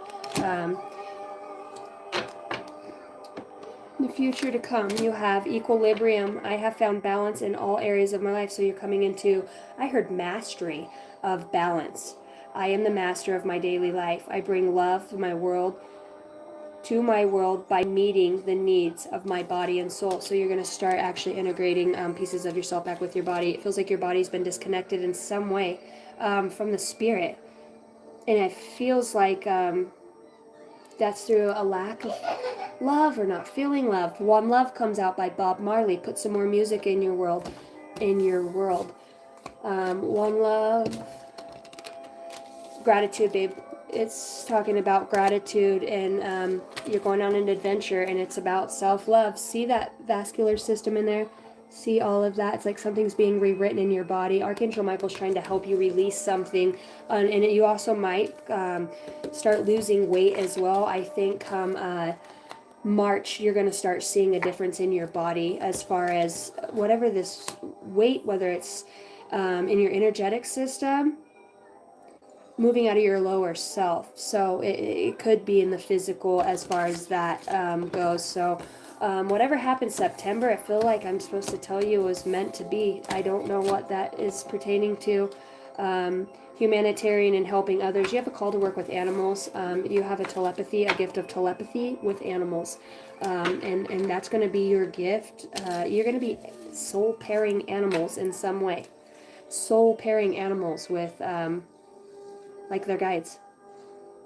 The future to come, you have equilibrium. I have found balance in all areas of my life. So you're coming into, I heard mastery of balance. I am the master of my daily life. I bring love to my world by meeting the needs of my body and soul. So you're going to start actually integrating pieces of yourself back with your body. It feels like your body's been disconnected in some way from the spirit. And it feels like that's through a lack of love or not feeling loved. One Love comes out by Bob Marley. Put some more music in your world. One Love. Gratitude, babe. It's talking about gratitude, and you're going on an adventure, and it's about self-love. See that vascular system in there? See all of that? It's like something's being rewritten in your body. Archangel Michael's trying to help you release something, and you also might start losing weight as well. I think come March, you're going to start seeing a difference in your body as far as whatever this weight, whether it's in your energetic system, moving out of your lower self. So it could be in the physical as far as that goes. So whatever happens September, I feel like I'm supposed to tell you was meant to be. I don't know what that is pertaining to. Humanitarian and helping others. You have a call to work with animals. You have a gift of telepathy with animals. And that's going to be your gift. You're going to be soul pairing animals in some way. Soul pairing animals with like their guides.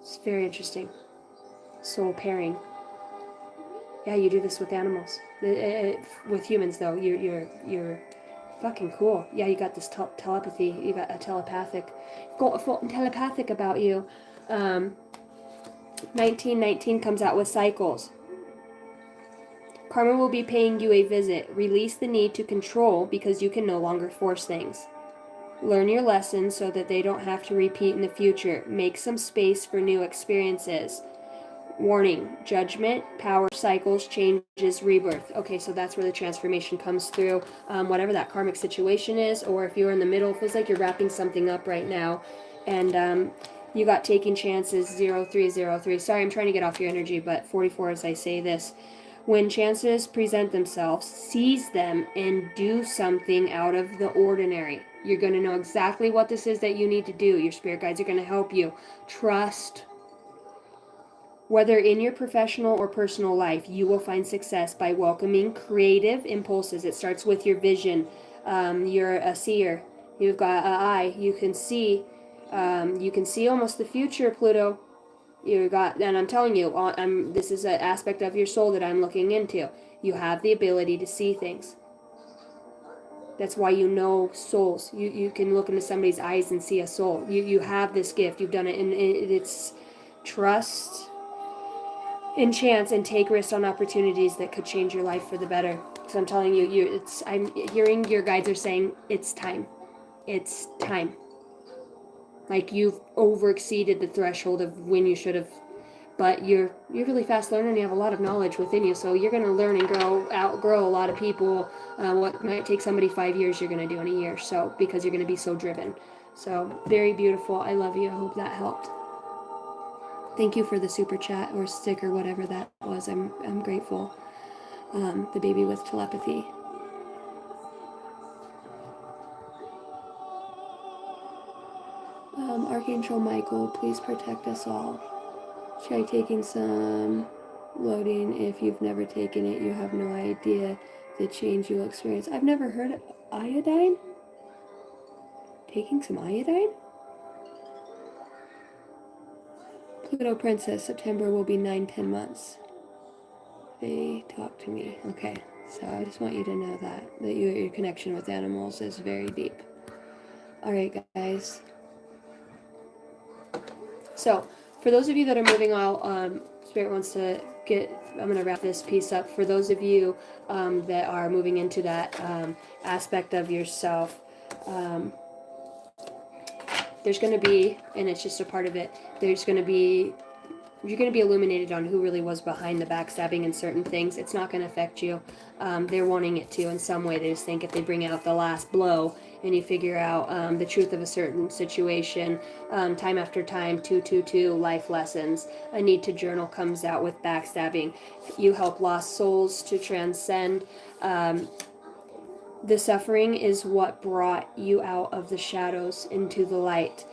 It's very interesting. Soul pairing. Yeah, you do this with animals. With humans, though, you're fucking cool. Yeah, you got this telepathy. You got a telepathic about you. 1919 comes out with cycles. Karma will be paying you a visit. Release the need to control because you can no longer force things. Learn your lessons so that they don't have to repeat in the future. Make some space for new experiences. Warning, judgment, power cycles, changes, rebirth. Okay, so that's where the transformation comes through. Whatever that karmic situation is, or if you're in the middle, it feels like you're wrapping something up right now. And you got taking chances, 0303. Sorry, I'm trying to get off your energy, but 44 as I say this. When chances present themselves, seize them and do something out of the ordinary. You're going to know exactly what this is that you need to do. Your spirit guides are going to help you. Trust. Whether in your professional or personal life, you will find success by welcoming creative impulses. It starts with your vision. You're a seer. You've got an eye. You can see almost the future, Pluto. And I'm telling you, this is an aspect of your soul that I'm looking into. You have the ability to see things. That's why you know souls. You can look into somebody's eyes and see a soul. You have this gift. You've done it, and it's trust and chance, and take risks on opportunities that could change your life for the better. So I'm telling you, I'm hearing your guides are saying it's time. It's time. Like you've over exceeded the threshold of when you should have but you're really fast learner and you have a lot of knowledge within you, so you're going to learn and outgrow a lot of people. What might take somebody 5 years, you're going to do in a year, so because you're going to be so driven. So very beautiful. I love you. I hope that helped. Thank you for the super chat or sticker, whatever that was. I'm grateful. The baby with telepathy. Archangel Michael, please protect us all. Try taking some loading. If you've never taken it, you have no idea the change you'll experience. I've never heard of iodine. Taking some iodine? Pluto Princess, September will be 9-10 months. They talk to me. Okay, so I just want you to know that your connection with animals is very deep. All right, guys. So, for those of you that are moving out, Spirit wants to get, I'm going to wrap this piece up. For those of you that are moving into that aspect of yourself, there's going to be, and it's just a part of it, you're going to be illuminated on who really was behind the backstabbing and certain things. It's not going to affect you. They're wanting it to in some way. They just think if they bring out the last blow and you figure out the truth of a certain situation, time after time, 222 life lessons. A need to journal comes out with backstabbing. You help lost souls to transcend. The suffering is what brought you out of the shadows into the light.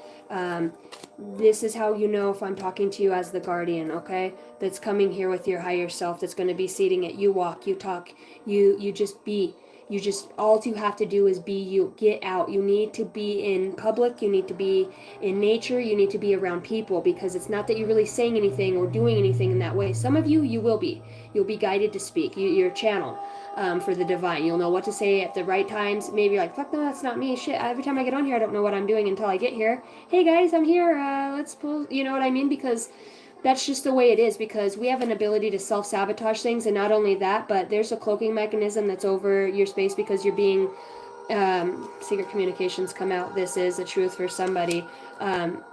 This is how you know if I'm talking to you as the guardian, okay? That's coming here with your higher self, that's going to be seating it. You walk, you talk, you just be. You just, all you have to do is be you. Get out. You need to be in public. You need to be in nature. You need to be around people, because it's not that you're really saying anything or doing anything in that way. Some of you, you will be. You'll be guided to speak. You're a channel for the divine. You'll know what to say at the right times. Maybe you're like, fuck no, that's not me. Shit, every time I get on here, I don't know what I'm doing until I get here. Hey guys, I'm here. Let's pull, you know what I mean? Because that's just the way it is, because we have an ability to self-sabotage things. And not only that, but there's a cloaking mechanism that's over your space because you're being secret communications come out. This is a truth for somebody,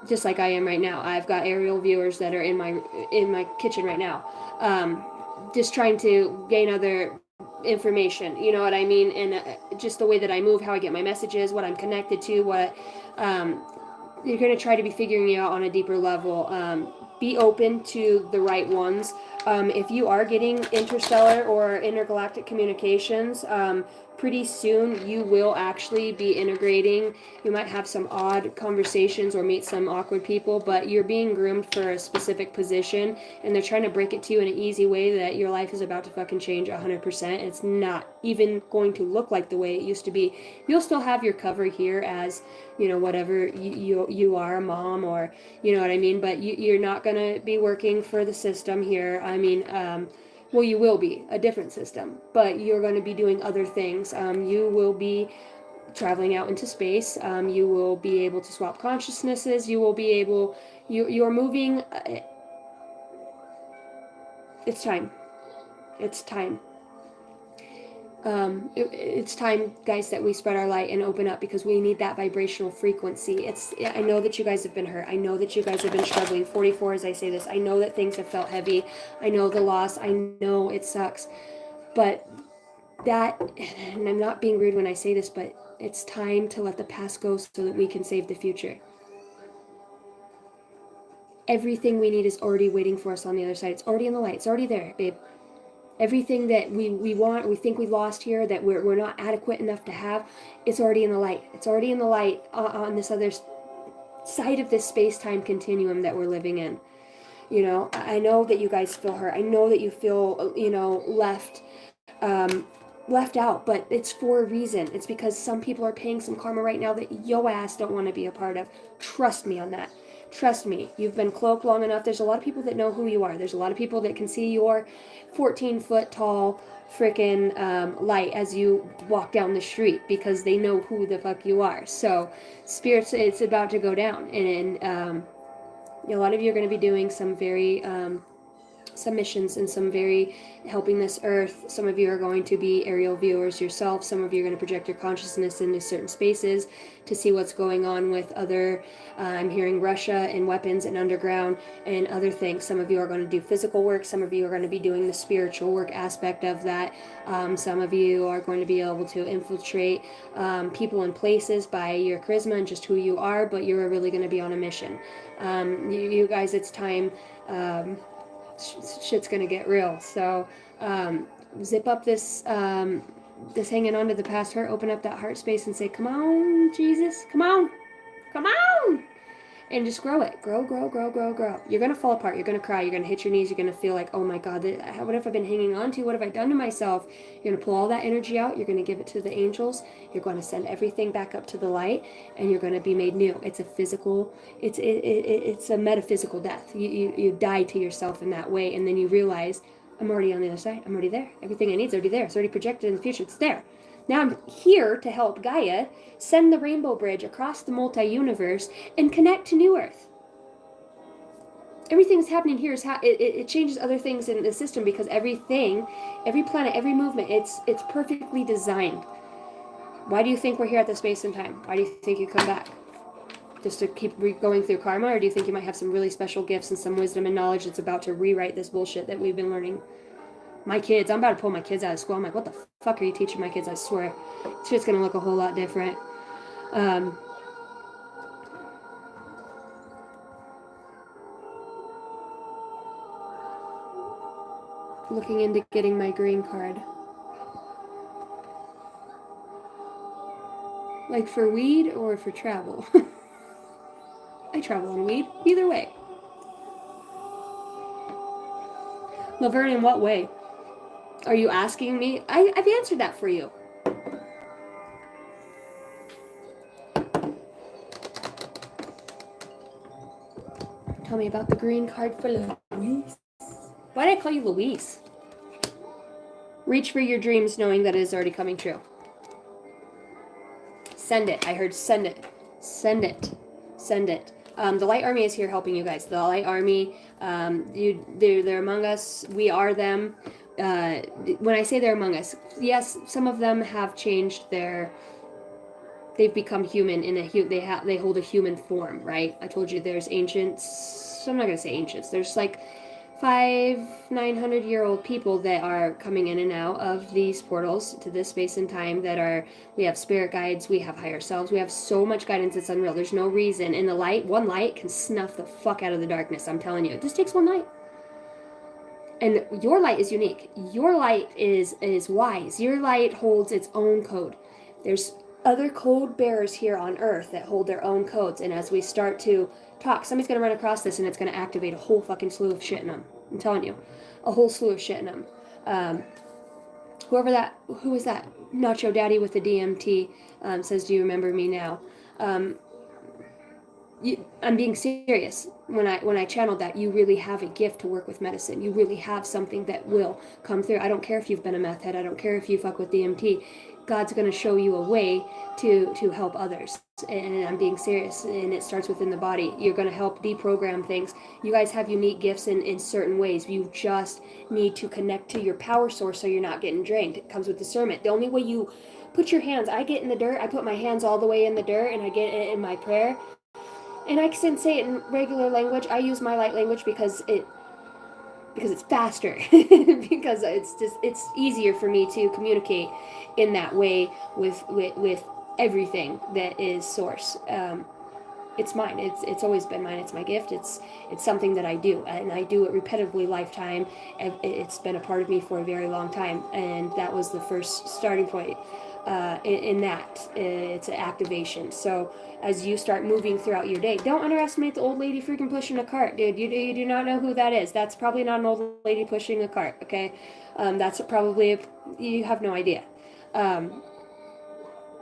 just like I am right now. I've got aerial viewers that are in my kitchen right now, just trying to gain other information, you know what I mean? And just the way that I move, how I get my messages, what I'm connected to, what you're going to try to be figuring out on a deeper level. Be open to the right ones. If you are getting interstellar or intergalactic communications, pretty soon you will actually be integrating. You might have some odd conversations or meet some awkward people, but you're being groomed for a specific position, and they're trying to break it to you in an easy way that your life is about to fucking change 100%. It's not even going to look like the way it used to be. You'll still have your cover here as, you know, whatever you are, a mom, or you know what I mean, but you're not going to be working for the system here. I mean, well, you will be a different system, but you're going to be doing other things. You will be traveling out into space. You will be able to swap consciousnesses. You will be able, you're moving. It's time. It's time. It's time, guys, that we spread our light and open up, because we need that vibrational frequency. I know that you guys have been hurt. I know that you guys have been struggling. 44 as I say this. I know that things have felt heavy. I know the loss. I know it sucks. But that, and I'm not being rude when I say this, but it's time to let the past go so that we can save the future. Everything we need is already waiting for us on the other side. It's already in the light. It's already there, babe. Everything that we want, we think we lost here, that we're not adequate enough to have, it's already in the light. It's already in the light on this other side of this space-time continuum that we're living in. You know, I know that you guys feel hurt. I know that you feel, you know, left out, but it's for a reason. It's because some people are paying some karma right now that yo ass don't want to be a part of. Trust me on that. Trust me, you've been cloaked long enough. There's a lot of people that know who you are. There's a lot of people that can see your 14-foot tall freaking light as you walk down the street, because they know who the fuck you are. So spirits, it's about to go down, and a lot of you are going to be doing some very some missions and some very helping this earth. Some of you are going to be aerial viewers yourself. Some of you are going to project your consciousness into certain spaces to see what's going on with other, I'm hearing Russia and weapons and underground and other things. Some of you are going to do physical work. Some of you are going to be doing the spiritual work aspect of that. Some of you are going to be able to infiltrate people and places by your charisma and just who you are, but you're really going to be on a mission. You guys, it's time. Shit's gonna get real. So zip up this this hanging on to the past hurt. Open up that heart space and say, come on, Jesus, come on, come on, and just grow it. Grow, grow, grow, grow, grow. You're gonna fall apart. You're gonna cry. You're gonna hit your knees. You're gonna feel like, oh my God, what have I been hanging on to? What have I done to myself? You're gonna pull all that energy out. You're gonna give it to the angels. You're going to send everything back up to the light, and you're gonna be made new. It's a physical. It's a metaphysical death. You die to yourself in that way, and then you realize, I'm already on the other side. I'm already there. Everything I need is already there. It's already projected in the future. It's there. Now I'm here to help Gaia send the rainbow bridge across the multi-universe and connect to New Earth. Everything that's happening here is it changes other things in the system, because everything, every planet, every movement, it's perfectly designed. Why do you think we're here at the space and time? Why do you think you come back? Just to keep going through karma? Or do you think you might have some really special gifts and some wisdom and knowledge that's about to rewrite this bullshit that we've been learning? My kids, I'm about to pull my kids out of school. I'm like, what the fuck are you teaching my kids? I swear. It's just going to look a whole lot different. Looking into getting my green card. Like for weed or for travel? I travel on weed. Either way. Laverne, in what way? Are you asking me? I've answered that for you. Tell me about the green card for Louise. Why did I call you Louise? Reach for your dreams knowing that it is already coming true. Send it. I heard send it. Send it. Send it. The Light Army is here helping you guys. The Light Army, they're among us. We are them. When I say they're among us, yes, some of them have changed they've become human in they hold a human form, right? I told you there's ancients. I'm not gonna say ancients. There's like 900-year-old people that are coming in and out of these portals to this space and time we have spirit guides, we have higher selves, we have so much guidance, it's unreal. There's no reason. In the light, one light can snuff the fuck out of the darkness, I'm telling you. It just takes one light. And your light is unique. Your light is wise. Your light holds its own code. There's other code bearers here on Earth that hold their own codes, and as we start to talk, somebody's going to run across this and it's going to activate a whole fucking slew of shit in them. I'm telling you. A whole slew of shit in them. Who was that? Nacho Daddy with the DMT says, do you remember me now? I'm being serious. When I channeled that, you really have a gift to work with medicine. You really have something that will come through. I don't care if you've been a meth head. I don't care if you fuck with DMT. God's going to show you a way to help others. And I'm being serious. And it starts within the body. You're going to help deprogram things. You guys have unique gifts in certain ways. You just need to connect to your power source so you're not getting drained. It comes with discernment. The only way you put your hands, I get in the dirt, I put my hands all the way in the dirt, and I get it in my prayer. And I can say it in regular language. I use my light language because it's faster. Because it's easier for me to communicate in that way with everything that is source. It's mine. It's always been mine. It's my gift. It's something that I do, and I do it repetitively, lifetime. It's been a part of me for a very long time, and that was the first starting point. In that, it's an activation. So as you start moving throughout your day, don't underestimate the old lady freaking pushing a cart, dude. You do not know who that is. That's probably not an old lady pushing a cart, okay? That's probably you have no idea.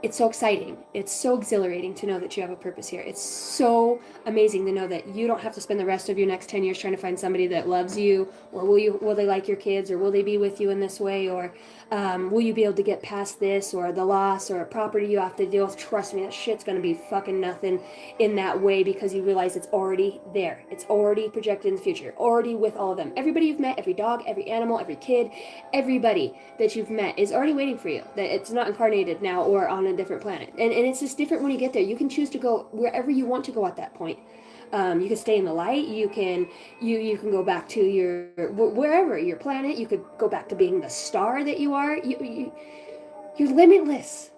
it's so exciting. It's so exhilarating to know that you have a purpose here. It's so amazing to know that you don't have to spend the rest of your next 10 years trying to find somebody that loves you, or will they like your kids, or will they be with you in this way, or will you be able to get past this, or the loss, or a property you have to deal with. Trust me, that shit's going to be fucking nothing in that way, because you realize it's already there. It's already projected in the future, already with all of them. Everybody you've met, every dog, every animal, every kid, everybody that you've met is already waiting for you. That it's not incarnated now or on a different planet. And it's just different when you get there. You can choose to go wherever you want to go at that point. You can stay in the light. You can go back to your wherever your planet. You could go back to being the star that you are. You're limitless.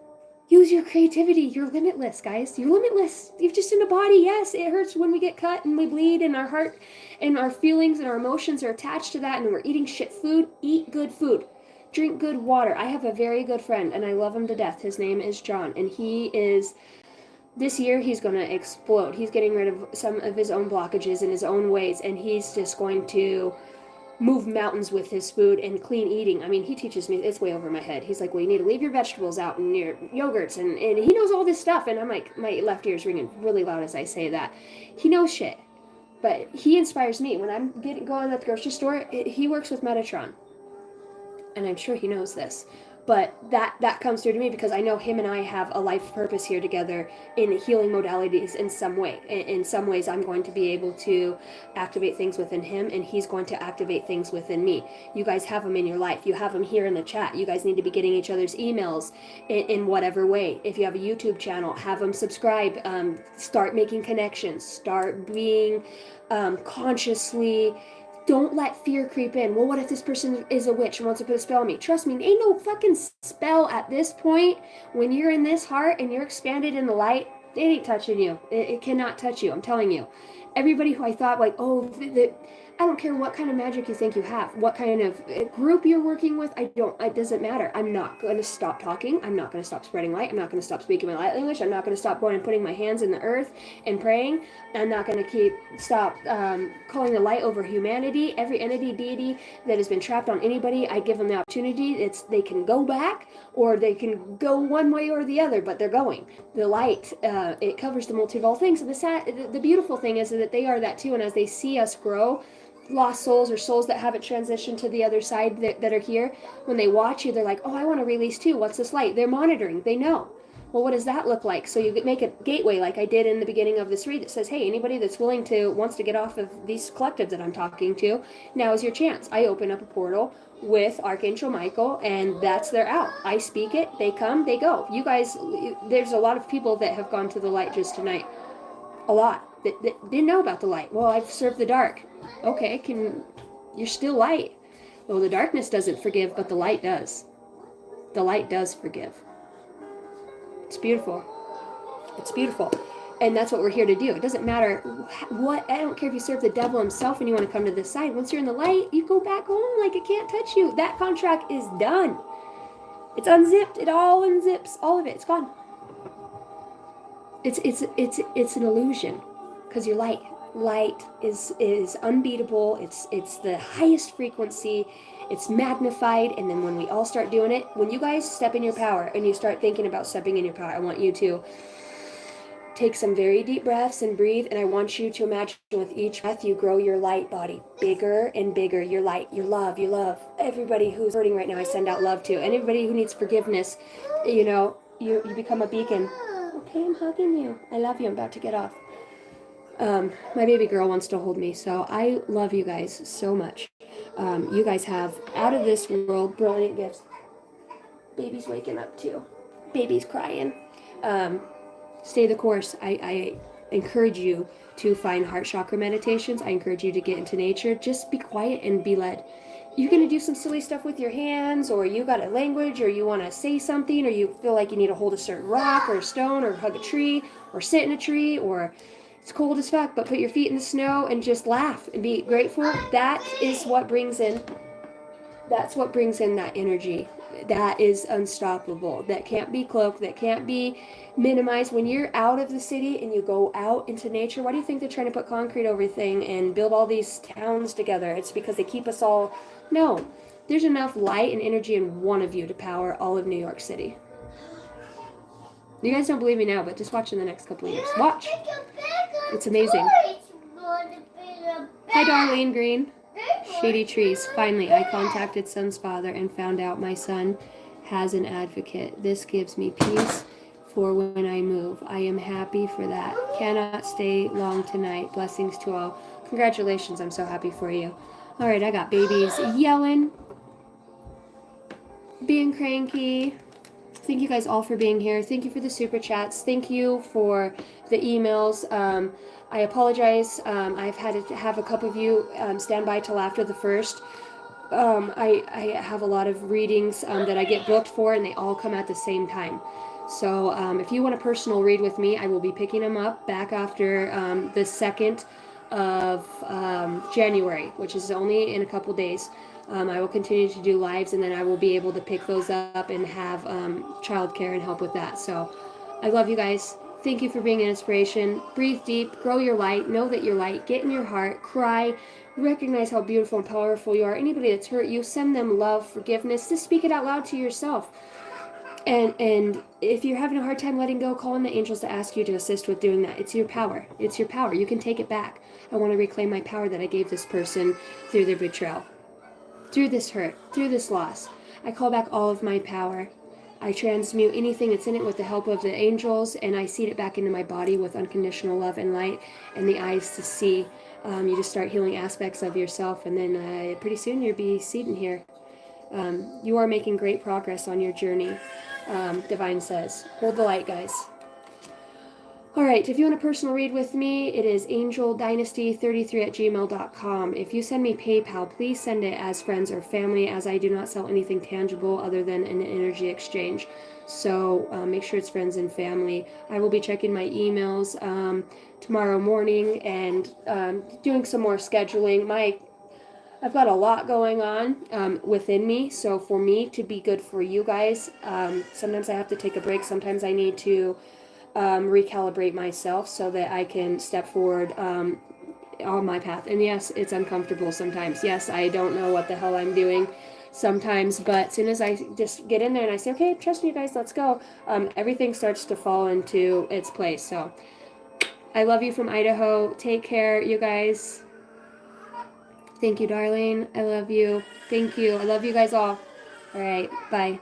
Use your creativity. You're limitless, guys. You're limitless. You're just in a body. Yes, it hurts when we get cut and we bleed, and our heart and our feelings and our emotions are attached to that, and we're eating shit food. Eat good food. Drink good water. I have a very good friend, and I love him to death. His name is John, and this year he's going to explode. He's getting rid of some of his own blockages in his own ways, and he's just going to move mountains with his food and clean eating. I mean, he teaches me, it's way over my head. He's like, well, you need to leave your vegetables out and your yogurts, and he knows all this stuff. And I'm like, my left ear's ringing really loud as I say that. He knows shit, but he inspires me. When I'm going at the grocery store, he works with Metatron, and I'm sure he knows this. But that comes through to me because I know him and I have a life purpose here together in healing modalities in some way. In some ways, I'm going to be able to activate things within him, and he's going to activate things within me. You guys have him in your life. You have him here in the chat. You guys need to be getting each other's emails in whatever way. If you have a YouTube channel, have them subscribe. Start making connections. Start being consciously. Don't let fear creep in. Well, what if this person is a witch and wants to put a spell on me? Trust me, ain't no fucking spell at this point. When you're in this heart and you're expanded in the light, it ain't touching you. It cannot touch you. I'm telling you. Everybody who I thought like, oh, I don't care what kind of magic you think you have, what kind of group you're working with. It doesn't matter. I'm not going to stop talking. I'm not going to stop spreading light. I'm not going to stop speaking my light language. I'm not going to stop going and putting my hands in the earth and praying. I'm not going to stop calling the light over humanity. Every entity, deity that has been trapped on anybody, I give them the opportunity. They can go back, or they can go one way or the other, but they're going. The light, it covers the multitude of all things. The beautiful thing is that they are that too, and as they see us grow, lost souls or souls that haven't transitioned to the other side that are here, when they watch you, they're like, oh, I want to release too. What's this light? They're monitoring. They know. Well, what does that look like? So you make a gateway like I did in the beginning of this read that says, hey, anybody that's wants to get off of these collectives that I'm talking to, now is your chance. I open up a portal with Archangel Michael, and that's their out. I speak it, they come, they go. You guys, there's a lot of people that have gone to the light just tonight. A lot that didn't know about the light. Well, I've served the dark. Okay, you're still light. Well, the darkness doesn't forgive, but the light does. The light does forgive. It's beautiful. It's beautiful. And that's what we're here to do. It doesn't matter what, I don't care if you serve the devil himself and you want to come to this side. Once you're in the light, you go back home like it can't touch you. That contract is done. It's unzipped. It all unzips. All of it. It's gone. It's an illusion because you're light. Light is unbeatable. It's the highest frequency. It's magnified. And then when we all start doing it, when you guys step in your power and you start thinking about stepping in your power, I want you to take some very deep breaths and breathe. And I want you to imagine with each breath, you grow your light body bigger and bigger. Your light, your love, you love. Everybody who's hurting right now, I send out love to. And everybody who needs forgiveness, you become a beacon. Okay, I'm hugging you. I love you. I'm about to get off. My baby girl wants to hold me, so I love you guys so much. You guys have out of this world brilliant gifts. Baby's waking up too. Baby's crying. Stay the course. I encourage you to find heart chakra meditations. I encourage you to get into nature. Just be quiet and be led. You're going to do some silly stuff with your hands, or you got a language, or you want to say something, or you feel like you need to hold a certain rock or a stone, or hug a tree, or sit in a tree, or it's cold as fuck, but put your feet in the snow and just laugh and be grateful. That's what brings in that energy. That is unstoppable. That can't be cloaked. That can't be minimized. When you're out of the city and you go out into nature, why do you think they're trying to put concrete over everything and build all these towns together? It's because they keep us all. No, there's enough light and energy in one of you to power all of New York City. You guys don't believe me now, but just watch in the next couple of years. Watch. It's amazing. Hi, Darlene Green. Shady Trees. Finally, I contacted son's father and found out my son has an advocate. This gives me peace for when I move. I am happy for that. Cannot stay long tonight. Blessings to all. Congratulations. I'm so happy for you. All right, I got babies yelling, being cranky. Thank you guys all for being here. Thank you for the super chats. Thank you for the emails. I apologize. I've had to have a couple of you stand by till after the first. I have a lot of readings that I get booked for, and they all come at the same time. So if you want a personal read with me, I will be picking them up back after the 2nd of January, which is only in a couple days. I will continue to do lives, and then I will be able to pick those up and have childcare and help with that. So I love you guys. Thank you for being an inspiration. Breathe deep, grow your light, know that you're light, get in your heart, cry, recognize how beautiful and powerful you are. Anybody that's hurt you, send them love, forgiveness. Just speak it out loud to yourself. And if you're having a hard time letting go, call on the angels to ask you to assist with doing that. It's your power. It's your power. You can take it back. I want to reclaim my power that I gave this person through their betrayal, through this hurt, through this loss. I call back all of my power. I transmute anything that's in it with the help of the angels, and I seed it back into my body with unconditional love and light and the eyes to see. You just start healing aspects of yourself, and then pretty soon you'll be seated here. You are making great progress on your journey, Divine says. Hold the light, guys. All right, if you want a personal read with me, it is angeldynasty33@gmail.com. If you send me PayPal, please send it as friends or family, as I do not sell anything tangible other than an energy exchange. So make sure it's friends and family. I will be checking my emails tomorrow morning and doing some more scheduling. I've got a lot going on within me, so for me to be good for you guys, sometimes I have to take a break. Sometimes I need to recalibrate myself so that I can step forward on my path. And yes, it's uncomfortable sometimes. Yes, I don't know what the hell I'm doing sometimes, but as soon as I just get in there and I say, okay, trust me, you guys, let's go, everything starts to fall into its place. So I love you from Idaho. Take care, you guys. Thank you, darling. I love you. Thank you. I love you guys all. All right. Bye.